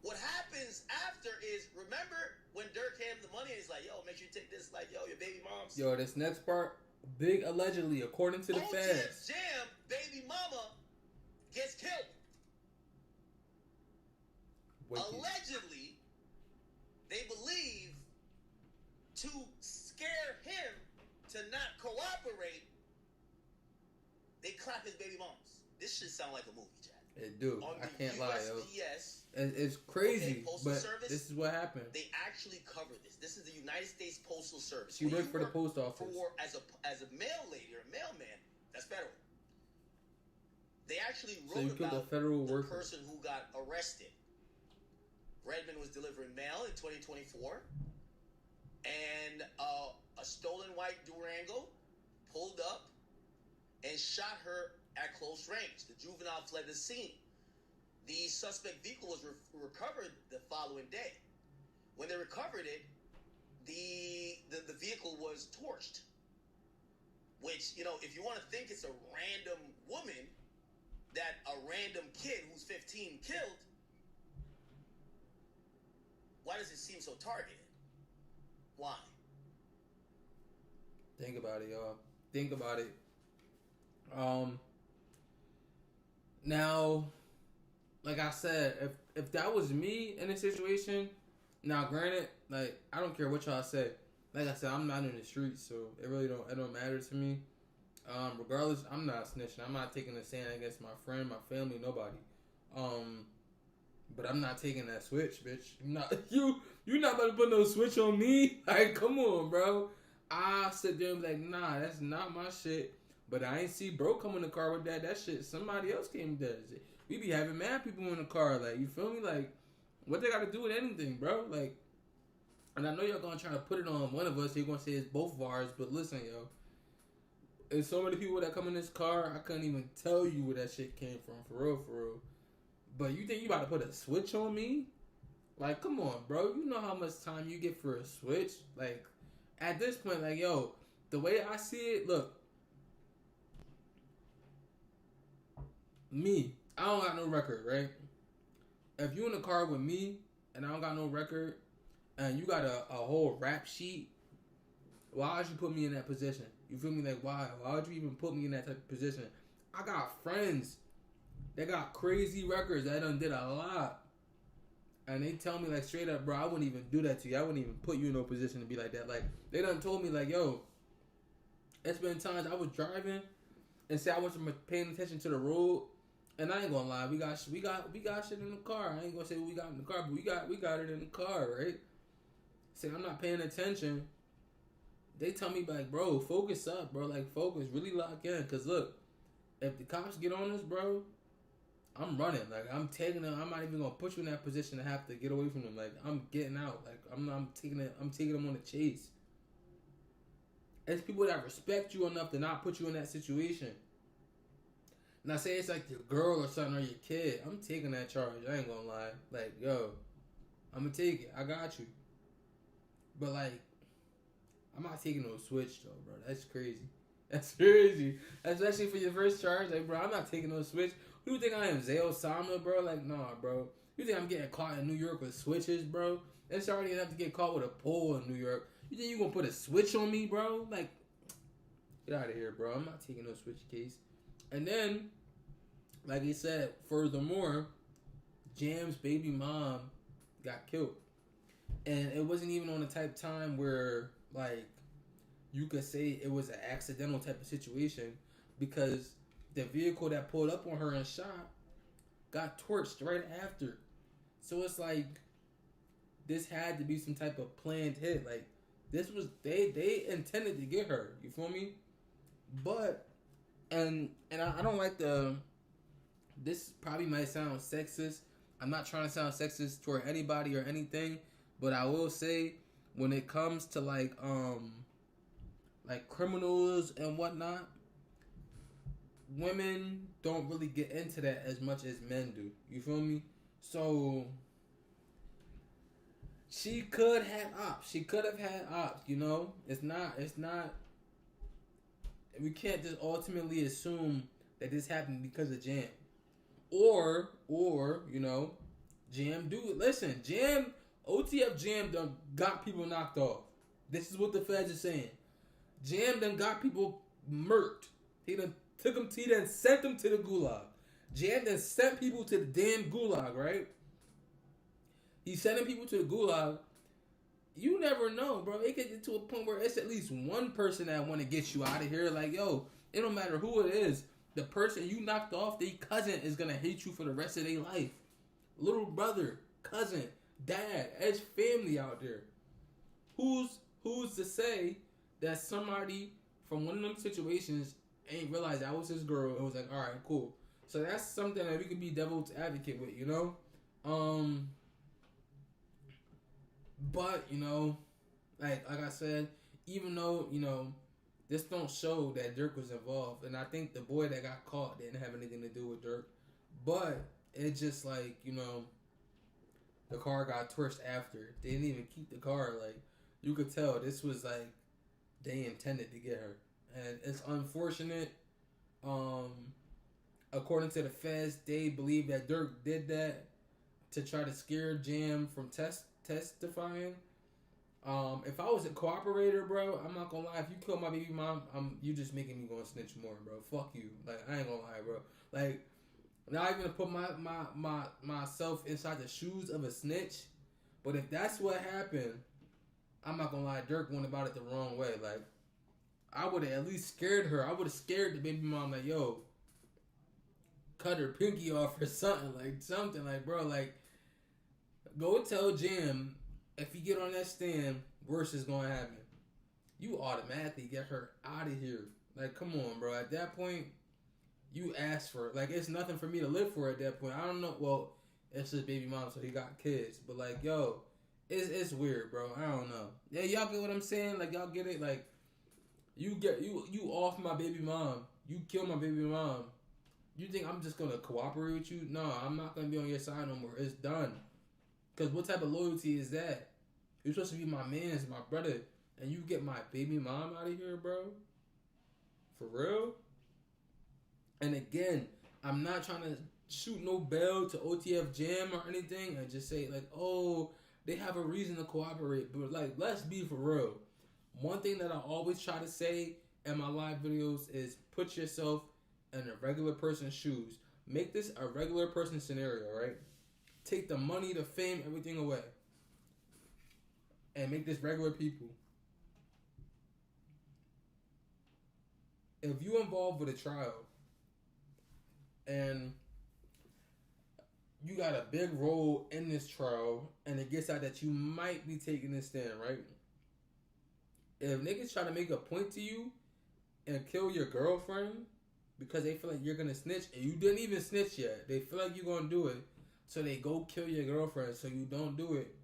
What happens after is, remember when Durk handed the money and he's like, yo, make sure you take this, like, yo, your baby mom's. Yo, this next part, big allegedly, according to the feds. Jam, baby mama, gets killed. Wicked. Allegedly, they believe to scare him to not cooperate, they clap his baby moms. This should sound like a movie, Chad. It do. On I the can't lie, yo. USPS, it's crazy, but Service, this is what happened. They actually cover this. This is the United States Postal Service. She worked for the post office. As a mail lady or a mailman, that's federal. They actually So you wrote killed a about federal the worker. person who got arrested. Redmond was delivering mail in 2024, and a stolen white Durango pulled up and shot her at close range. The juvenile fled the scene. The suspect vehicle was recovered the following day. when they recovered it, the vehicle was torched. Which, you know, if you want to think it's a random woman that a random kid who's 15 killed, why does it seem so targeted? Why? Think about it, y'all. Think about it. Now, like I said, if that was me in a situation, now granted, like I don't care what y'all say. Like I said, I'm not in the streets, so it don't matter to me. Regardless, I'm not snitching. I'm not taking a stand against my friend, my family, nobody. But I'm not taking that switch, bitch. You not about to put no switch on me. Like, come on, bro. I sit there and be like, nah, that's not my shit. But I ain't see bro come in the car with that. That shit, somebody else came and does it. We be having mad people in the car. Like, you feel me? Like, what they got to do with anything, bro? Like, and I know y'all gonna try to put it on one of us. You're gonna say it's both of ours. But listen, yo. There's so many people that come in this car, I couldn't even tell you where that shit came from. For real, for real. But you think you about to put a switch on me? Like, come on, bro. You know how much time you get for a switch? Like, at this point, like, yo, the way I see it, look. Me, I don't got no record, right? If you in the car with me and I don't got no record and you got a whole rap sheet, why would you put me in that position? You feel me? Like, why? Why would you even put me in that type of position? I got friends that got crazy records that done did a lot. And they tell me, like, straight up, bro, I wouldn't even do that to you. I wouldn't even put you in no position to be like that. Like, they done told me, like, yo, it's been times I was driving and say I wasn't paying attention to the road. And I ain't gonna lie, we got shit in the car. I ain't gonna say what we got in the car, but we got it in the car, right? Say I'm not paying attention. They tell me, like, bro, focus up, bro. Like, focus, really lock in. Cause look, if the cops get on us, bro, I'm running. Like, I'm taking them. I'm not even gonna put you in that position to have to get away from them. Like, I'm getting out. Like, I'm taking them on a chase. It's people that respect you enough to not put you in that situation. Now, say it's like your girl or something or your kid. I'm taking that charge. I ain't gonna lie. Like, yo, I'm gonna take it. I got you. But, like, I'm not taking no switch, though, bro. That's crazy. That's crazy. Especially for your first charge. Like, bro, I'm not taking no switch. Who you think I am, Zale Sama, bro? Like, nah, bro. You think I'm getting caught in New York with switches, bro? It's already enough to get caught with a pole in New York. You think you gonna put a switch on me, bro? Like, get out of here, bro. I'm not taking no switch case. And then, like he said, furthermore, Jam's baby mom got killed. And it wasn't even on the type of time where, like, you could say it was an accidental type of situation, because the vehicle that pulled up on her and shot got torched right after. So it's like, this had to be some type of planned hit. Like, this was, they intended to get her. You feel me? But, and I don't like this probably might sound sexist. I'm not trying to sound sexist toward anybody or anything, but I will say, when it comes to like criminals and whatnot, women don't really get into that as much as men do. You feel me? So she could have ops. She could have had ops, you know? It's not we can't just ultimately assume that this happened because of Jam. Or, you know, Jam listen, Jam, OTF Jam done got people knocked off. This is what the feds are saying. Jam done got people murked. He done sent them to the gulag. Jam done sent people to the damn gulag, right? He's sending people to the gulag. You never know, bro. It gets to a point where it's at least one person that want to get you out of here. Like, yo, it don't matter who it is. The person you knocked off, their cousin is going to hate you for the rest of their life. Little brother, cousin, dad, as family out there. Who's to say that somebody from one of them situations ain't realized that was his girl and was like, all right, cool. So that's something that we could be devil's advocate with, you know? But, you know, like I said, even though, you know, this don't show that Durk was involved, and I think the boy that got caught didn't have anything to do with Durk, but it's just like, you know, the car got torched after. They didn't even keep the car. Like, you could tell this was like they intended to get her, and it's unfortunate. According to the feds, they believe that Durk did that to try to scare Jam from testifying. If I was a cooperator, bro, I'm not gonna lie. If you kill my baby mom, you just making me go and snitch more, bro. Fuck you. Like, I ain't gonna lie, bro. Like, not even to put myself inside the shoes of a snitch. But if that's what happened, I'm not gonna lie. Durk went about it the wrong way. Like, I would have at least scared her. I would have scared the baby mom. Like, yo, cut her pinky off or something. Like, bro, like, go tell Jam. If you get on that stand, worse is going to happen. You automatically get her out of here. Like, come on, bro. At that point, you asked for it. Like, it's nothing for me to live for at that point. I don't know. Well, it's his baby mom, so he got kids. But, like, yo, it's weird, bro. I don't know. Yeah, y'all get what I'm saying? Like, y'all get it? Like, you off my baby mom. You kill my baby mom. You think I'm just going to cooperate with you? No, I'm not going to be on your side no more. It's done. Because what type of loyalty is that? You're supposed to be my man's, my brother, and you get my baby mom out of here, bro? For real? And again, I'm not trying to shoot no bell to OTF Jam or anything and just say, like, oh, they have a reason to cooperate. But, like, let's be for real. One thing that I always try to say in my live videos is put yourself in a regular person's shoes. Make this a regular person scenario, right? Take the money, the fame, everything away. And make this regular people. If you involved with a trial and you got a big role in this trial and it gets out that you might be taking this stand, right? If niggas try to make a point to you and kill your girlfriend because they feel like you're going to snitch and you didn't even snitch yet, they feel like you're going to do it. So they go kill your girlfriend so you don't do it.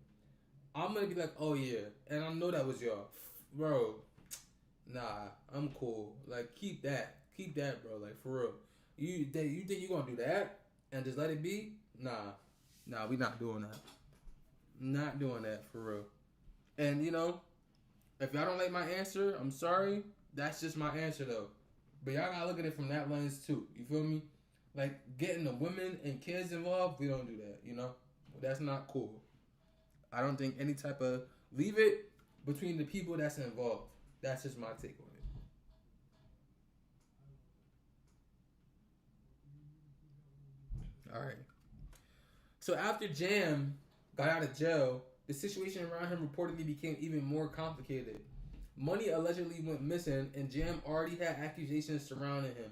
I'm going to be like, oh yeah. And I know that was y'all. Bro, nah, I'm cool. Like, keep that. Keep that, bro. Like, for real. You think you're going to do that and just let it be? Nah, we not doing that. Not doing that, for real. And, you know, if y'all don't like my answer, I'm sorry. That's just my answer, though. But y'all got to look at it from that lens, too. You feel me? Like, getting the women and kids involved, we don't do that, you know? That's not cool. I don't think any type of... Leave it between the people that's involved. That's just my take on it. Alright. So after Jam got out of jail, the situation around him reportedly became even more complicated. Money allegedly went missing, and Jam already had accusations surrounding him.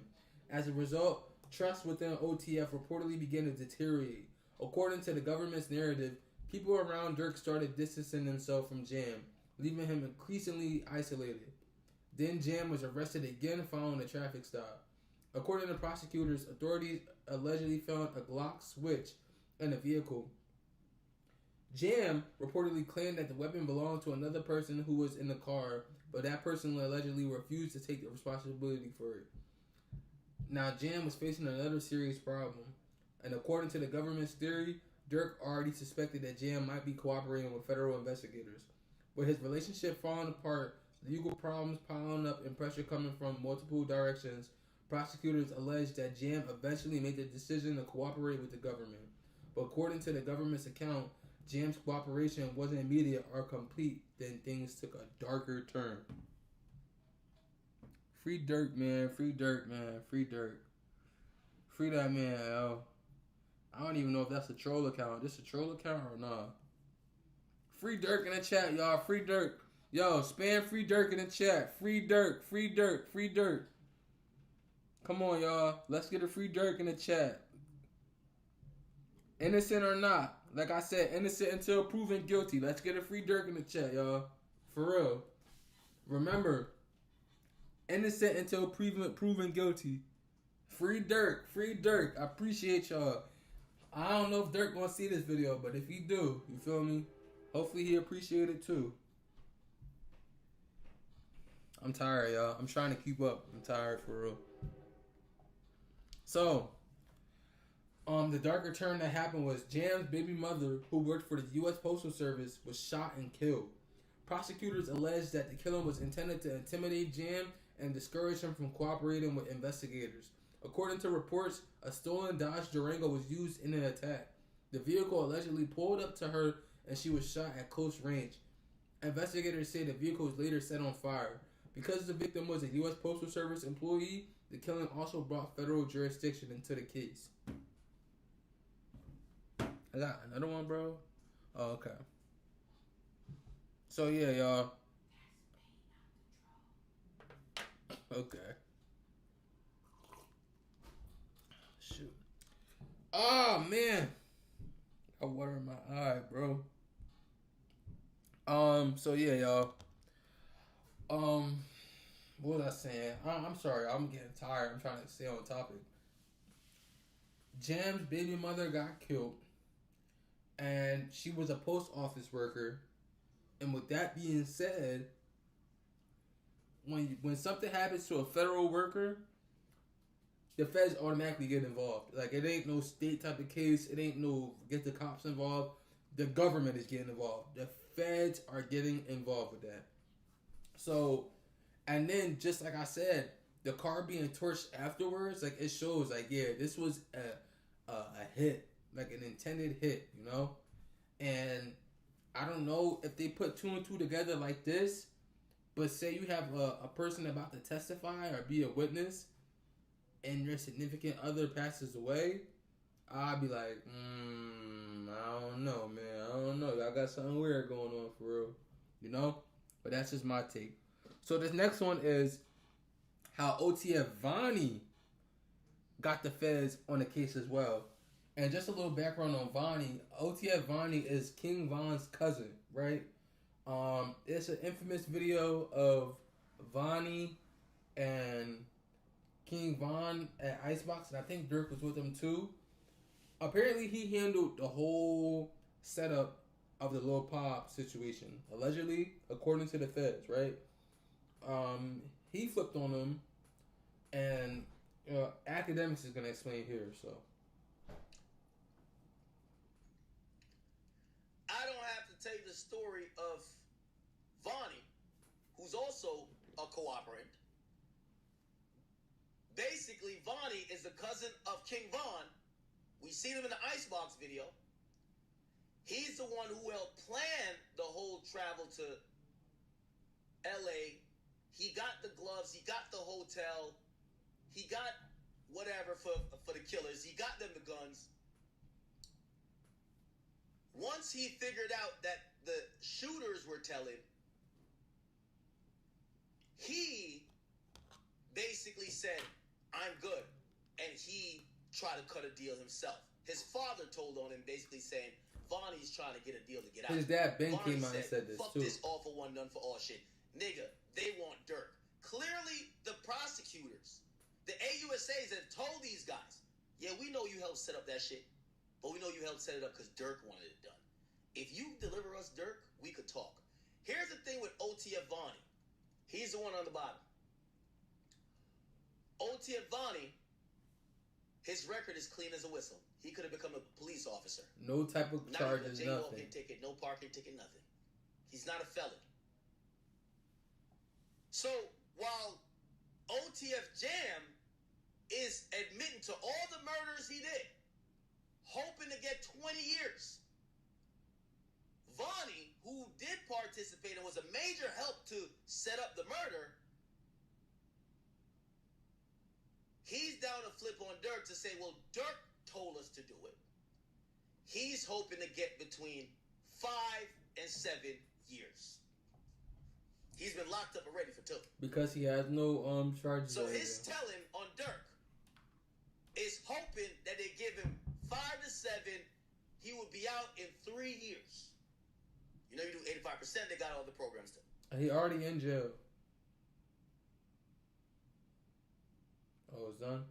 As a result, trust within OTF reportedly began to deteriorate. According to the government's narrative, people around Durk started distancing themselves from Jam, leaving him increasingly isolated. Then Jam was arrested again following a traffic stop. According to prosecutors, authorities allegedly found a Glock switch in a vehicle. Jam reportedly claimed that the weapon belonged to another person who was in the car, but that person allegedly refused to take the responsibility for it. Now, Jam was facing another serious problem, and according to the government's theory, Durk already suspected that Jam might be cooperating with federal investigators. With his relationship falling apart, legal problems piling up, and pressure coming from multiple directions, prosecutors alleged that Jam eventually made the decision to cooperate with the government. But according to the government's account, Jam's cooperation wasn't immediate or complete. Then things took a darker turn. Free Durk, man. Free Durk, man. Free Durk. Free that man, yo. I don't even know if that's a troll account. This a troll account or not? Free Durk in the chat, y'all. Free Durk. Yo, spam Free Durk in the chat. Free Durk. Free Durk. Free Durk. Come on, y'all. Let's get a Free Durk in the chat. Innocent or not. Like I said, innocent until proven guilty. Let's get a Free Durk in the chat, y'all. For real. Remember, innocent until proven guilty. Free Durk. Free Durk. I appreciate y'all. I don't know if Durk gonna see this video, but if he do, you feel me? Hopefully he appreciate it too. I'm tired, y'all. I'm trying to keep up. I'm tired for real. So, The darker turn that happened was Jam's baby mother, who worked for the U.S. Postal Service, was shot and killed. Prosecutors alleged that the killing was intended to intimidate Jam and discourage him from cooperating with investigators. According to reports, a stolen Dodge Durango was used in an attack. The vehicle allegedly pulled up to her and she was shot at close range. Investigators say the vehicle was later set on fire. Because the victim was a U.S. Postal Service employee, the killing also brought federal jurisdiction into the case. I got another one, bro. Oh, okay. So, yeah, y'all. Okay. Shoot. Oh, man. I water in my eye, bro. So, yeah, y'all. What was I saying? I'm sorry. I'm getting tired. I'm trying to stay on topic. Jam's baby mother got killed. And she was a post office worker. And with that being said, when something happens to a federal worker, the feds automatically get involved. Like, it ain't no state type of case. It ain't no get the cops involved. The government is getting involved. The feds are getting involved with that. So, and then just like I said, the car being torched afterwards, like, it shows, like, yeah, this was a hit, like an intended hit, you know. And I don't know if they put two and two together like this, but say you have a person about to testify or be a witness, and your significant other passes away, I'd be like, I don't know, man. I don't know. Y'all got something weird going on for real, you know. But that's just my take. So this next one is how OTF Vonnie got the feds on the case as well. And just a little background on Vonnie. OTF Vonnie is King Von's cousin, right? It's an infamous video of Vonnie and King Von at Icebox, and I think Durk was with him too. Apparently, he handled the whole setup of the Lil Pop situation. Allegedly, according to the feds, right? He flipped on them, and academics is gonna explain here, so. I don't have to tell you the story of Vonnie, who's also a cooperant. Basically, Vonnie is the cousin of King Von. We seen him in the Icebox video. He's the one who helped plan the whole travel to LA. He got the gloves, he got the hotel, he got whatever for the killers, he got them the guns. Once he figured out that the shooters were telling, he basically said, I'm good. And he tried to cut a deal himself. His father told on him, basically saying, Vonnie's trying to get a deal to get out. His dad, Ben, Vonnie came out and said this, fuck too. this all for one, none for all shit. Nigga, they want Durk. Clearly, the prosecutors, the AUSAs have told these guys, yeah, we know you helped set up that shit, but we know you helped set it up because Durk wanted it done. If you deliver us Durk, we could talk. Here's the thing with OTF Vonnie. He's the one on the bottom. OTF Vonnie, his record is clean as a whistle. He could have become a police officer. No type of charges, not even a nothing. jaywalking ticket, no parking ticket, nothing. He's not a felon. So while OTF Jam is admitting to all the murders he did, hoping to get 20 years, Vonnie, who did participate and was a major help to set up the murder, he's down to flip on Durk to say, well, Durk told us to do it. He's hoping to get between 5 and 7 years. He's been locked up already for 2. Because he has no charges. So his telling on Durk is hoping that they give him 5 to 7. He would be out in 3 years. You know, you do 85%, they got all the programs done. He already in jail. Oh, it's done?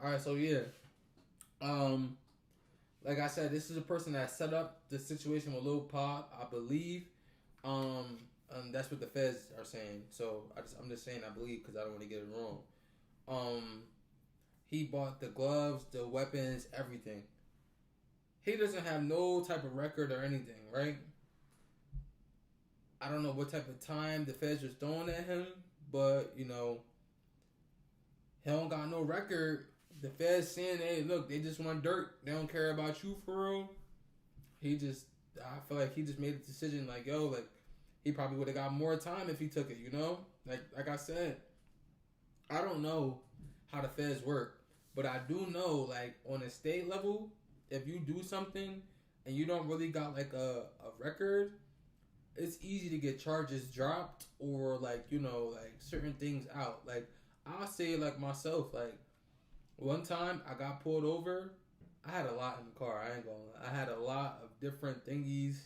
Alright, so yeah. Like I said, this is a person that set up the situation with Lil Pop, I believe. That's what the feds are saying. So I'm just saying I believe because I don't want to get it wrong. He bought the gloves, the weapons, everything. he doesn't have no type of record or anything, right? I don't know what type of time the feds was throwing at him, but you know, he don't got no record. The feds saying, hey, look, they just want Durk. They don't care about you for real. I feel like he just made a decision like, yo, like, he probably would have got more time if he took it, you know? Like I said, I don't know how the feds work, but I do know, like, on a state level, if you do something and you don't really got, like, a record, it's easy to get charges dropped or, like, you know, like, certain things out. Like, I'll say, like, myself, like, one time I got pulled over. I had a lot in the car. I ain't gonna lie. I had a lot of different thingies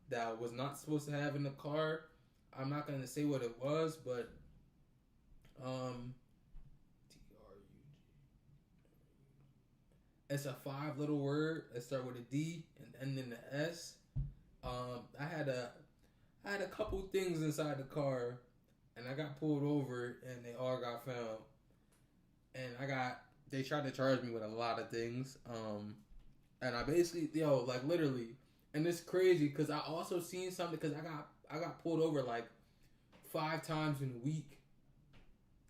that I was not supposed to have in the car. I'm not gonna say what it was, but TRUG. It's a 5-letter word. It start with a D and end in the S. I had a couple things inside the car, and I got pulled over, and they all got found. And they tried to charge me with a lot of things. And I basically, like literally, and it's crazy because I also seen something because I got pulled over like 5 times in a week.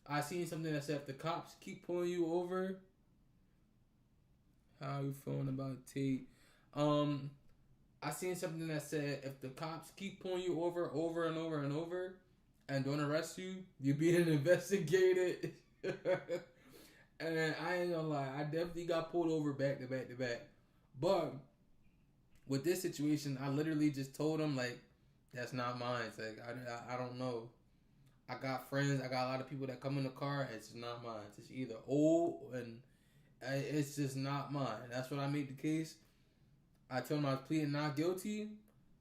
I seen something that said if the cops keep pulling you over, how you feeling about Tate? I seen something that said if the cops keep pulling you over and over and don't arrest you, you're being investigated. And I ain't gonna lie, I definitely got pulled over back to back. But with this situation, I literally just told them, like, that's not mine. It's like, I don't know. I got friends, I got a lot of people that come in the car, it's just not mine. It's either old and it's just not mine. That's what I made the case. I told him I was pleading not guilty.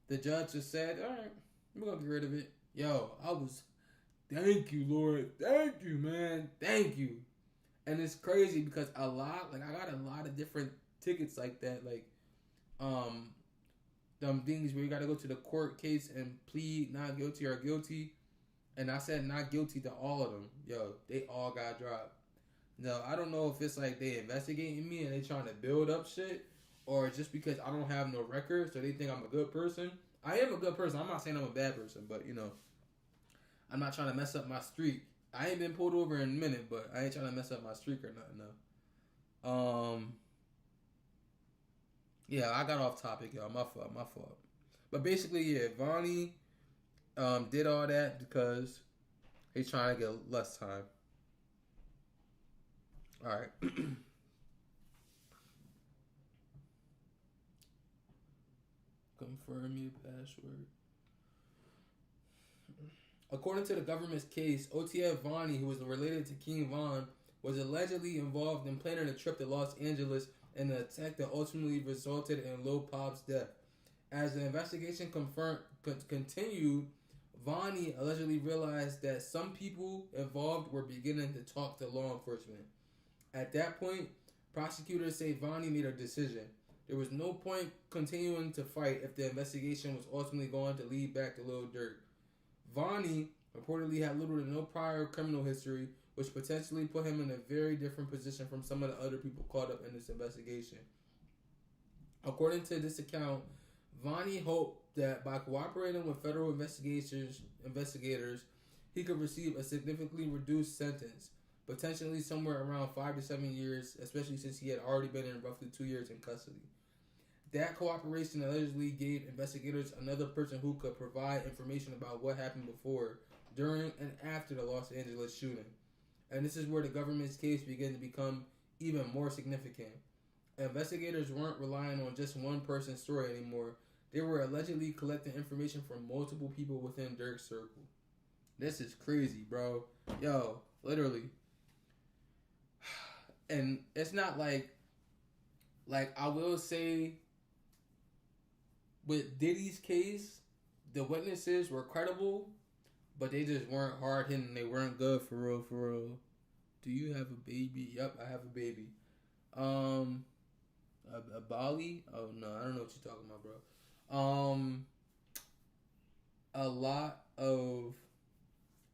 The judge just said, all right, we're going to get rid of it. Thank you, Lord. Thank you, man. Thank you. And it's crazy because I got a lot of different tickets like that. Like, them things where you got to go to the court case and plead not guilty or guilty. And I said not guilty to all of them. They all got dropped. No, I don't know if it's like they investigating me and they trying to build up shit, or just because I don't have no record, so they think I'm a good person. I am a good person. I'm not saying I'm a bad person, but I'm not trying to mess up my streak. I ain't been pulled over in a minute, but I ain't trying to mess up my streak or nothing. No. Yeah, I got off topic, y'all. My fault. But basically, yeah, Vonnie did all that because he's trying to get less time. All right. Confirm your password. According to the government's case, OTF Vonnie, who was related to King Von, was allegedly involved in planning a trip to Los Angeles and the attack that ultimately resulted in Lil Pop's death. As the investigation continued, Vonnie allegedly realized that some people involved were beginning to talk to law enforcement. At that point, prosecutors say Vonnie made a decision. There was no point continuing to fight if the investigation was ultimately going to lead back to Lil Durk. Vonnie reportedly had little to no prior criminal history, which potentially put him in a very different position from some of the other people caught up in this investigation. According to this account, Vonnie hoped that by cooperating with federal investigators, he could receive a significantly reduced sentence, potentially somewhere around 5 to 7 years, especially since he had already been in roughly 2 years in custody. That cooperation allegedly gave investigators another person who could provide information about what happened before, during, and after the Los Angeles shooting. And this is where the government's case began to become even more significant. Investigators weren't relying on just one person's story anymore. They were allegedly collecting information from multiple people within Durk's circle. This is crazy, bro. Literally. And it's not like I will say, with Diddy's case, the witnesses were credible, but they just weren't hard hitting. They weren't good for real. Do you have a baby? Yep, I have a baby. A Bali? Oh no, I don't know what you're talking about, bro. A lot of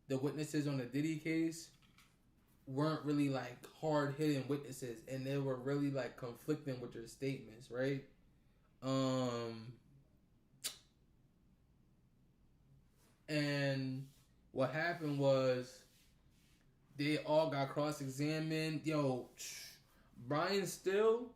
the witnesses on the Diddy case weren't really like hard hitting witnesses, and they were really like conflicting with their statements, right? And what happened was they all got cross-examined. Yo, Brian Still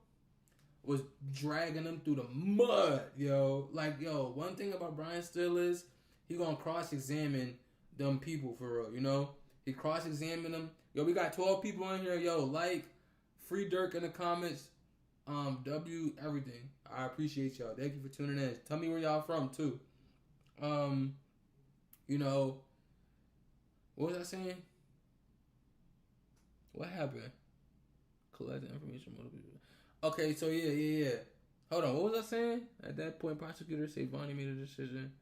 was dragging them through the mud, yo. Like, yo, one thing about Brian Still is he gonna cross-examine them people for real, you know? He cross-examined them. Yo, we got 12 people in here. Yo, like, free Durk in the comments. W everything. I appreciate y'all. Thank you for tuning in. Tell me where y'all from too. You know, what was I saying? What happened? Collect the information. Okay, so yeah. Hold on, what was I saying? At that point, prosecutors say Vonnie made a decision.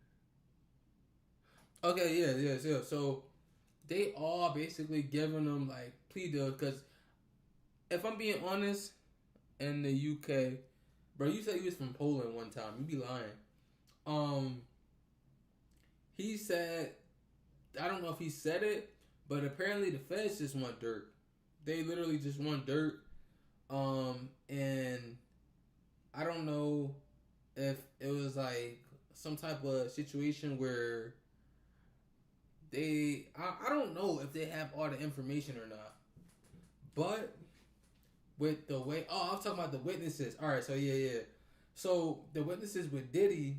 Okay, yeah. So they all basically giving them like plea deals because if I'm being honest, in the UK, bro, you said he was from Poland one time. You be lying. He said, I don't know if he said it, but apparently the feds just want Durk. They literally just want Durk. And I don't know if it was like some type of situation where I don't know if they have all the information or not. But with the way, I'm talking about the witnesses. All right, so yeah. So the witnesses with Diddy,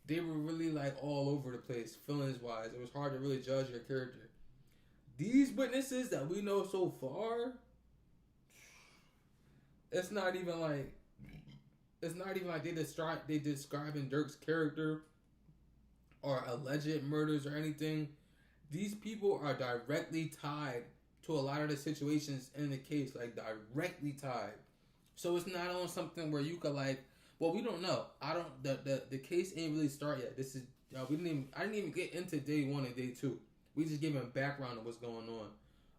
they were really like all over the place, feelings wise. It was hard to really judge your character. These witnesses that we know so far, it's not even like they describing Durk's character or alleged murders or anything. These people are directly tied to a lot of the situations in the case, like directly tied. So it's not on something where you could like, well, we don't know. The case ain't really started yet. This is I didn't even get into day 1 and day 2. We just giving background of what's going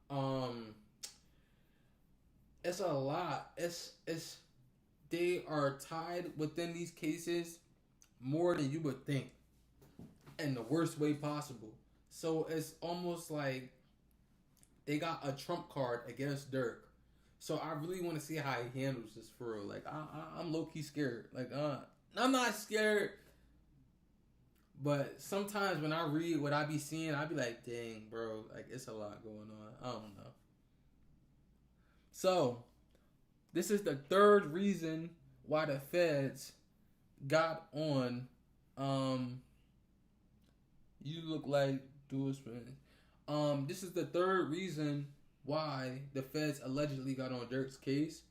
on. It's a lot. It's they are tied within these cases more than you would think, in the worst way possible. So it's almost like they got a trump card against Durk. So I really want to see how he handles this for real. Like I'm low key scared. Like I'm not scared, but sometimes when I read what I be seeing, I be like, dang, bro, like it's a lot going on. I don't know. So this is the third reason why the feds got on. You look like dual spin. This is the third reason why the feds allegedly got on Durk's case.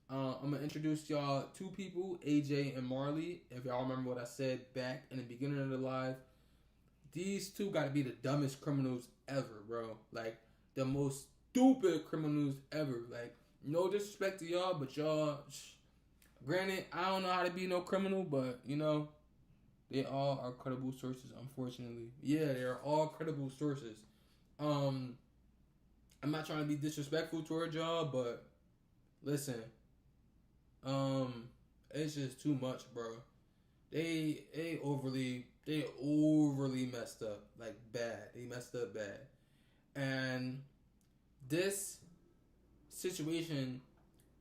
I'm gonna introduce y'all 2 people, AJ and Marley. If y'all remember what I said back in the beginning of the live, these 2 gotta be the dumbest criminals ever, bro. Like the most stupid criminals ever. Like no disrespect to y'all, but y'all. Granted, I don't know how to be no criminal, but you know, they all are credible sources. Unfortunately, yeah, they are all credible sources. I'm not trying to be disrespectful toward y'all, but listen, it's just too much, bro. They overly messed up, like bad. They messed up bad, and this situation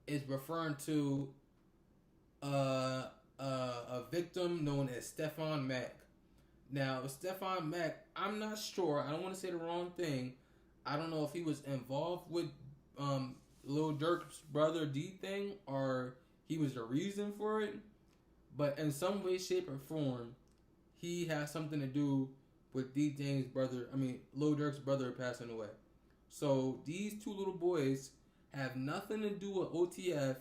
is referring to a victim known as Stefan Mack. Now, Stefan Mack, I'm not sure. I don't want to say the wrong thing. I don't know if he was involved with Lil Durk's brother D thing or he was the reason for it. But in some way, shape, or form, he has something to do with D Thing's brother. I mean, Lil Durk's brother passing away. So these 2 little boys have nothing to do with OTF.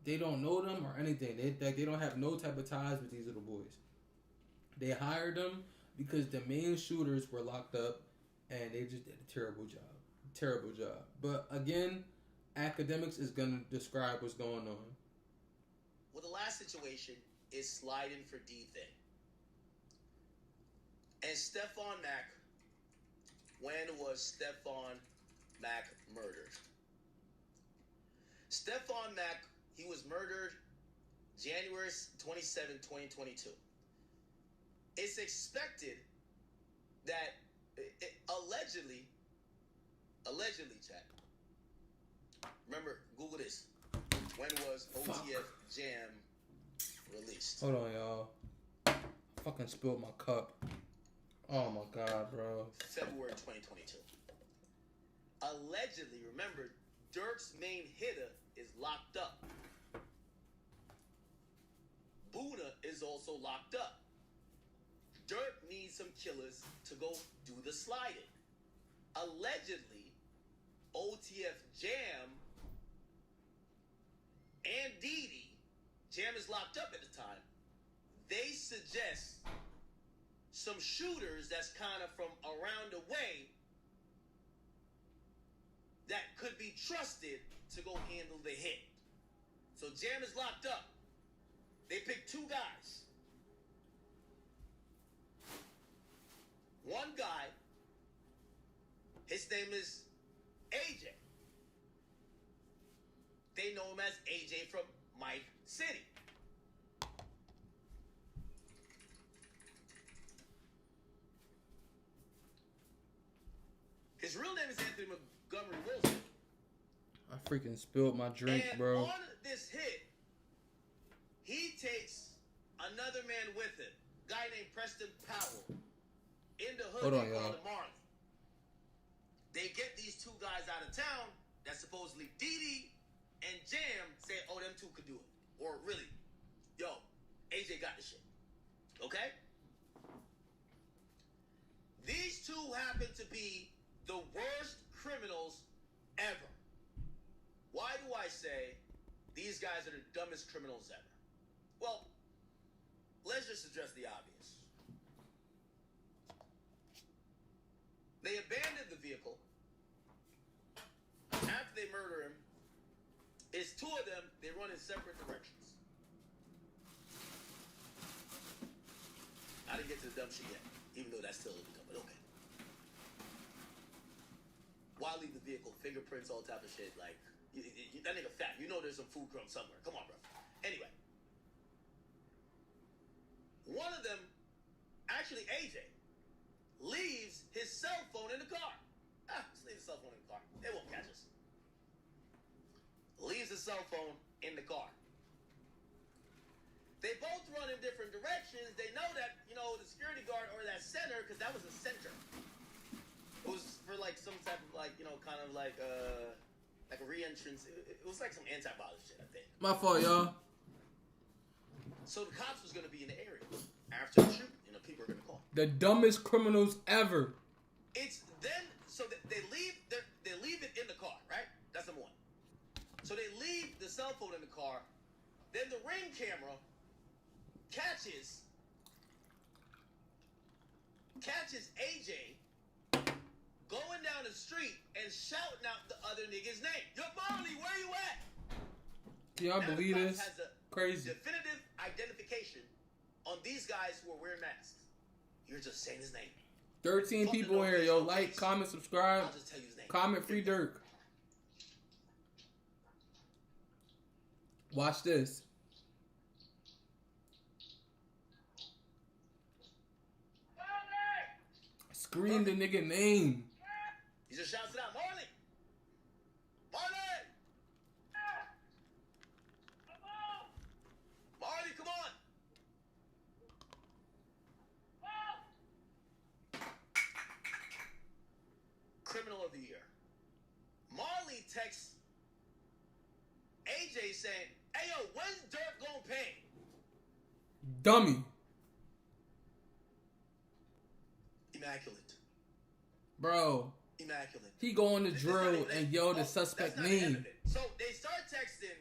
They don't know them or anything. They don't have no type of ties with these little boys. They hired them because the main shooters were locked up, and they just did a terrible job. But again, academics is gonna describe what's going on. Well, the last situation is sliding for D Thing. And Stefan Mack, when was Stefan Mack murdered? Stefan Mack, he was murdered January 27, 2022. It's expected that allegedly, chat. Remember, Google this. When was OTF Jam released. Hold on, y'all. I fucking spilled my cup. Oh my god, bro. February 2022. Allegedly, remember, Durk's main hitter is locked up. Buddha is also locked up. Durk needs some killers to go do the sliding. Allegedly, OTF Jam and Didi, Jam is locked up at the time, they suggest some shooters that's kind of from around the way that could be trusted to go handle the hit. So Jam is locked up. They picked two guys. One guy, his name is AJ. They know him as AJ from Mike City. His real name is Anthony Montgomery Wilson. I freaking spilled my drink, And bro. on this hit, he takes another man with him, a guy named Preston Powell. In the hood, Hold on, they call y'all. him Marley. They get these two guys out of town that supposedly Didi and Jam say, oh, them two could do it. Or really, yo, AJ got this shit. Okay? These two happen to be the worst criminals ever. Why do I say these guys are the dumbest criminals ever? Well, let's just address the obvious. They abandoned the vehicle. After they murder him, it's two of them, they run in separate directions. I didn't get to the dumb shit yet, even though that's still illegal, but okay. Why leave the vehicle? Fingerprints, all type of shit, like, that nigga fat. You know there's some food crumbs somewhere. Come on, bro. Anyway. One of them, actually AJ, leaves his cell phone in the car. Just leave the cell phone in the car. They won't catch us. Leaves his cell phone in the car. They both run in different directions. They know that, the security guard or that center, because that was a center. It was for like some type of kind of like a re-entrance. It was like some anti-violence shit, I think. My fault, y'all. So the cops was going to be in the area after the shoot. People are going to call. The dumbest criminals ever. It's then, so they leave it in the car, right? That's number one. So they leave the cell phone in the car. Then the ring camera catches AJ going down the street and shouting out the other nigga's name. Yo, Marley, where you at? Y'all Now believe the cops this? has a Crazy. definitive identification on these guys who are wearing masks. You're just saying his name. 13 Fuck people the in here. no Yo, face, no like, face. comment, subscribe. I'll just tell you his name. Comment free Durk. Watch this. Scream the nigga name. He just shouts it out, Marley! Marley! Marley, come on! Criminal of the year. Marley texts AJ saying, hey yo, when's Durk gonna pay? Dummy. Immaculate. Bro. Immaculate. He go on the It's drill not even- and yell the that's suspect not the end name. of it. So they start texting,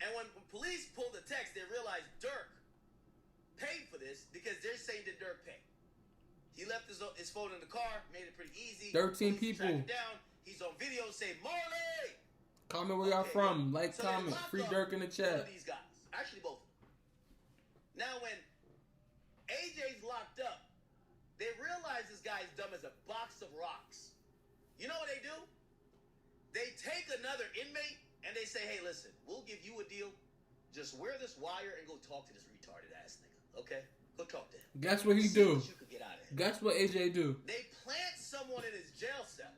and when police pull the text, they realize Durk paid for this because they're saying that Durk paid. He left his phone in the car, made it pretty easy. 13 Police people. track him down. He's on video saying, Marley! Comment where y'all Okay, from. Like, so they comment. lock Free up Durk in the one chat. of these guys. Actually, both of them. Now, when AJ's locked up, they realize this guy's dumb as a box of rocks. You know what they do? They take another inmate and they say, hey, listen, we'll give you a deal. Just wear this wire and go talk to this retarded ass nigga, okay? Go talk to him. Guess what he See do? what you could get out of him. Guess what AJ do? They plant someone in his jail cell.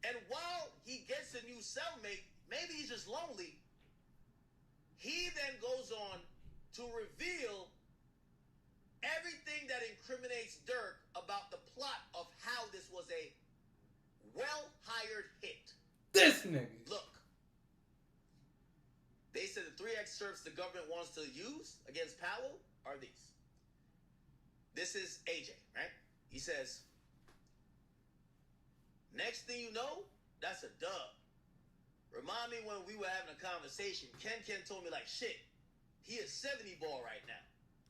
And while he gets a new cellmate, maybe he's just lonely, he then goes on to reveal everything that incriminates Durk about the plot of how this was a well-hired hit. This nigga. Look, they said the 3 excerpts the government wants to use against Powell are these. This is AJ, right? He says, next thing you know, that's a dub. Remind me when we were having a conversation, Ken told me like, shit, he is 70 ball right now.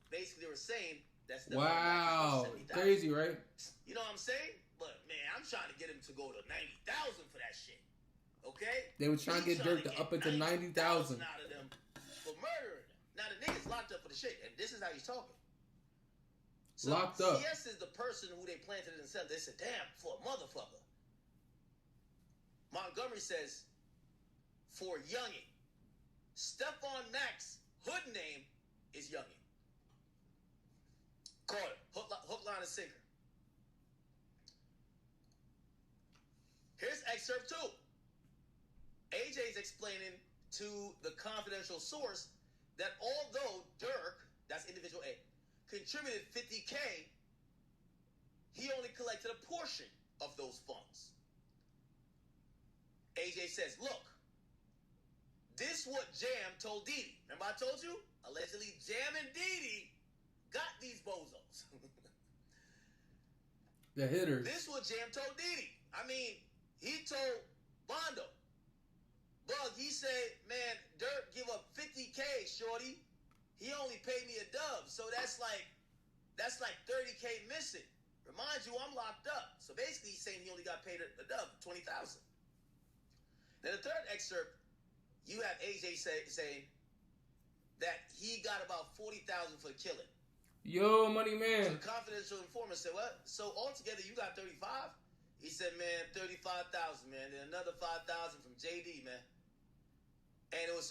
Basically, they were saying that's the wow, crazy, right? You know what I'm saying? But man, I'm trying to get him to go to 90,000 for that shit. Okay? They were trying to get Durk to up it to 90,000 out of them for murdering them. Now the nigga's locked up for the shit, and this is how he's talking. So locked up. CS is the person who they planted in themselves. They said, damn, for a motherfucker. Montgomery says, for Youngin. Stephon Mack's hood name is Youngin. Call it. Hook, line, and sinker. Here's excerpt 2. AJ's explaining to the confidential source that although Durk, that's individual A, contributed $50K, he only collected a portion of those funds. AJ says, look, this what Jam told Didi. Remember I told you? Allegedly, Jam and Didi got these bozos. The hitters. This what Jam told Didi. I mean, he told Bondo. Bug, he said, man, Durk give up $50K, shorty. He only paid me a dub. So that's like 30K missing. Remind you, I'm locked up. So basically, he's saying he only got paid a dub, 20,000. Then the third excerpt, you have AJ saying that he got about 40,000 for the killing. Yo, money man. So the confidential informant said, what? So altogether, you got 35? He said, man, 35,000, man. Then another 5,000 from JD, man. And it was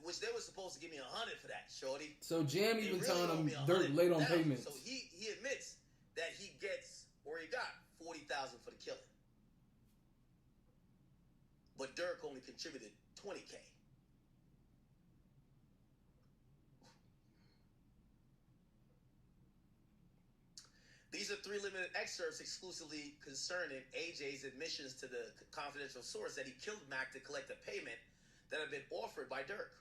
which they were supposed to give me 100 for that, shorty. So Jam even really telling him Durk 100,000. late on payments. So he admits that he gets, or he got 40,000 for the killing. But Durk only contributed 20K. These are 3 limited excerpts exclusively concerning AJ's admissions to the confidential source that he killed Mac to collect a payment that had been offered by Durk.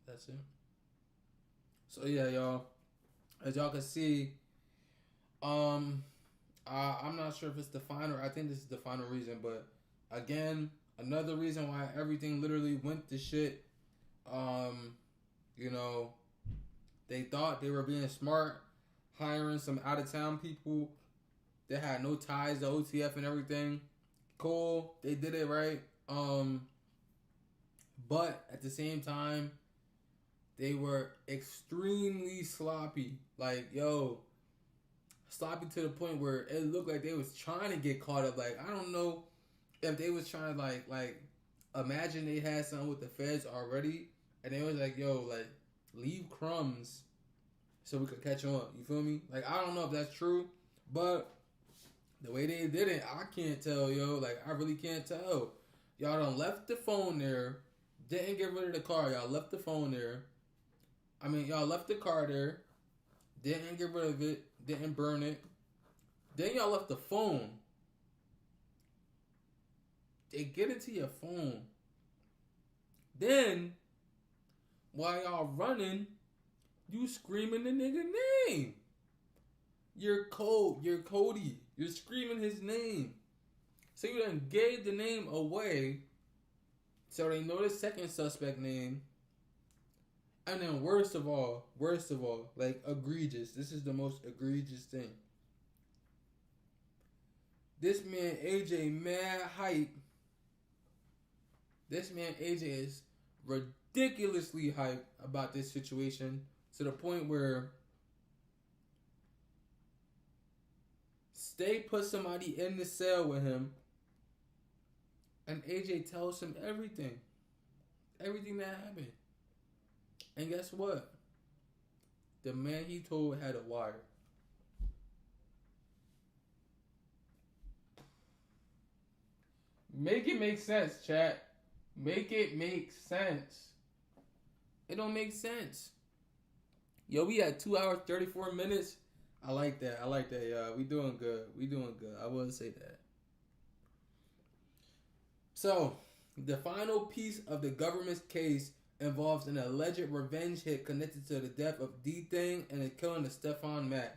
That's it. So yeah, y'all. As y'all can see, I'm not sure if it's the final. I think this is the final reason, but again, another reason why everything literally went to shit. You know, they thought they were being smart, hiring some out of town people that had no ties to OTF and everything. Cool, they did it right. But at the same time, they were extremely sloppy. Like, yo, sloppy to the point where it looked like they was trying to get caught up. Like, I don't know if they was trying to like imagine they had something with the feds already, and they was like, yo, like, leave crumbs so we could catch on. You feel me? Like, I don't know if that's true, but the way they did it, I can't tell, yo. Like, I really can't tell. Y'all done left the phone there. Didn't get rid of the car. Y'all left the phone there. I mean, y'all left the car there. Didn't get rid of it. Didn't burn it. Then y'all left the phone. They get into your phone. Then, while y'all running, you screaming the nigga name. You're Cody. You're screaming his name. So you done gave the name away. So they know the second suspect name. And then worst of all, like egregious. This is the most egregious thing. This man AJ mad hype. This man AJ is ridiculously hype about this situation to the point where Stay put somebody in the cell with him, and AJ tells him everything that happened. And guess what? The man he told had a wire. Make it make sense, chat. Make it make sense. It don't make sense. Yo, we had 2 hours 34 minutes. I like that. Yeah, we doing good. I will say that. So, the final piece of the government's case involves an alleged revenge hit connected to the death of D-Thing and the killing of Stefan Mack.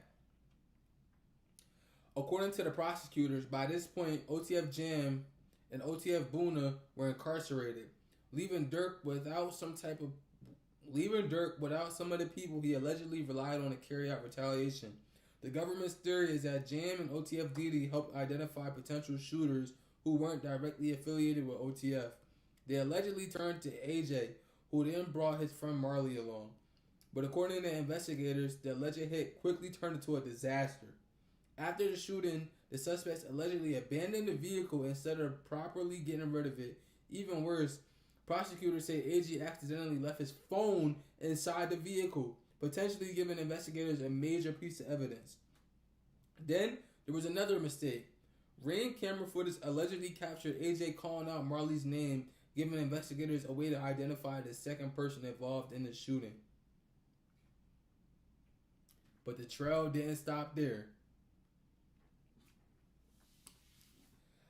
According to the prosecutors, by this point, OTF Jam and OTF Boona were incarcerated, leaving Durk without some of the people he allegedly relied on to carry out retaliation. The government's theory is that Jam and OTF Didi helped identify potential shooters who weren't directly affiliated with OTF. They allegedly turned to AJ, who then brought his friend Marley along. But according to investigators, the alleged hit quickly turned into a disaster. After the shooting, the suspects allegedly abandoned the vehicle instead of properly getting rid of it. Even worse, prosecutors say AJ accidentally left his phone inside the vehicle, potentially giving investigators a major piece of evidence. Then, there was another mistake. Ring camera footage allegedly captured AJ calling out Marley's name, giving investigators a way to identify the second person involved in the shooting. But the trail didn't stop there.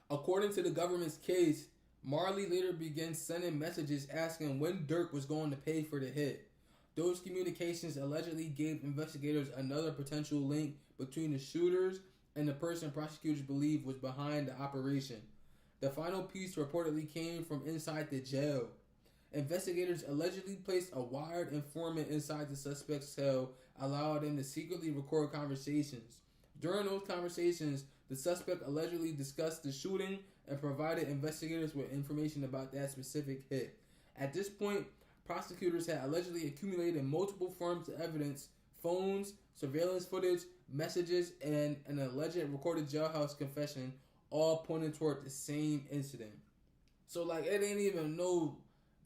According to the government's case, Marley later began sending messages asking when Durk was going to pay for the hit. Those communications allegedly gave investigators another potential link between the shooters and the person prosecutors believe was behind the operation. The final piece reportedly came from inside the jail. Investigators allegedly placed a wired informant inside the suspect's cell, allowing them to secretly record conversations. During those conversations, the suspect allegedly discussed the shooting and provided investigators with information about that specific hit. At this point, prosecutors had allegedly accumulated multiple forms of evidence, phones, surveillance footage, messages, and an alleged recorded jailhouse confession, all pointing toward the same incident. So, like, it ain't even no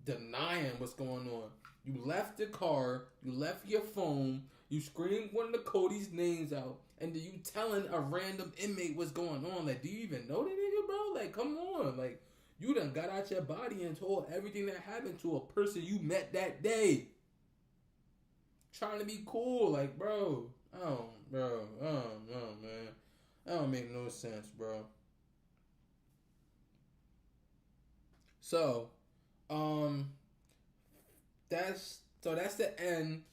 denying what's going on. You left the car, you left your phone, you screamed one of the Cody's names out, and then you telling a random inmate what's going on. Like, do you even know that nigga, bro? Like, come on. Like, you done got out your body and told everything that happened to a person you met that day. Trying to be cool. Like, bro. Oh, man. That don't make no sense, bro. So, that's the end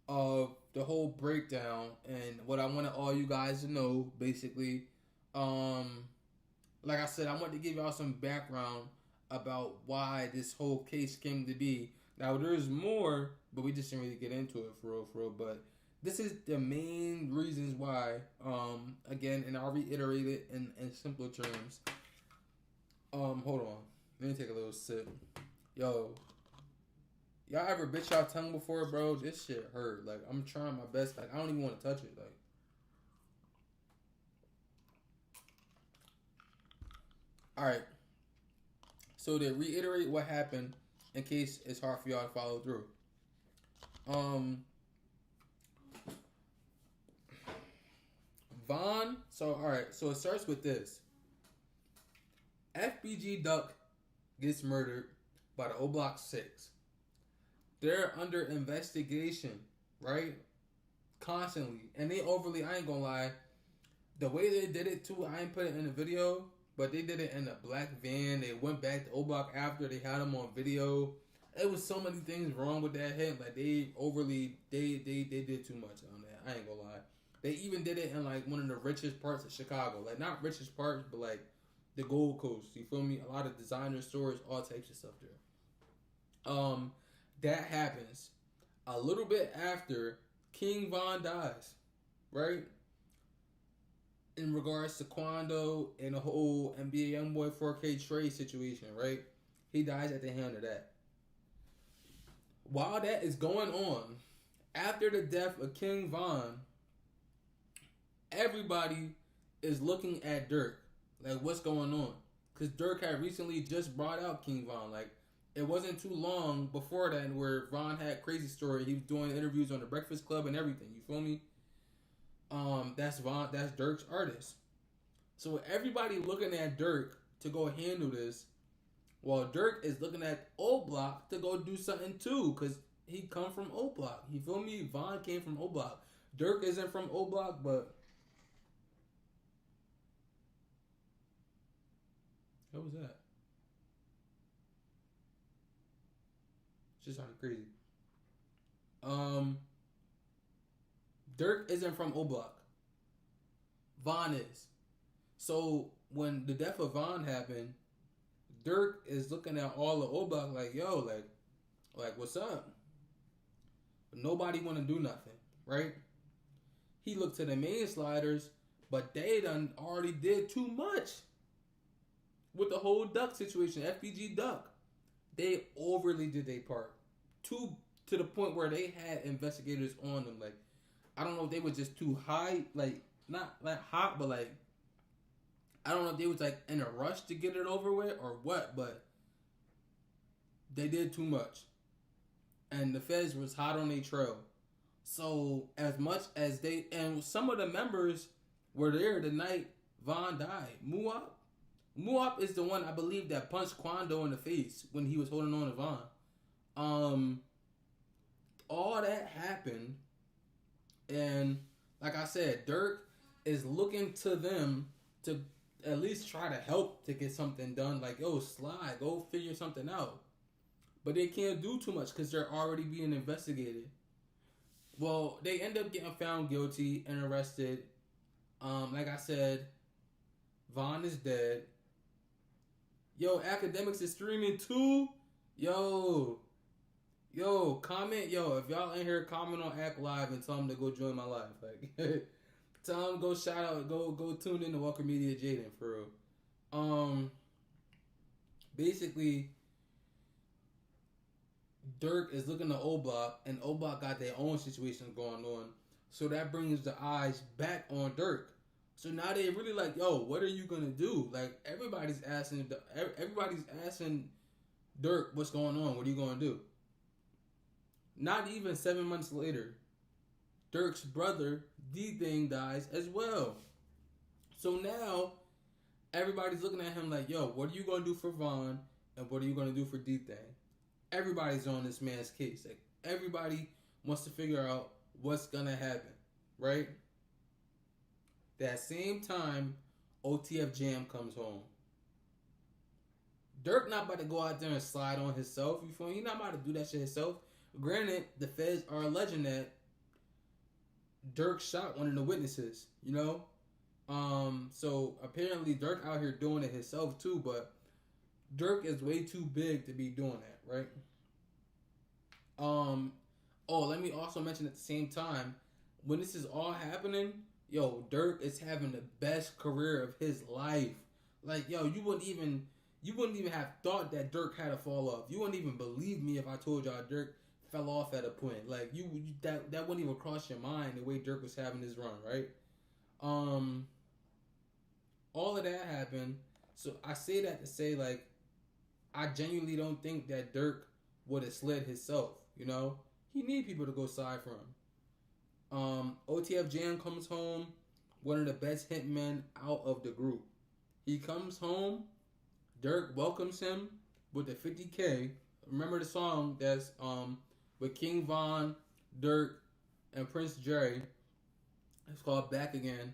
of the whole breakdown and what I wanted all you guys to know, basically. Like I said, I want to give y'all some background about why this whole case came to be. Now, there's more, but we just didn't really get into it for real. But this is the main reasons why, again, and I'll reiterate it in simpler terms. Hold on. Let me take a little sip. Yo, y'all ever bit y'all tongue before, bro? This shit hurt. Like, I'm trying my best. Like, I don't even want to touch it. Like, alright. So, to reiterate what happened, in case it's hard for y'all to follow through. Vaughn. So, alright. So, it starts with this. FBG Duck gets murdered by the O Block 6. They're under investigation, right? Constantly. And they overly, I ain't gonna lie, the way they did it too, I ain't put it in the video, but they did it in a black van. They went back to O Block after they had them on video. It was so many things wrong with that hit. Like, they overly, they did too much on that. I ain't gonna lie. They even did it in, like, one of the richest parts of Chicago. Like, not richest parts, but, like, the Gold Coast. You feel me? A lot of designer stores, all types of stuff there. That happens a little bit after King Von dies, right? In regards to Quando and the whole NBA Youngboy 4K trade situation, right? He dies at the hand of that. While that is going on, after the death of King Von, everybody is looking at Durk. Like, what's going on? Because Durk had recently just brought out King Von. Like, it wasn't too long before that where Von had Crazy Story. He was doing interviews on the Breakfast Club and everything. You feel me? That's Durk's artist. So everybody looking at Durk to go handle this, while Durk is looking at O Block to go do something too, because he come from O Block. You feel me? Von came from O Block. Durk isn't from O Block, but what was that? Just sounded crazy. Durk isn't from O Block. Von is. So when the death of Von happened, Durk is looking at all the O Block like, yo, like what's up? Nobody want to do nothing, right? He looked to the main sliders, but they done already did too much with the whole Duck situation, FBG Duck. They overly did their part. To the point where they had investigators on them. Like, I don't know if they were just too high, like, not like hot, but like, I don't know if they was like in a rush to get it over with or what, but they did too much. And the feds was hot on their trail. So as much as and some of the members were there the night Von died. Muap is the one, I believe, that punched Quando in the face when he was holding on to Von. All that happened, and like I said, Durk is looking to them to at least try to help to get something done. Like, yo, Sly, go figure something out. But they can't do too much because they're already being investigated. Well, they end up getting found guilty and arrested. Like I said, Von is dead. Yo, Academics is streaming too. Yo, comment. Yo, if y'all in here, comment on Act Live and tell them to go join my live. Like, tell them go shout out, go tune in to Walker Media Jaden for real. Basically, Durk is looking to O Block, and O Block got their own situation going on. So that brings the eyes back on Durk. So now they really like, yo, what are you gonna do? Like, everybody's asking Durk, what's going on? What are you gonna do? Not even 7 months later, Durk's brother, D-Thing, dies as well. So now, everybody's looking at him like, yo, what are you going to do for Von, and what are you going to do for D-Thing? Everybody's on this man's case. Like, everybody wants to figure out what's going to happen, right? That same time, OTF Jam comes home. Durk not about to go out there and slide on himself, you feel me? He not about to do that shit himself. Granted, the feds are alleging that Durk shot one of the witnesses, you know? So apparently Durk out here doing it himself too, but Durk is way too big to be doing that, right? Let me also mention at the same time, when this is all happening, yo, Durk is having the best career of his life. Like, yo, you wouldn't even have thought that Durk had to fall off. You wouldn't even believe me if I told y'all Durk fell off at a point. Like, that wouldn't even cross your mind the way Durk was having his run, right? All of that happened. So I say that to say, like, I genuinely don't think that Durk would have slid himself, you know? He need people to go side for him. OTF Jam comes home, one of the best hitmen out of the group. He comes home, Durk welcomes him with the 50K. Remember the song that's with King Von, Durk, and Prince Jerry. It's called Back Again.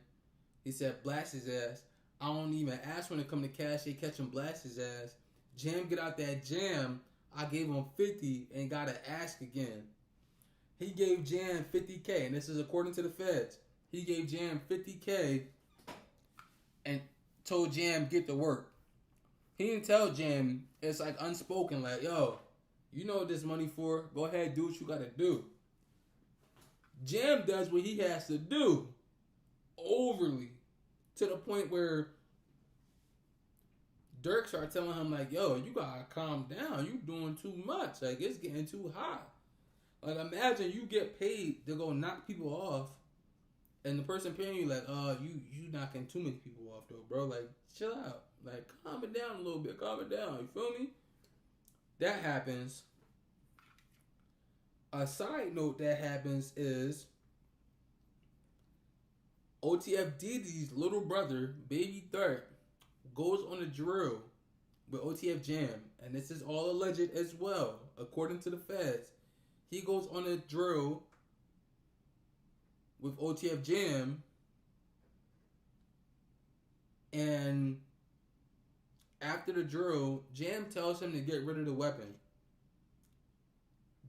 He said, blast his ass. I don't even ask when it come to cash. They catch him, blast his ass. Jam get out that jam. I gave him 50 and got to ask again. He gave Jam 50K, and this is according to the feds. He gave Jam 50K and told Jam get to work. He didn't tell Jam. It's like unspoken, like, yo, you know what this money for? Go ahead, do what you gotta do. Jam does what he has to do. Overly. To the point where Durk started telling him, like, yo, you gotta calm down. You doing too much. Like, it's getting too hot. Like, imagine you get paid to go knock people off, and the person paying you, like, you knocking too many people off, though, bro. Like, chill out. Like, calm it down a little bit. Calm it down. You feel me? That happens. A side note that happens is OTF Diddy's little brother, Baby Durk, goes on a drill with OTF Jam, and this is all alleged as well, according to the feds. He goes on a drill with OTF Jam, and after the drill, Jam tells him to get rid of the weapon.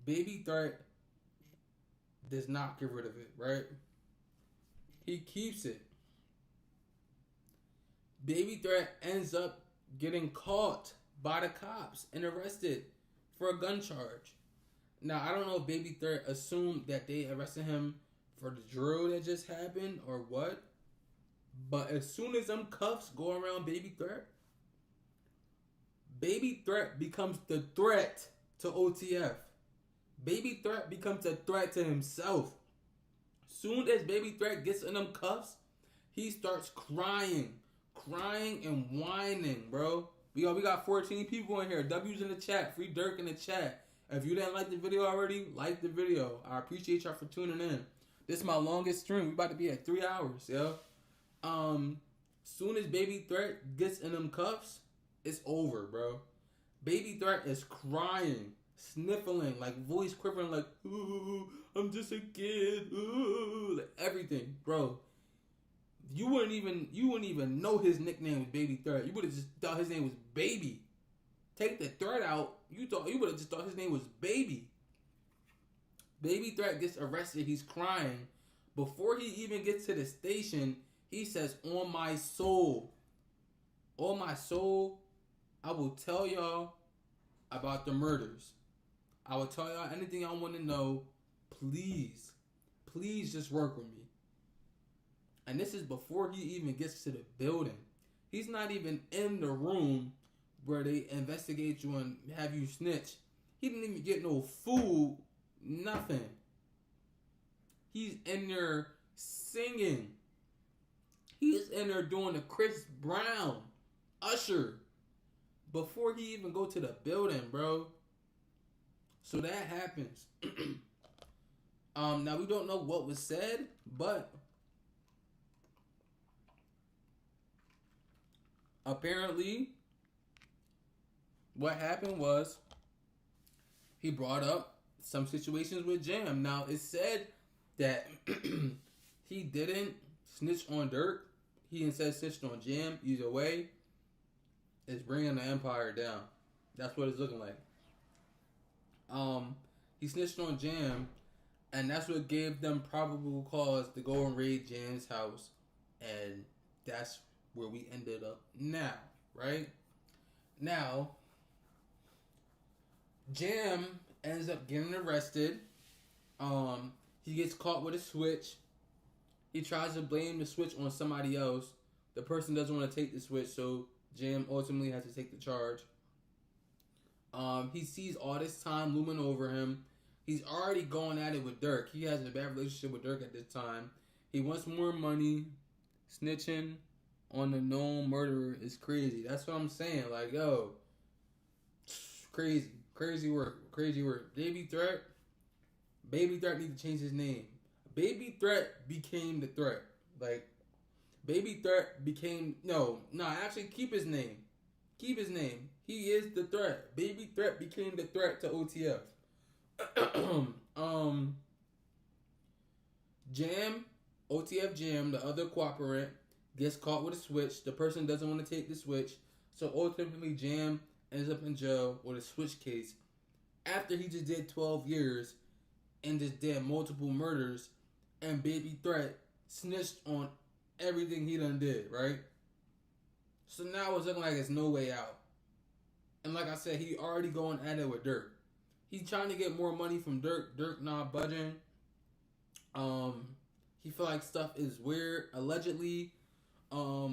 Baby Threat does not get rid of it, right? He keeps it. Baby Threat ends up getting caught by the cops and arrested for a gun charge. Now, I don't know if Baby Threat assumed that they arrested him for the drill that just happened or what. But as soon as them cuffs go around Baby Threat becomes the threat to OTF. Baby Threat becomes a threat to himself. Soon as Baby Threat gets in them cuffs, he starts crying and whining, bro. We got 14 people in here. W's in the chat. Free Durk in the chat. If you didn't like the video already, like the video. I appreciate y'all for tuning in. This is my longest stream. We about to be at 3 hours, yo. Soon as Baby Threat gets in them cuffs, it's over, bro. Baby Threat is crying, sniffling, like voice quivering, like, ooh, I'm just a kid, ooh, like everything, bro. You wouldn't even know his nickname was Baby Threat. You would have just thought his name was Baby. Take the threat out, you would have just thought his name was Baby. Baby Threat gets arrested. He's crying. Before he even gets to the station, he says, "On my soul, I will tell y'all about the murders. I will tell y'all anything y'all want to know. Please just work with me." And this is before he even gets to the building. He's not even in the room where they investigate you and have you snitch. He didn't even get no food, nothing. He's in there singing. He's in there doing the Chris Brown, Usher, before he even go to the building, bro. So that happens. Now we don't know what was said, but apparently what happened was he brought up some situations with Jam. Now it's said that he didn't snitch on Durk. He instead snitched on Jam. Either way, it's bringing the empire down. That's what it's looking like. He snitched on Jam, and that's what gave them probable cause to go and raid Jam's house, and that's where we ended up now, right? Now, Jam ends up getting arrested. He gets caught with a switch. He tries to blame the switch on somebody else. The person doesn't want to take the switch, so Jam ultimately has to take the charge. He sees all this time looming over him. He's already going at it with Durk. He has a bad relationship with Durk at this time. He wants more money. Snitching on the known murderer is crazy. That's what I'm saying. Like, yo, crazy work. Baby Threat need to change his name. Baby Threat became the threat. Like, Baby Threat became actually keep his name. Keep his name. He is the threat. Baby Threat became the threat to OTF. OTF Jam, the other cooperant, gets caught with a switch. The person doesn't want to take the switch. So ultimately Jam ends up in jail with a switch case after he just did 12 years and just did multiple murders, and Baby Threat snitched on everything he done did, right? So now it's looking like it's no way out. And like I said, he already going at it with Durk. He's trying to get more money from Durk. Durk not budging. He feel like stuff is weird. Allegedly, OTF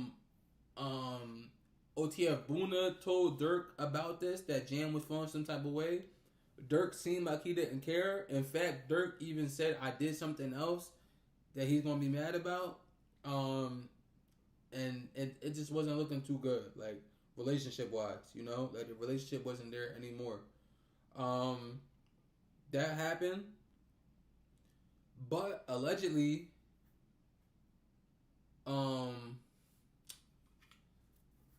Boona told Durk about this, that Jam was feeling some type of way. Durk seemed like he didn't care. In fact, Durk even said, "I did something else that he's gonna be mad about." And it just wasn't looking too good, like relationship wise, like the relationship wasn't there anymore. That happened, but allegedly,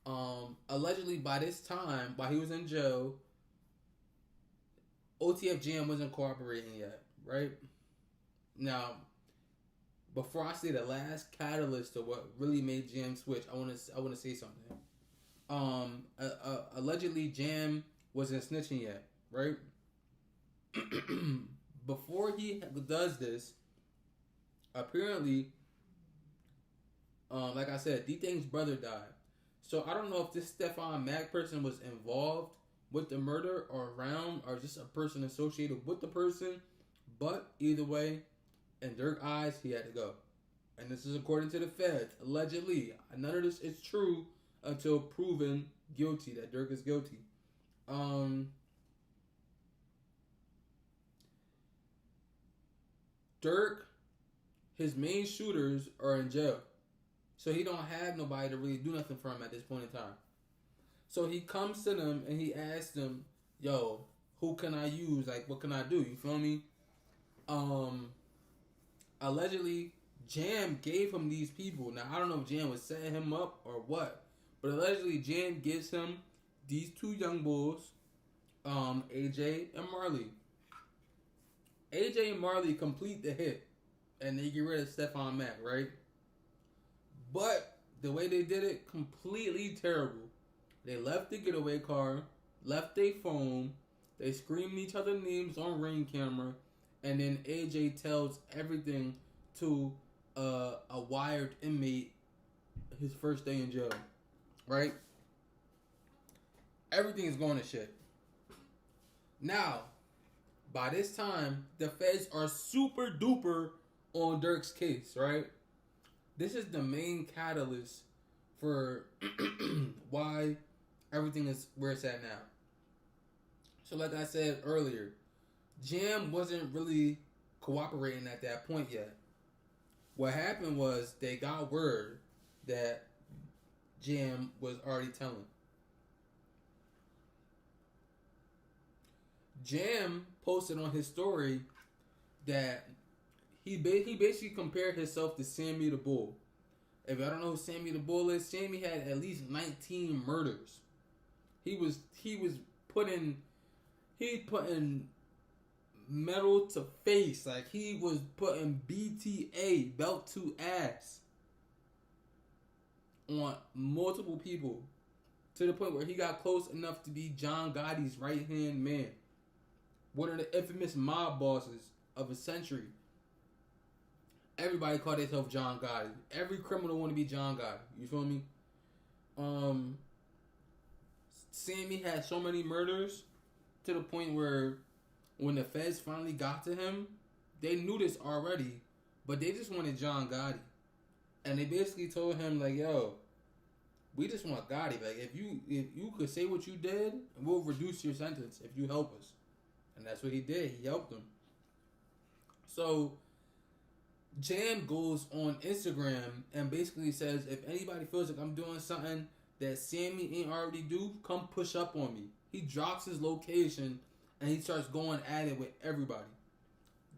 Allegedly by this time, while he was in jail, OTF Jam wasn't cooperating yet, right? Now, before I say the last catalyst to what really made Jam switch, I want to say something. Allegedly Jam wasn't snitching yet, right? Before he does this, apparently, like I said, D-Thing's brother died. So I don't know if this Stefan Mack person was involved with the murder or around or just a person associated with the person. But either way, in Durk's eyes, he had to go. And this is according to the feds, allegedly. None of this is true until proven guilty, that Durk is guilty. Durk, his main shooters are in jail. So he don't have nobody to really do nothing for him at this point in time. So he comes to them and he asks them, yo, who can I use? Like, what can I do? You feel me? Allegedly, Jam gave him these people. Now, I don't know if Jam was setting him up or what. But allegedly, Jam gives him these two young bulls, AJ and Marley. AJ and Marley complete the hit. And they get rid of Stefan Mack, right? But the way they did it, completely terrible. They left the getaway car, left their phone, they screamed each other's names on Ring camera, and then AJ tells everything to a wired inmate his first day in jail, right? Everything is going to shit. Now, by this time, the feds are super duper on Durk's case, right? This is the main catalyst for why everything is where it's at now. So like I said earlier, Jam wasn't really cooperating at that point yet. What happened was they got word that Jam was already telling. Jam posted on his story that he basically compared himself to Sammy the Bull. If I don't know who Sammy the Bull is, Sammy had at least 19 murders. He was putting metal to face, like he was putting BTA, belt to ass, on multiple people, to the point where he got close enough to be John Gotti's right hand man, one of the infamous mob bosses of a century. Everybody called themselves John Gotti. Every criminal want to be John Gotti. You feel me? Sammy had so many murders to the point where when the feds finally got to him, they knew this already, but they just wanted John Gotti. And they basically told him, like, yo, we just want Gotti. Like, if you could say what you did, we'll reduce your sentence if you help us. And that's what he did. He helped them. So Jam goes on Instagram and basically says, if anybody feels like I'm doing something that Sammy ain't already do, come push up on me. He drops his location and he starts going at it with everybody.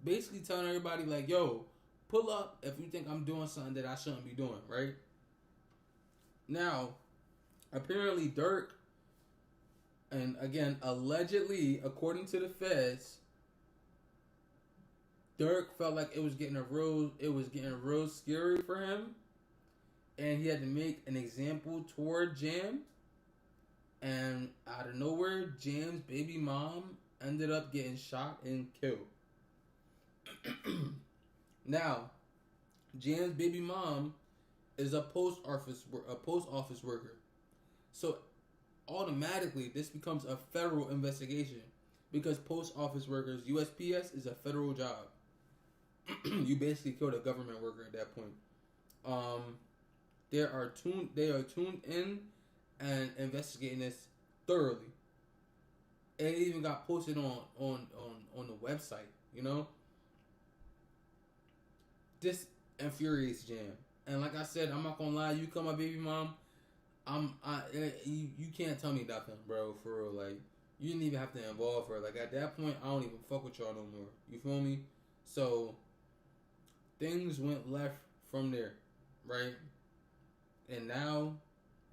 Basically telling everybody, like, yo, pull up if you think I'm doing something that I shouldn't be doing, right? Now, apparently Durk, and again, allegedly, according to the feds, Durk felt like it was getting real scary for him, and he had to make an example toward Jam. And out of nowhere, Jam's baby mom ended up getting shot and killed. Now, Jam's baby mom is a post office worker, so automatically this becomes a federal investigation because post office workers, USPS, is a federal job. You basically killed a government worker at that point. They are tuned in and investigating this thoroughly. It even got posted on the website, you know? This infuriates Jam. And like I said, I'm not gonna lie, you call my baby mom, you can't tell me nothing, bro, for real. Like, you didn't even have to involve her. Like, at that point, I don't even fuck with y'all no more. You feel me? So things went left from there, right? And now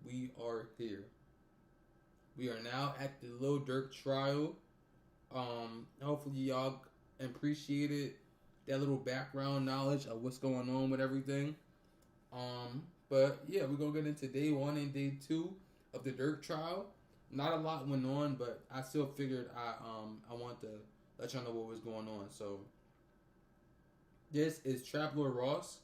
we are here. We are now at the Lil Durk trial. Hopefully y'all appreciated that little background knowledge of what's going on with everything. But yeah, we're gonna get into day 1 and day 2 of the Durk trial. Not a lot went on, but I still figured I want to let y'all know what was going on. So this is Trap Lord Ross.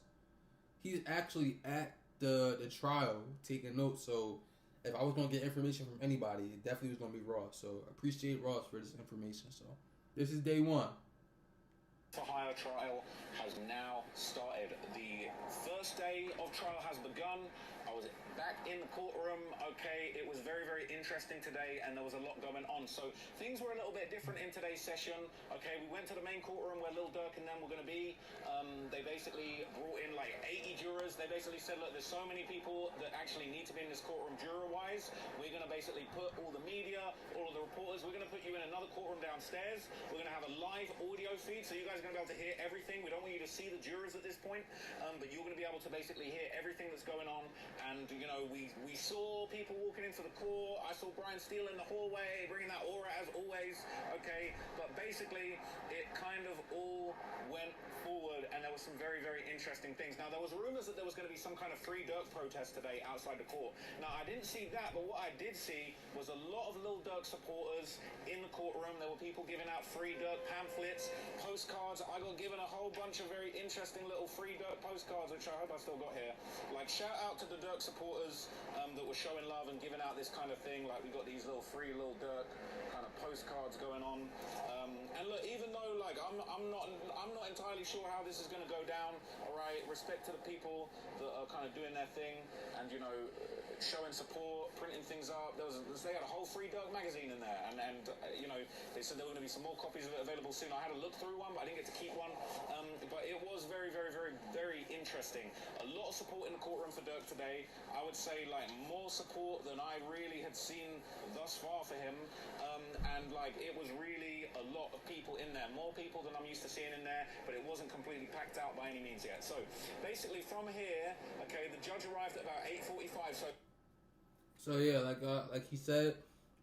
He's actually at the trial taking notes. So if I was gonna get information from anybody, it definitely was gonna be Ross. So appreciate Ross for this information. So this is day 1. For hire trial has now started. The first day of trial has begun. I was back in the courtroom. Okay, it was very, very interesting today, and there was a lot going on. So things were a little bit different in today's session. Okay, we went to the main courtroom where Lil Durk and them were going to be. They basically brought in like 80 jurors. They basically said, look, there's so many people that actually need to be in this courtroom juror-wise. We're going to basically put all the media, all of the reporters, we're going to put you in another courtroom downstairs. We're going to have a live audio feed, so you guys are going to be able to hear everything. We don't want you to see the jurors at this point, but you're going to be able to basically hear everything that's going on. And, you know, we saw people walking into the court. I saw Brian Steele in the hallway, bringing that aura as always, okay? But basically, it kind of all went forward, and there was some very, very interesting things. Now, there was rumors that there was going to be some kind of Free Durk protest today outside the court. Now, I didn't see that, but what I did see was a lot of Lil Durk supporters in the courtroom. There were people giving out Free Durk pamphlets, postcards. I got given a whole bunch of very interesting little Free Durk postcards, which I hope I still got here. Like, shout out to the Durk supporters that were showing love and giving out this kind of thing. Like, we got these little free Lil Durk kind of postcards going on. And look, even though like I'm not entirely sure how this is going to go down. All right, respect to the people that are kind of doing their thing and, you know, showing support, printing things up. They had a whole Free Durk magazine in there, and you know, they said there were going to be some more copies of it available soon. I had a look through one, but I didn't get to keep one. But it was very, very, very, very interesting. A lot of support in the courtroom for Durk today. I would say like more support than I really had seen thus far for him. And like it was really a lot of people in there, more people than I'm used to seeing in there, but it wasn't completely packed out by any means yet. So basically from here, okay, the judge arrived at about 8:45. So yeah, like he said,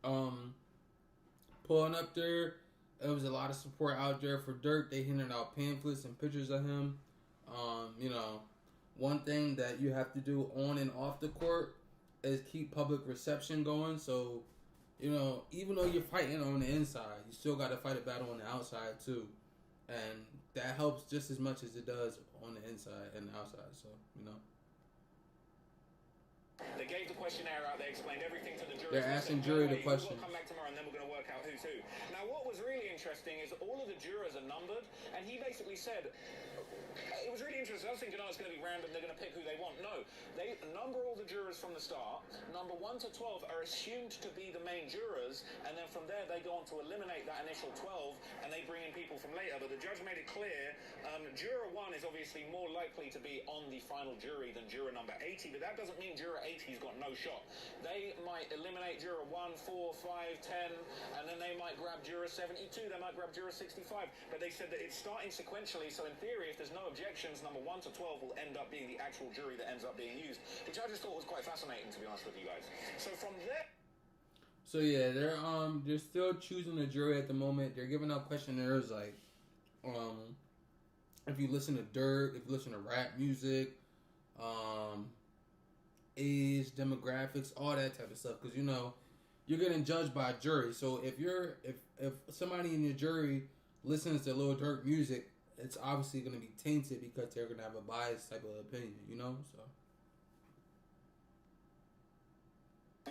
pulling up there, there was a lot of support out there for Durk. They handed out pamphlets and pictures of him. You know, one thing that you have to do on and off the court is keep public reception going. So, you know, even though you're fighting on the inside, you still got to fight a battle on the outside too. And that helps just as much as it does on the inside and the outside. So, you know. They gave the questionnaire out. They explained everything to the jury. They're asking jury the questions. We'll come back tomorrow, and then we're going to work out who's who. Now, what was really interesting is all of the jurors are numbered, and he basically said, it was really interesting. I was thinking, oh, it's going to be random. They're going to pick who they want. No, they number all the jurors from the start. Number 1 to 12 are assumed to be the main jurors, and then from there they go on to eliminate that initial 12, and they bring in people from later. But the judge made it clear, juror 1 is obviously more likely to be on the final jury than juror number 80, but that doesn't mean juror 80's got no shot. They might eliminate juror 1, 4, 5, 10, and then they might grab juror 72, they might grab juror 65, but they said that it's starting sequentially, so in theory, if there's no objections, number 1 to 12 will end up being the actual jury that ends up being used, which I just thought was quite fascinating, to be honest with you guys. So from there... So yeah, they're still choosing the jury at the moment. They're giving out questionnaires like, if you listen to Durk, if you listen to rap music, age, demographics, all that type of stuff. Because, you know, you're getting judged by a jury. So if somebody in your jury listens to Lil Durk music, it's obviously going to be tainted because they're going to have a biased type of opinion, you know? So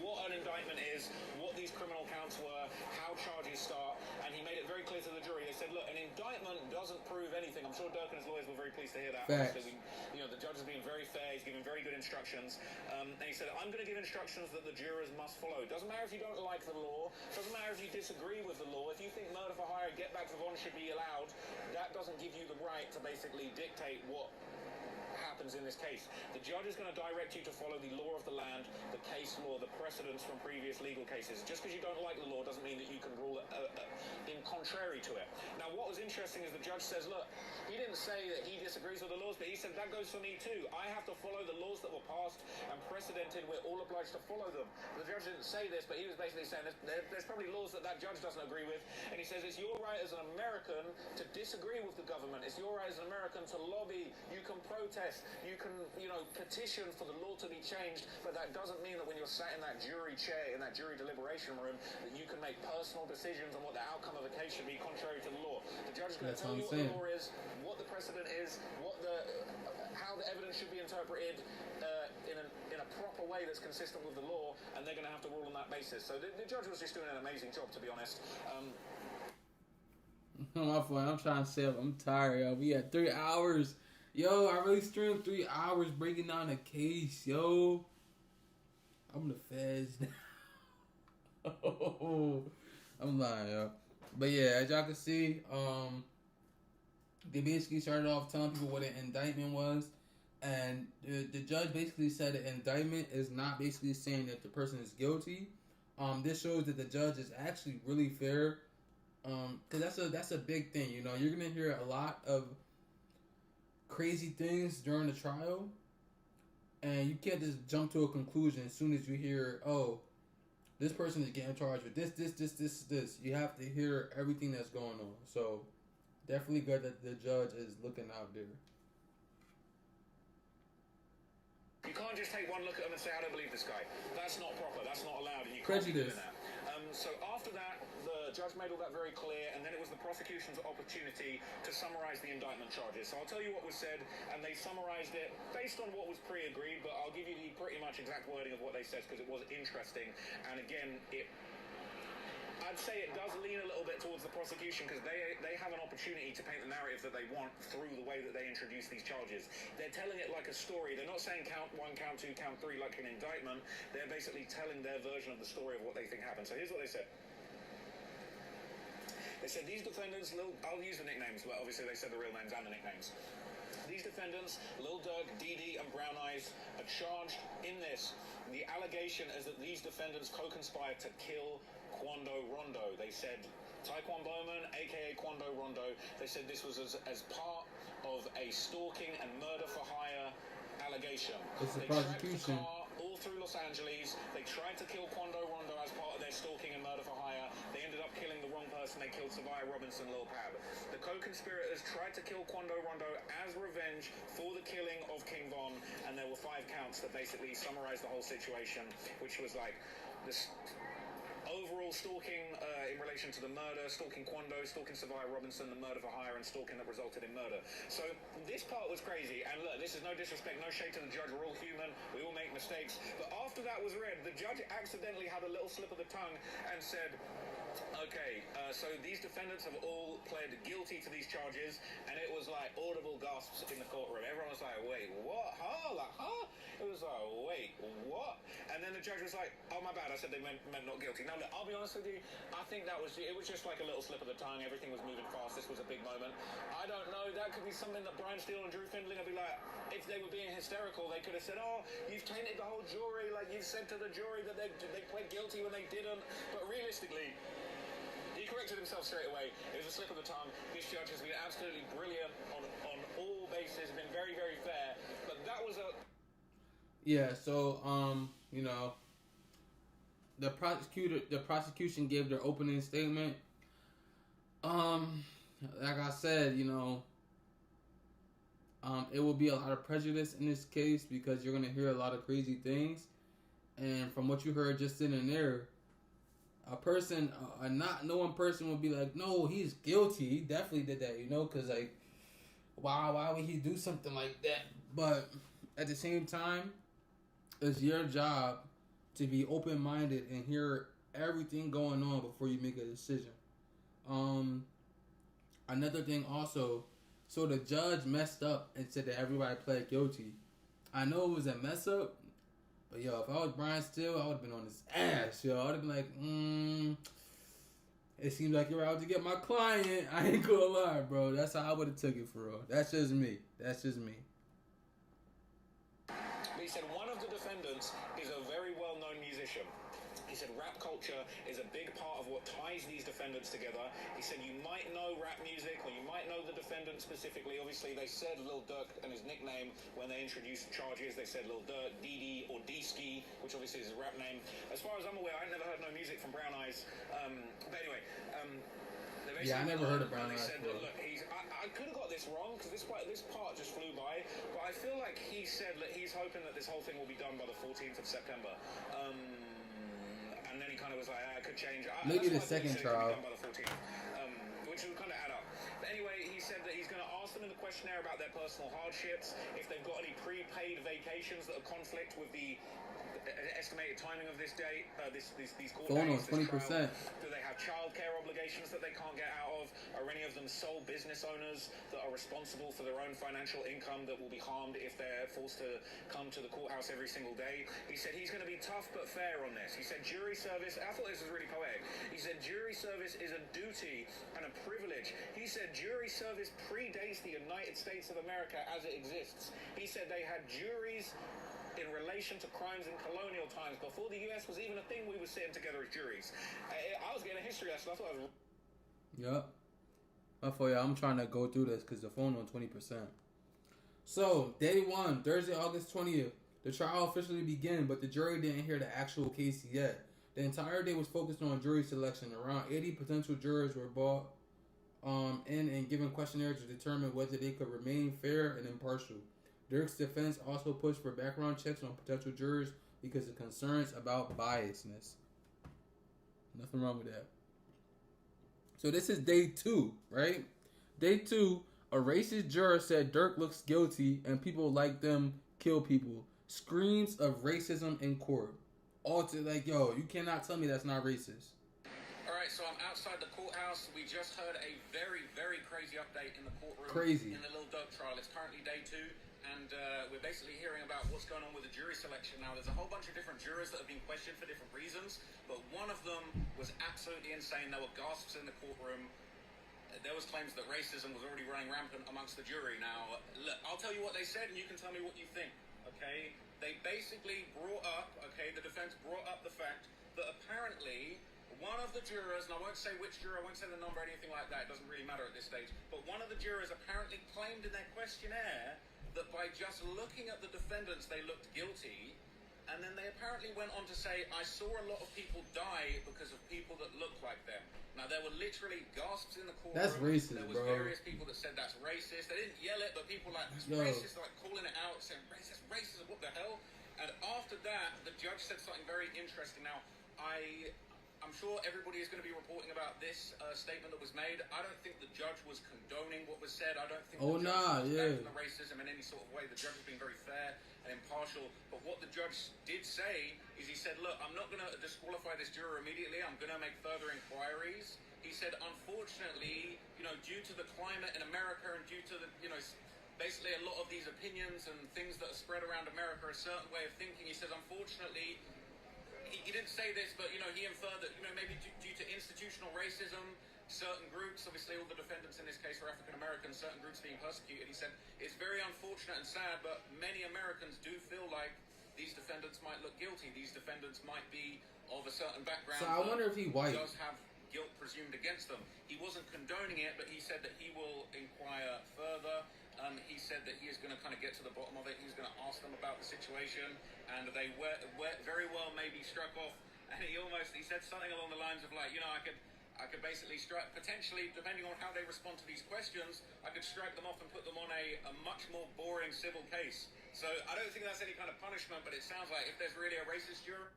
what an indictment is, what these criminal counts were, how charges start, and he made it very clear to the jury. They said, look, an indictment doesn't prove anything. I'm sure Durk and his lawyers were very pleased to hear that. Facts. You know, the judge is being very fair, he's giving very good instructions, and he said, I'm going to give instructions that the jurors must follow. Doesn't matter if you don't like the law, doesn't matter if you disagree with the law, if you think murder for hire, get back to Von should be allowed, that doesn't give you the right to basically dictate what happens in this case. The judge is going to direct you to follow the law of the land, the case law, the precedents from previous legal cases. Just because you don't like the law doesn't mean that you can rule in contrary to it. Now, what was interesting is the judge says, look, he didn't say that he disagrees with the laws, but he said that goes for me too. I have to follow the laws that were passed and precedented. We're all obliged to follow them. The judge didn't say this, but he was basically saying there's probably laws that judge doesn't agree with. And he says it's your right as an American to disagree with the government. It's your right as an American to lobby. You can protest. You can, petition for the law to be changed. But that doesn't mean that when you're sat in that jury chair, in that jury deliberation room, that you can make personal decisions on what the outcome of a case should be contrary to the law. The judge is going to tell you what the law is, what the precedent is, how the evidence should be interpreted in a proper way that's consistent with the law, and they're going to have to rule on that basis. So the judge was just doing an amazing job, to be honest. My fault. I'm trying to say I'm tired, yo. We had 3 hours. Yo, I really streamed 3 hours breaking down a case, yo. I'm the feds now. I'm lying, yo. But yeah, as y'all can see, they basically started off telling people what an indictment was. And the judge basically said an indictment is not basically saying that the person is guilty. This shows that the judge is actually really fair. Because that's a big thing, You're going to hear a lot of crazy things during the trial. And you can't just jump to a conclusion as soon as you hear, oh, this person is getting charged with this. You have to hear everything that's going on. So, definitely good that the judge is looking out there. You can't just take one look at them and say, I don't believe this guy. That's not proper. That's not allowed. And you can't be doing that. So after that, the judge made all that very clear, and then it was the prosecution's opportunity to summarize the indictment charges. So I'll tell you what was said, and they summarized it based on what was pre-agreed, but I'll give you the pretty much exact wording of what they said because it was interesting. And again, I'd say it does lean a little bit towards the prosecution because they have an opportunity to paint the narrative that they want through the way that they introduce these charges. They're telling it like a story. They're not saying count 1, count 2, count 3 like an indictment. They're basically telling their version of the story of what they think happened. So here's what they said. They said these defendants, I'll use the nicknames, but obviously they said the real names and the nicknames. These defendants, Lil Durk, Dee and Brown Eyes, are charged in this. The allegation is that these defendants co-conspired to kill Quando Rondo. They said Taekwon Bowman, aka Quando Rondo. They said this was as part of a stalking and murder for hire allegation. It's a they prosecution. Tracked the car all through Los Angeles. They tried to kill Quando Rondo as part of their stalking and murder for hire. They ended up killing the wrong person. They killed Savia Robinson, Lil Pab. The co-conspirators tried to kill Quando Rondo as revenge for the killing of King Von, and there were 5 counts that basically summarized the whole situation, which was like this overall stalking in relation to the murder, stalking Quando, stalking Savia Robinson, the murder for hire, and stalking that resulted in murder. So this part was crazy, and look, this is no disrespect, no shade to the judge, we're all human, we all make mistakes, but after that was read, the judge accidentally had a little slip of the tongue and said, okay, so these defendants have all pled guilty to these charges, and it was like audible gasps in the courtroom. Everyone was like, wait, what? Huh? Like, huh? It was like, wait, what? And then the judge was like, oh, my bad, I said they meant not guilty. Now, look, I'll be honest with you, I think it was just like a little slip of the tongue. Everything was moving fast. This was a big moment. I don't know, that could be something that Brian Steele and Drew Findling would be like, if they were being hysterical, they could have said, oh, you've tainted the whole jury, like you've said to the jury that they pled guilty when they didn't. But realistically, he corrected himself straight away. It was a slip of the tongue. This judge has been absolutely brilliant on all bases, been very, very fair. But that was a... Yeah, so, the prosecution gave their opening statement. Like I said, it will be a lot of prejudice in this case because you're going to hear a lot of crazy things. And from what you heard just in there, a not knowing person would be like, no, he's guilty. He definitely did that, because, like, why would he do something like that? But at the same time, it's your job to be open-minded and hear everything going on before you make a decision. Another thing also, so the judge messed up and said that everybody pled guilty. I know it was a mess up, but yo, if I was Brian Steele, I would have been on his ass, yo. I would have been like, it seems like you're out to get my client. I ain't gonna lie, bro. That's how I would have took it for real. That's just me. he said one of the defendants is a very well-known musician. He said rap culture is a big part of what ties these defendants together. He said you might know rap music, or you might know the defendant specifically. Obviously, they said Lil Durk and his nickname when they introduced charges. They said Lil Durk, DD, or D-Ski, which obviously is his rap name. As far as I'm aware, I never heard no music from Brown Eyes. But anyway, yeah, I never heard of Brown Eyes. Said, look, I could have got this wrong because this part just flew by, but I feel like he said that he's hoping that this whole thing will be done by the 14th of September. And then he kind of was like, I could change. Maybe the second trial. Done by the 14th, which would kind of add up. But anyway, he said that he's going to ask them in the questionnaire about their personal hardships, if they've got any prepaid vacations that are conflict with the estimated timing of this date, these court dates, 20%. Do they have childcare obligations that they can't get out of? Are any of them sole business owners that are responsible for their own financial income that will be harmed if they're forced to come to the courthouse every single day? He said he's going to be tough but fair on this. He said jury service, I thought this was really poetic. He said jury service is a duty and a privilege. He said jury service predates the United States of America as it exists. He said they had juries in relation to crimes in colonial times. Before the US was even a thing, we were sitting together as juries. I was getting a history lesson. I thought I was... Yep. I'm trying to go through this because the phone on 20%. So, day one, Thursday, August 20th, the trial officially began, but the jury didn't hear the actual case yet. The entire day was focused on jury selection. Around 80 potential jurors were brought in and given questionnaires to determine whether they could remain fair and impartial. Durk's defense also pushed for background checks on potential jurors because of concerns about biasness. Nothing wrong with that. So this is day two, right? Day two, a racist juror said Durk looks guilty and people like them kill people. Screams of racism in court. All to like, yo, you cannot tell me that's not racist. Alright, so I'm outside the courthouse. We just heard a very, very crazy update in the courtroom. Crazy. In the Lil Durk trial. It's currently day two. And we're basically hearing about what's going on with the jury selection now. There's a whole bunch of different jurors that have been questioned for different reasons, but one of them was absolutely insane. There were gasps in the courtroom. There was claims that racism was already running rampant amongst the jury. Now, look, I'll tell you what they said, and you can tell me what you think, okay? They basically brought up, the defense brought up the fact that apparently one of the jurors, and I won't say which juror, I won't say the number or anything like that, it doesn't really matter at this stage, but one of the jurors apparently claimed in their questionnaire that by just looking at the defendants, they looked guilty. And then they apparently went on to say, I saw a lot of people die because of people that look like them. Now, there were literally gasps in the courtroom. That's racist, There was bro. various people that said that's racist. They didn't yell it, but people like, it's racist, like calling it out, saying racist, racism, what the hell? And after that, the judge said something very interesting. Now, I'm sure everybody is going to be reporting about this statement that was made. I don't think the judge was condoning what was said. I don't think the judge was backing the racism in any sort of way. The judge was being very fair and impartial. But what the judge did say is he said, look, I'm not going to disqualify this juror immediately. I'm going to make further inquiries. He said, unfortunately, due to the climate in America and due to the, basically a lot of these opinions and things that are spread around America, a certain way of thinking, he says, unfortunately, he didn't say this, but, he inferred that, maybe due to institutional racism, certain groups, obviously all the defendants in this case are African-American, certain groups being persecuted. He said, it's very unfortunate and sad, but many Americans do feel like these defendants might look guilty. These defendants might be of a certain background. So I wonder if he white. Does have guilt presumed against them. He wasn't condoning it, but he said that he will inquire further. He said that he is going to kind of get to the bottom of it. He's going to ask them about the situation, and they very well maybe struck off. And he said something along the lines of like, I could basically strike, potentially, depending on how they respond to these questions, I could strike them off and put them on a much more boring civil case. So I don't think that's any kind of punishment, but it sounds like if there's really a racist juror.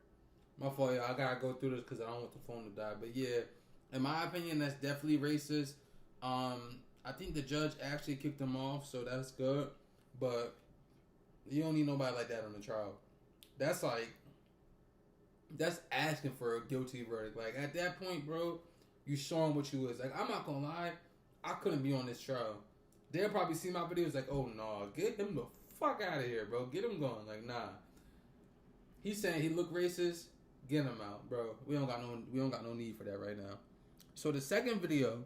My fault, y'all. I gotta go through this because I don't want the phone to die. But yeah, in my opinion, that's definitely racist. I think the judge actually kicked him off, so that's good. But you don't need nobody like that on the trial. That's asking for a guilty verdict. Like, at that point, bro, you showing what you was. Like, I'm not gonna lie, I couldn't be on this trial. They'll probably see my videos like, oh, no, get him the fuck out of here, bro. Get him going. Like, nah. He's saying he look racist. Get him out, bro. We don't got no need for that right now. So the second video,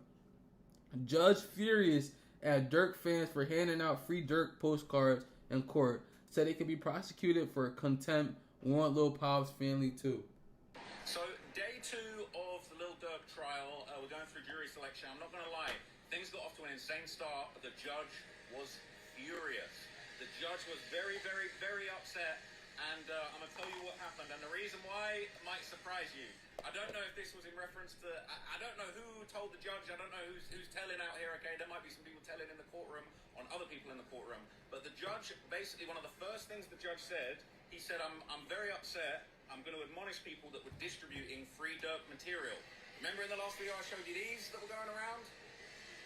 judge furious at Durk fans for handing out free Durk postcards in court. said they could be prosecuted for contempt. Want Lil Pop's family too. So, day 2 of the Lil Durk trial, we're going through jury selection. I'm not going to lie, things got off to an insane start. The judge was furious. The judge was very, very, very upset. And I'm going to tell you what happened. And the reason why might surprise you. I don't know if this was in reference to... I don't know who told the judge. I don't know who's telling out here, okay? There might be some people telling in the courtroom on other people in the courtroom. But the judge, basically, one of the first things the judge said, he said, I'm very upset. I'm going to admonish people that were distributing free Durk material. Remember in the last video I showed you these that were going around?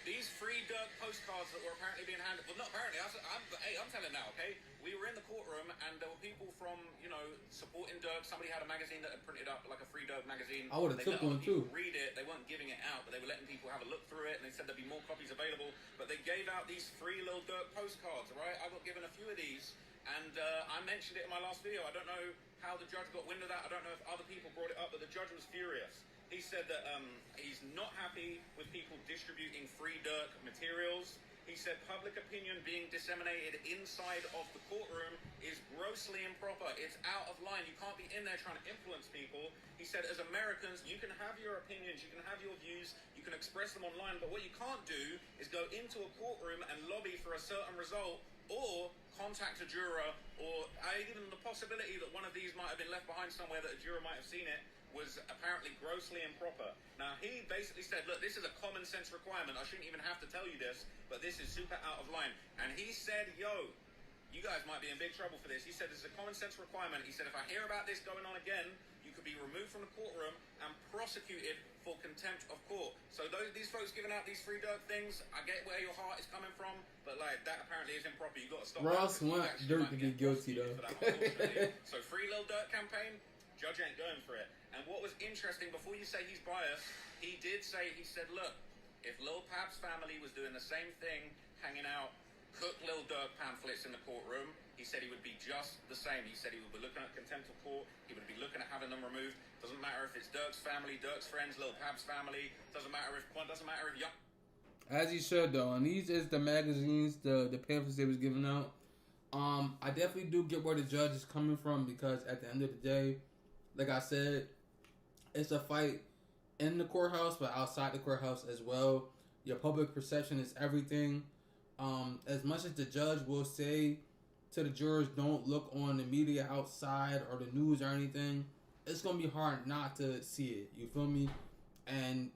These free Durk postcards that were apparently being handed... Well, not apparently. I'm telling now, okay? We were in the courtroom and there were people from, supporting Durk. Somebody had a magazine that had printed up like a free Durk magazine. I would have took one too. Read it. They weren't giving it out, but they were letting people have a look through it. And they said there'd be more copies available. But they gave out these free Lil Durk postcards, right? I got given a few of these. And I mentioned it in my last video. I don't know how the judge got wind of that. I don't know if other people brought it up, but the judge was furious. He said that he's not happy with people distributing free Durk materials. He said public opinion being disseminated inside of the courtroom is grossly improper. It's out of line. You can't be in there trying to influence people. He said as Americans, you can have your opinions, you can have your views, you can express them online, but what you can't do is go into a courtroom and lobby for a certain result or contact a juror, or even the possibility that one of these might have been left behind somewhere that a juror might have seen it was apparently grossly improper. Now, he basically said, look, this is a common sense requirement. I shouldn't even have to tell you this, but this is super out of line. And he said, yo, you guys might be in big trouble for this. He said, this is a common sense requirement. He said, if I hear about this going on again, you could be removed from the courtroom and prosecuted for contempt of court. So these folks giving out these free Durk things, I get where your heart is coming from, but like that apparently is improper. You got to stop. Ross wants Durk to be guilty though. So free Lil Durk campaign, judge ain't going for it. And what was interesting, before you say he's biased, he did say, he said, look, if Lil Pap's family was doing the same thing, hanging out, cook Lil Durk pamphlets in the courtroom, he said he would be just the same. He said he would be looking at contempt of court, he would be looking at having them removed. Doesn't matter if it's Durk's family, Durk's friends, Lil Pap's family, doesn't matter if young... As he should though, and these is the magazines, the pamphlets they was giving out. I definitely do get where the judge is coming from, because at the end of the day, like I said, it's a fight in the courthouse, but outside the courthouse as well. Your public perception is everything. As much as the judge will say to the jurors, don't look on the media outside or the news or anything, it's going to be hard not to see it. You feel me? And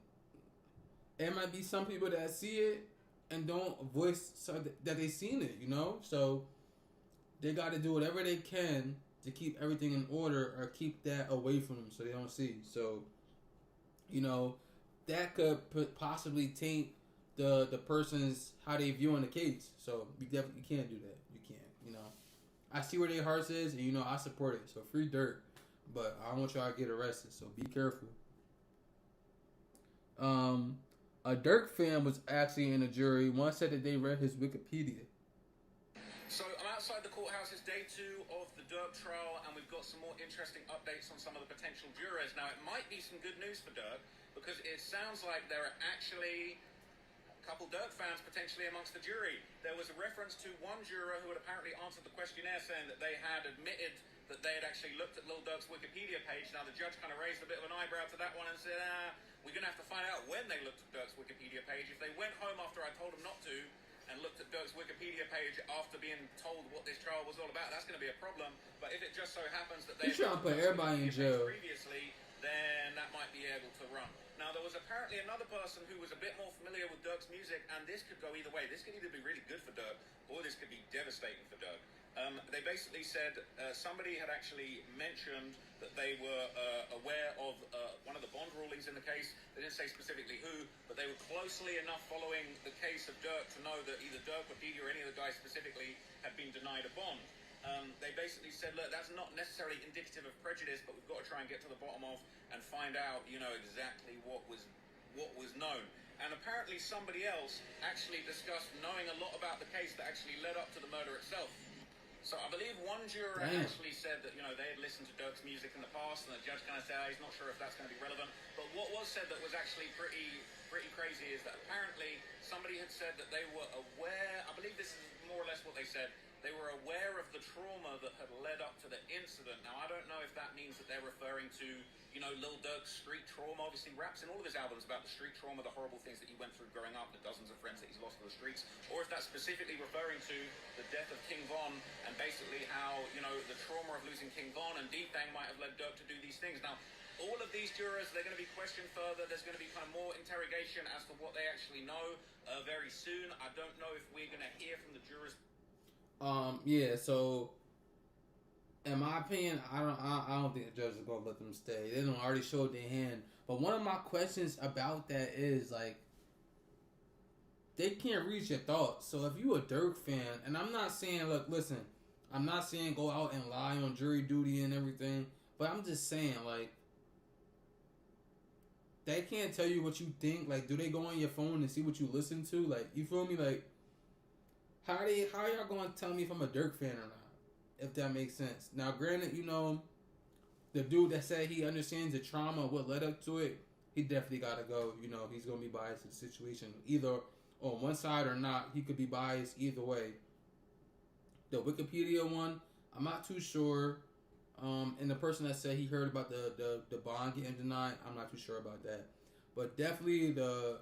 there might be some people that see it and don't voice that they seen it, So they got to do whatever they can to keep everything in order or keep that away from them so they don't see. So, that could possibly taint the person's, how they viewing the case. So, you definitely can't do that. You can't, I see where their hearts is, and, I support it. So, free Durk. But I don't want y'all to get arrested, so be careful. A Durk fan was actually in the jury. One said that they read his Wikipedia. So I'm outside the courthouse. It's day 2 of the Durk trial, and we've got some more interesting updates on some of the potential jurors. Now, it might be some good news for Durk, because it sounds like there are actually a couple Durk fans potentially amongst the jury. There was a reference to one juror who had apparently answered the questionnaire saying that they had admitted that they had actually looked at Lil Durk's Wikipedia page. Now, the judge kind of raised a bit of an eyebrow to that one and said, we're going to have to find out when they looked at Durk's Wikipedia page. If they went home after I told them not to, and looked at Durk's Wikipedia page after being told what this trial was all about, that's going to be a problem. But if it just so happens that they trying to put everybody in jail previously, then that might be able to run. Now, there was apparently another person who was a bit more familiar with Durk's music, and this could go either way. This could either be really good for Durk, or this could be devastating for Durk. They basically said somebody had actually mentioned that they were aware of one of the bond rulings in the case. They didn't say specifically who, but they were closely enough following the case of Durk to know that either Durk or Didi or any of the guys specifically had been denied a bond. They basically said, look, that's not necessarily indicative of prejudice, but we've got to try and get to the bottom of and find out, exactly what was known. And apparently somebody else actually discussed knowing a lot about the case that actually led up to the murder itself. So I believe one juror actually said that, they had listened to Durk's music in the past, and the judge kind of said, he's not sure if that's going to be relevant. But what was said that was actually pretty crazy is that apparently somebody had said that they were aware, I believe this is more or less what they said. They were aware of the trauma that had led up to the incident. Now, I don't know if that means that they're referring to, you know, Lil Durk's street trauma. Obviously, raps in all of his albums about the street trauma, the horrible things that he went through growing up, the dozens of friends that he's lost to the streets, or if that's specifically referring to the death of King Von and basically how, you know, the trauma of losing King Von and D-Thang might have led Durk to do these things. Now, all of these jurors, they're going to be questioned further. There's going to be kind of more interrogation as to what they actually know very soon. I don't know if we're going to hear from the jurors. Yeah, so in my opinion, I don't think the judge is gonna let them stay. They don't already showed their hand. But one of my questions about that is like, they can't read your thoughts. So if you a Durk fan, and I'm not saying, look, listen, I'm not saying go out and lie on jury duty and everything, but I'm just saying like, they can't tell you what you think. Like, do they go on your phone and see what you listen to? Like, you feel me? Like, how are y'all going to tell me if I'm a Durk fan or not? If that makes sense. Now, granted, you know, the dude that said he understands the trauma, what led up to it, he definitely got to go. You know, he's going to be biased to the situation. Either on one side or not, he could be biased either way. The Wikipedia one, I'm not too sure. And the person that said he heard about the bond getting denied, I'm not too sure about that. But definitely the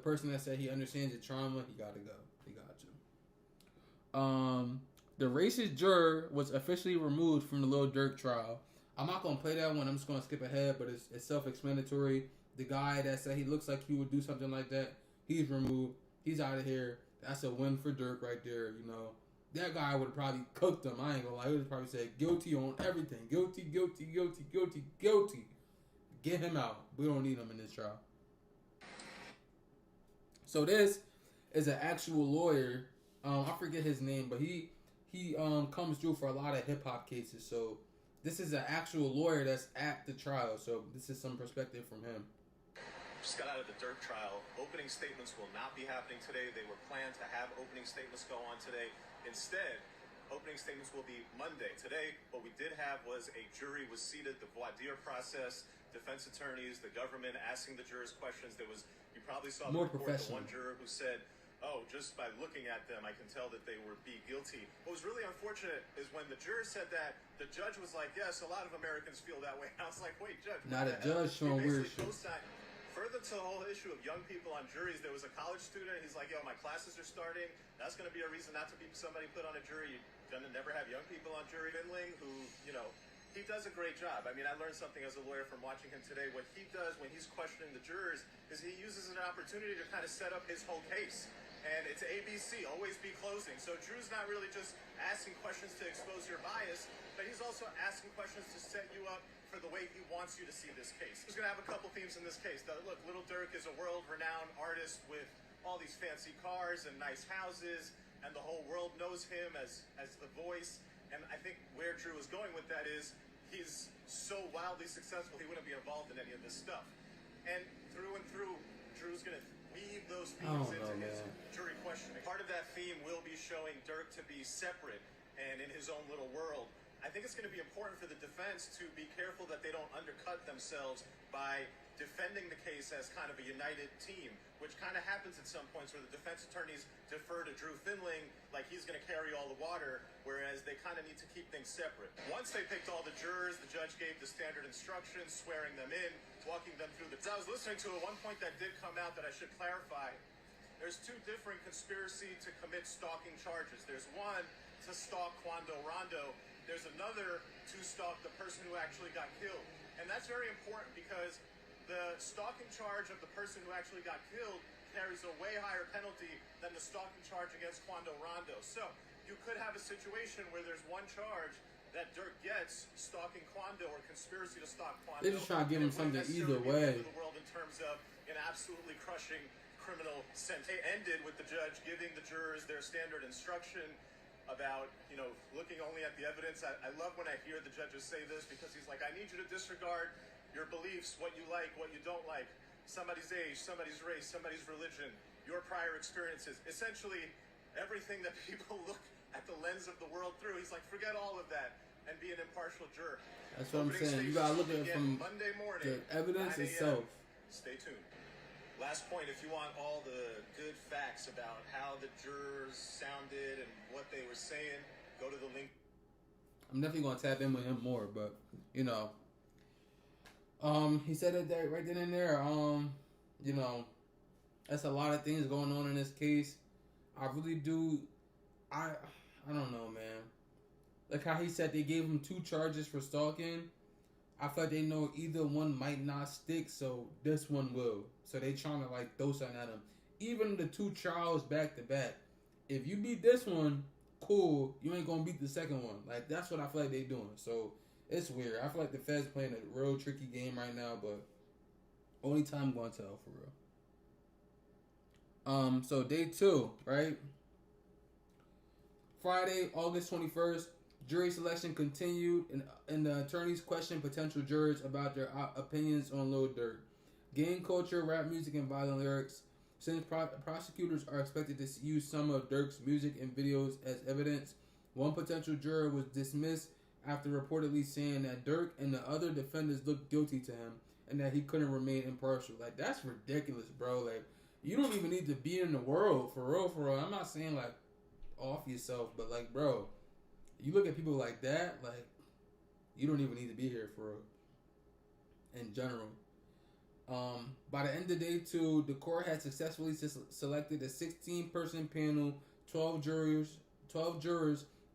person that said he understands the trauma, he got to go. He got to. The racist juror was officially removed from the Lil Durk trial. I'm not gonna play that one. I'm just gonna skip ahead, but it's self-explanatory. The guy that said he looks like he would do something like that, he's removed. He's out of here. That's a win for Durk right there. You know, that guy would have probably cooked him. I ain't gonna lie. He would have probably said guilty on everything. Guilty, guilty, guilty, guilty, guilty. Get him out. We don't need him in this trial. So this is an actual lawyer. I forget his name, but he comes through for a lot of hip hop cases. So this is an actual lawyer that's at the trial. So this is some perspective from him. Just got out of the Durk trial. Opening statements will not be happening today. They were planned to have opening statements go on today. Instead, opening statements will be Monday. Today, what we did have was a jury was seated, the voir dire process, defense attorneys, the government asking the jurors questions. There was, you probably saw the report, the one juror who said, oh, just by looking at them, I can tell that they would be guilty. What was really unfortunate is when the juror said that, the judge was like, yes, a lot of Americans feel that way. I was like, wait, judge. Not a judge showing weird shit. Further to the whole issue of young people on juries, there was a college student. He's like, yo, my classes are starting. That's going to be a reason not to be somebody put on a jury. You're going to never have young people on jury. Finling, who, you know, he does a great job. I mean, I learned something as a lawyer from watching him today. What he does when he's questioning the jurors is he uses an opportunity to kind of set up his whole case. And it's ABC, always be closing. So Drew's not really just asking questions to expose your bias, but he's also asking questions to set you up for the way he wants you to see this case. He's going to have a couple themes in this case. Look, Lil Durk is a world-renowned artist with all these fancy cars and nice houses, and the whole world knows him as the voice. And I think where Drew is going with that is he's so wildly successful, he wouldn't be involved in any of this stuff. And through, Drew's going to weave those themes into his jury questioning. Part of that theme will be showing Durk to be separate and in his own little world. I think it's going to be important for the defense to be careful that they don't undercut themselves by defending the case as kind of a united team, which kind of happens at some points where the defense attorneys defer to Drew Finling like he's going to carry all the water, whereas they kind of need to keep things separate. Once they picked all the jurors, the judge gave the standard instructions, swearing them in, walking them through the... I was listening to it, one point that did come out that I should clarify. There's two different conspiracy to commit stalking charges. There's one to stalk Quando Rondo. There's another to stalk the person who actually got killed. And that's very important because the stalking charge of the person who actually got killed carries a way higher penalty than the stalking charge against Quando Rondo. So you could have a situation where there's one charge that Durk gets, stalking Quando or conspiracy to stalk Quando. They're just trying to give him something either way. The world in terms of an absolutely crushing criminal sentence. It ended with the judge giving the jurors their standard instruction about, you know, looking only at the evidence. I love when I hear the judges say this because he's like, I need you to disregard your beliefs, what you like, what you don't like, somebody's age, somebody's race, somebody's religion, your prior experiences. Essentially, everything that people look at the lens of the world through. He's like, forget all of that and be an impartial juror. That's what I'm saying. You gotta look at it from Monday morning, the evidence itself. Stay tuned. Last point, if you want all the good facts about how the jurors sounded and what what they were saying, go to the link. I'm definitely gonna tap in with him more, but you know, he said it there, right then and there. You know, that's a lot of things going on in this case. I really do. I don't know, man. Like how he said they gave him 2 charges for stalking. I feel like they know either one might not stick, so this one will. So they trying to like throw something at him. Even the 2 trials back to back. If you beat this one, cool. You ain't gonna beat the second one. Like that's what I feel like they doing. So it's weird. I feel like the Feds playing a real tricky game right now, but only time gonna tell for real. So day 2, right? Friday, August 21st. Jury selection continued, and the attorneys questioned potential jurors about their opinions on Lil Durk. Gang culture, rap music, and violent lyrics. Since prosecutors are expected to use some of Durk's music and videos as evidence, one potential juror was dismissed after reportedly saying that Durk and the other defendants looked guilty to him and that he couldn't remain impartial. Like, that's ridiculous, bro. Like, you don't even need to be in the world, for real, for real. I'm not saying, like, off yourself, but, like, bro, you look at people like that, like, you don't even need to be here for real, in general. By the end of day 2, the court had successfully selected a 16-person panel, 12 jurors,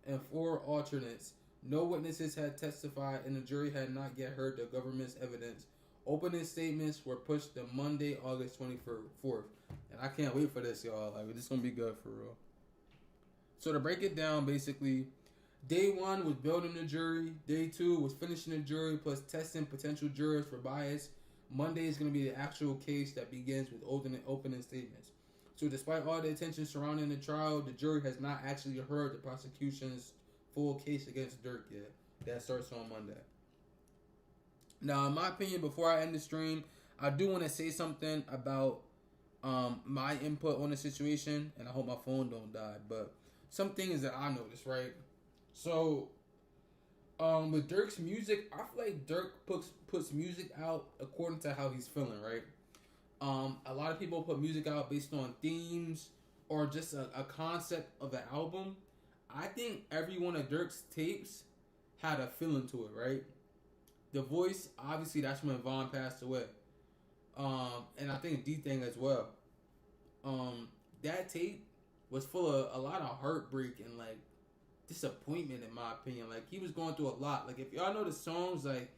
and 4 alternates. No witnesses had testified, and the jury had not yet heard the government's evidence. Opening statements were pushed to Monday, August 24th. And I can't wait for this, y'all. Like, this is going to be good for real. So to break it down, basically, day 1 was building the jury. Day 2 was finishing the jury plus testing potential jurors for bias. Monday is going to be the actual case that begins with opening statements. So despite all the attention surrounding the trial, the jury has not actually heard the prosecution's full case against Durk yet. That starts on Monday. Now, in my opinion, before I end the stream, I do want to say something about my input on the situation, and I hope my phone don't die, but some things that I noticed, right? So, with Durk's music, I feel like Durk puts music out according to how he's feeling, right? A lot of people put music out based on themes or just a concept of an album. I think every one of Durk's tapes had a feeling to it, right? The Voice, obviously, that's when Vaughn passed away. And I think D-Thing as well. That tape was full of a lot of heartbreak and, like, disappointment, in my opinion. Like, he was going through a lot. Like, if y'all know the songs, like,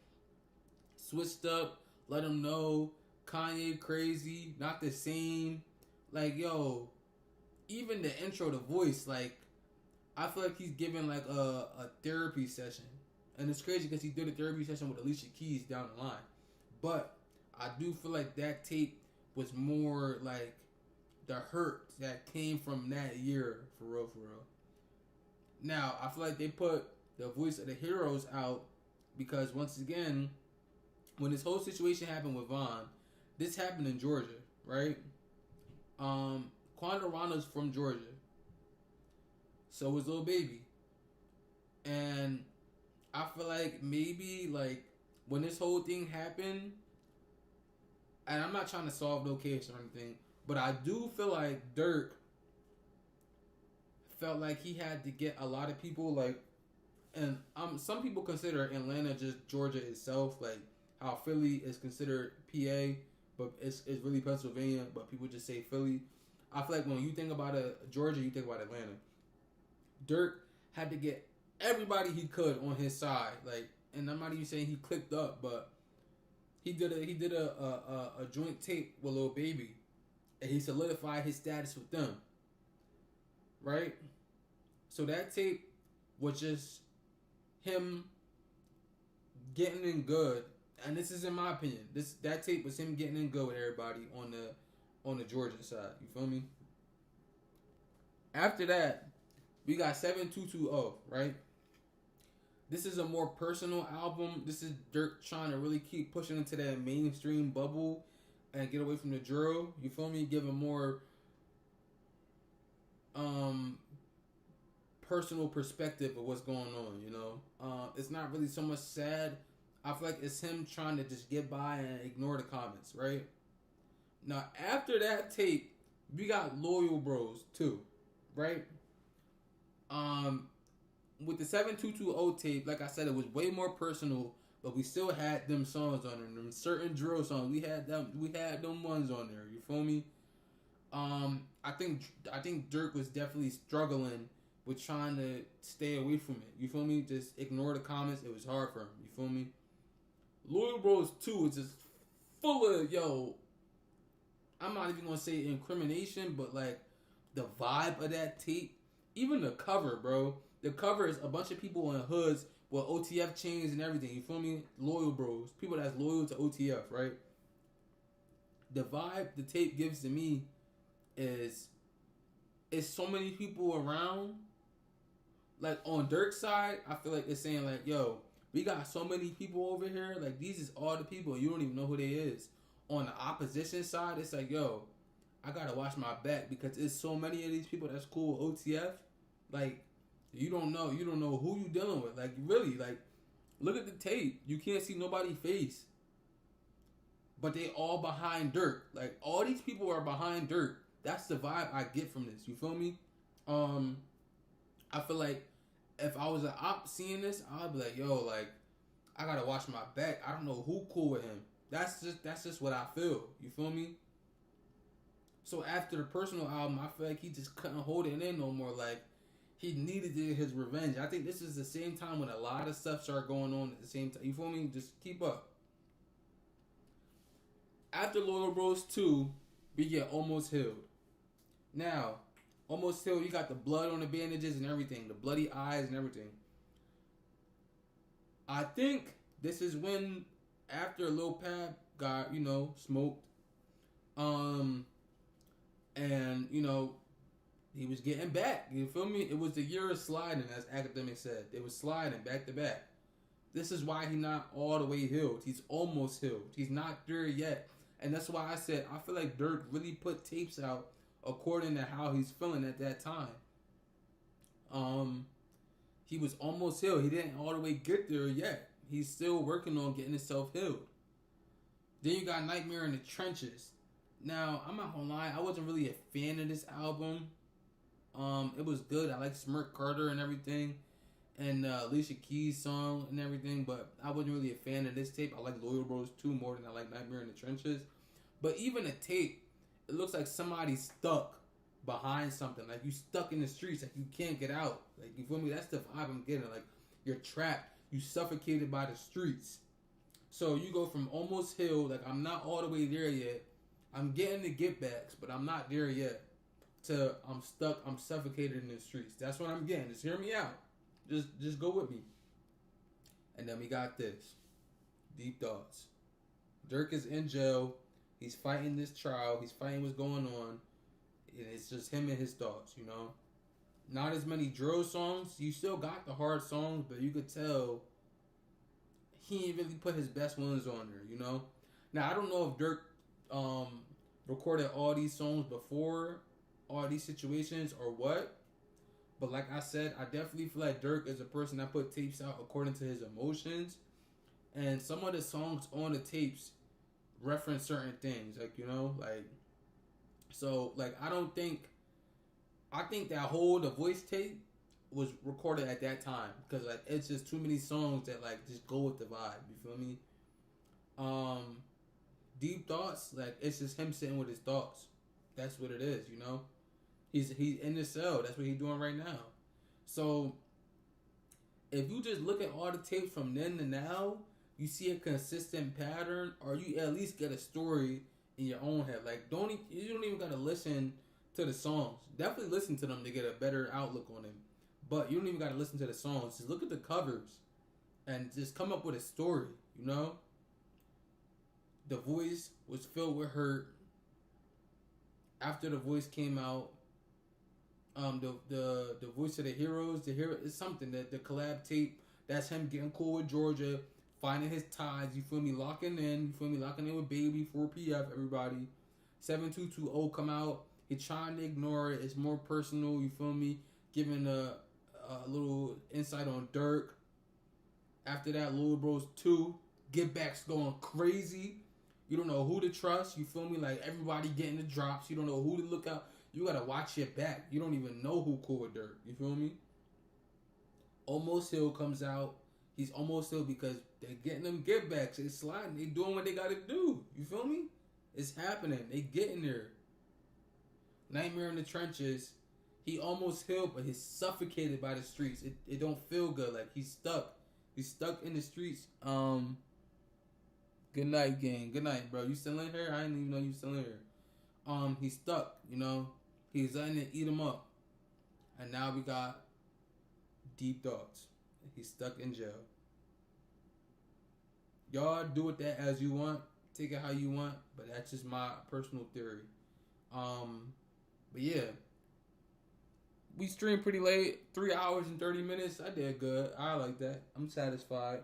Switched Up, Let 'Em Know, Kanye Crazy, Not the Same. Like, yo, even the intro, The Voice, like, I feel like he's giving, like, a therapy session. And it's crazy because he did a therapy session with Alicia Keys down the line. But I do feel like that tape was more, like, the hurt that came from that year, for real, for real. Now, I feel like they put The Voice of the Heroes out because, once again, when this whole situation happened with Vaughn, this happened in Georgia, right? Quanda Ronda's from Georgia. So was Lil Baby. And I feel like maybe, like, when this whole thing happened, and I'm not trying to solve no case or anything, but I do feel like Durk felt like he had to get a lot of people, like, and some people consider Atlanta just Georgia itself, like how Philly is considered PA, but it's really Pennsylvania, but people just say Philly. I feel like when you think about Georgia, you think about Atlanta. Durk had to get everybody he could on his side, like, and I'm not even saying he clicked up, but he did a joint tape with Lil Baby, and he solidified his status with them, right? So that tape was just him getting in good, and this is in my opinion. That tape was him getting in good with everybody on the Georgia side. You feel me? After that, we got 7220, right? This is a more personal album. This is Durk trying to really keep pushing into that mainstream bubble and get away from the drill. You feel me? Give a more personal perspective of what's going on, you know? It's not really so much sad. I feel like it's him trying to just get by and ignore the comments, right? Now, after that tape, we got Loyal Bros, too, right? with the 7220 tape, like I said, it was way more personal, but we still had them songs on there. Them certain drill songs, we had them ones on there. You feel me? I think Durk was definitely struggling with trying to stay away from it. You feel me? Just ignore the comments. It was hard for him. You feel me? Loyal Bros 2 is just full of, yo, I'm not even gonna say incrimination, but like the vibe of that tape, even the cover, bro. The cover is a bunch of people in hoods with OTF chains and everything. You feel me? Loyal Bros, people that's loyal to OTF, right? The vibe the tape gives to me is so many people around. Like on Durk's side, I feel like it's saying like, yo, we got so many people over here. Like these is all the people. You don't even know who they is. On the opposition side, it's like, yo, I gotta watch my back because it's so many of these people that's cool with OTF. Like you don't know who you dealing with. Like really, like look at the tape. You can't see nobody's face, but they all behind Durk. Like all these people are behind Durk. That's the vibe I get from this. You feel me? I feel like if I was an op seeing this, I'd be like, yo, like I gotta watch my back. I don't know who cool with him. That's just what I feel. You feel me? So after the personal album, I feel like he just couldn't hold it in no more. Like he needed to get his revenge. I think this is the same time when a lot of stuff started going on at the same time. You feel me? Just keep up. After Loyal Bros 2, we get Almost Healed. Now, Almost Healed, you got the blood on the bandages and everything. The bloody eyes and everything. I think this is when, after Lil Pab got, smoked, and, he was getting back. You feel me? It was the year of sliding, as academics said. It was sliding back to back. This is why he's not all the way healed. He's almost healed. He's not there yet. And that's why I said I feel like Durk really put tapes out according to how he's feeling at that time. He was almost healed. He didn't all the way get there yet. He's still working on getting himself healed. Then you got Nightmare in the Trenches. Now, I'm not gonna lie, I wasn't really a fan of this album. It was good. I like Smirk Carter and everything, and Alicia Keys' song and everything, but I wasn't really a fan of this tape. I like Loyal Bros 2 more than I like Nightmare in the Trenches. But even the tape, it looks like somebody's stuck behind something. Like you stuck in the streets, like you can't get out. Like you feel me? That's the vibe I'm getting. Like you're trapped. You suffocated by the streets. So you go from almost healed, like I'm not all the way there yet. I'm getting the get backs, but I'm not there yet. To I'm stuck, I'm suffocated in the streets. That's what I'm getting. Just hear me out. Just go with me. And then we got this. Deep Thoughts. Durk is in jail. He's fighting this trial. He's fighting what's going on. And it's just him and his thoughts, Not as many drill songs. You still got the hard songs, but you could tell he ain't really put his best ones on there, Now, I don't know if Durk recorded all these songs before all these situations or what. But like I said, I definitely feel like Durk is a person that put tapes out according to his emotions. And some of the songs on the tapes reference certain things. I think that whole The Voice tape was recorded at that time. Because it's just too many songs that just go with the vibe. You feel me? Deep Thoughts, it's just him sitting with his thoughts. That's what it is, He's in the cell. That's what he's doing right now. So, if you just look at all the tapes from then to now, you see a consistent pattern, or you at least get a story in your own head. You don't even gotta listen to the songs. Definitely listen to them to get a better outlook on them. But you don't even gotta listen to the songs. Just look at the covers and just come up with a story, The Voice was filled with hurt. After The Voice came out, the Voice of the Heroes, the hero is something that the collab tape. That's him getting cool with Georgia, finding his ties. You feel me? Locking in with Baby, 4PF, everybody. 7220 come out. He trying to ignore it. It's more personal. You feel me? Giving a little insight on Durk. After that, Loyal Bros 2, Get Back's going crazy. You don't know who to trust. You feel me? Everybody getting the drops. You don't know who to look out. You gotta watch your back. You don't even know who cool with Durk. You feel me? Almost Hill comes out. He's almost Hill because they're getting them get backs. They sliding. They doing what they got to do. You feel me? It's happening. They getting there. Nightmare in the Trenches. He almost Hill, but he's suffocated by the streets. It don't feel good. Like he's stuck. He's stuck in the streets. Good night, gang. Good night, bro. You still in here? I didn't even know you still in here. He's stuck. You know, he's letting it eat him up, and now we got Deep Thoughts. He's stuck in jail. Y'all do with that as you want. Take it how you want, but that's just my personal theory. But yeah, we streamed pretty late, 3 hours and 30 minutes. I did good. I like that. I'm satisfied.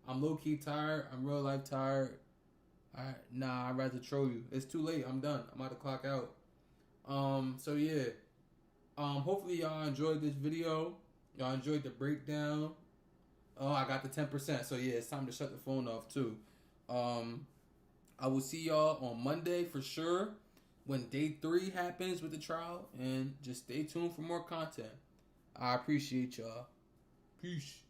I'm low-key tired. I'm real life tired. I'd rather troll you. It's too late. I'm done. I'm about to clock out. So yeah. Hopefully y'all enjoyed this video. Y'all enjoyed the breakdown. Oh, I got the 10%. So yeah, it's time to shut the phone off too. I will see y'all on Monday for sure when day 3 happens with the trial. And just stay tuned for more content. I appreciate y'all. Peace.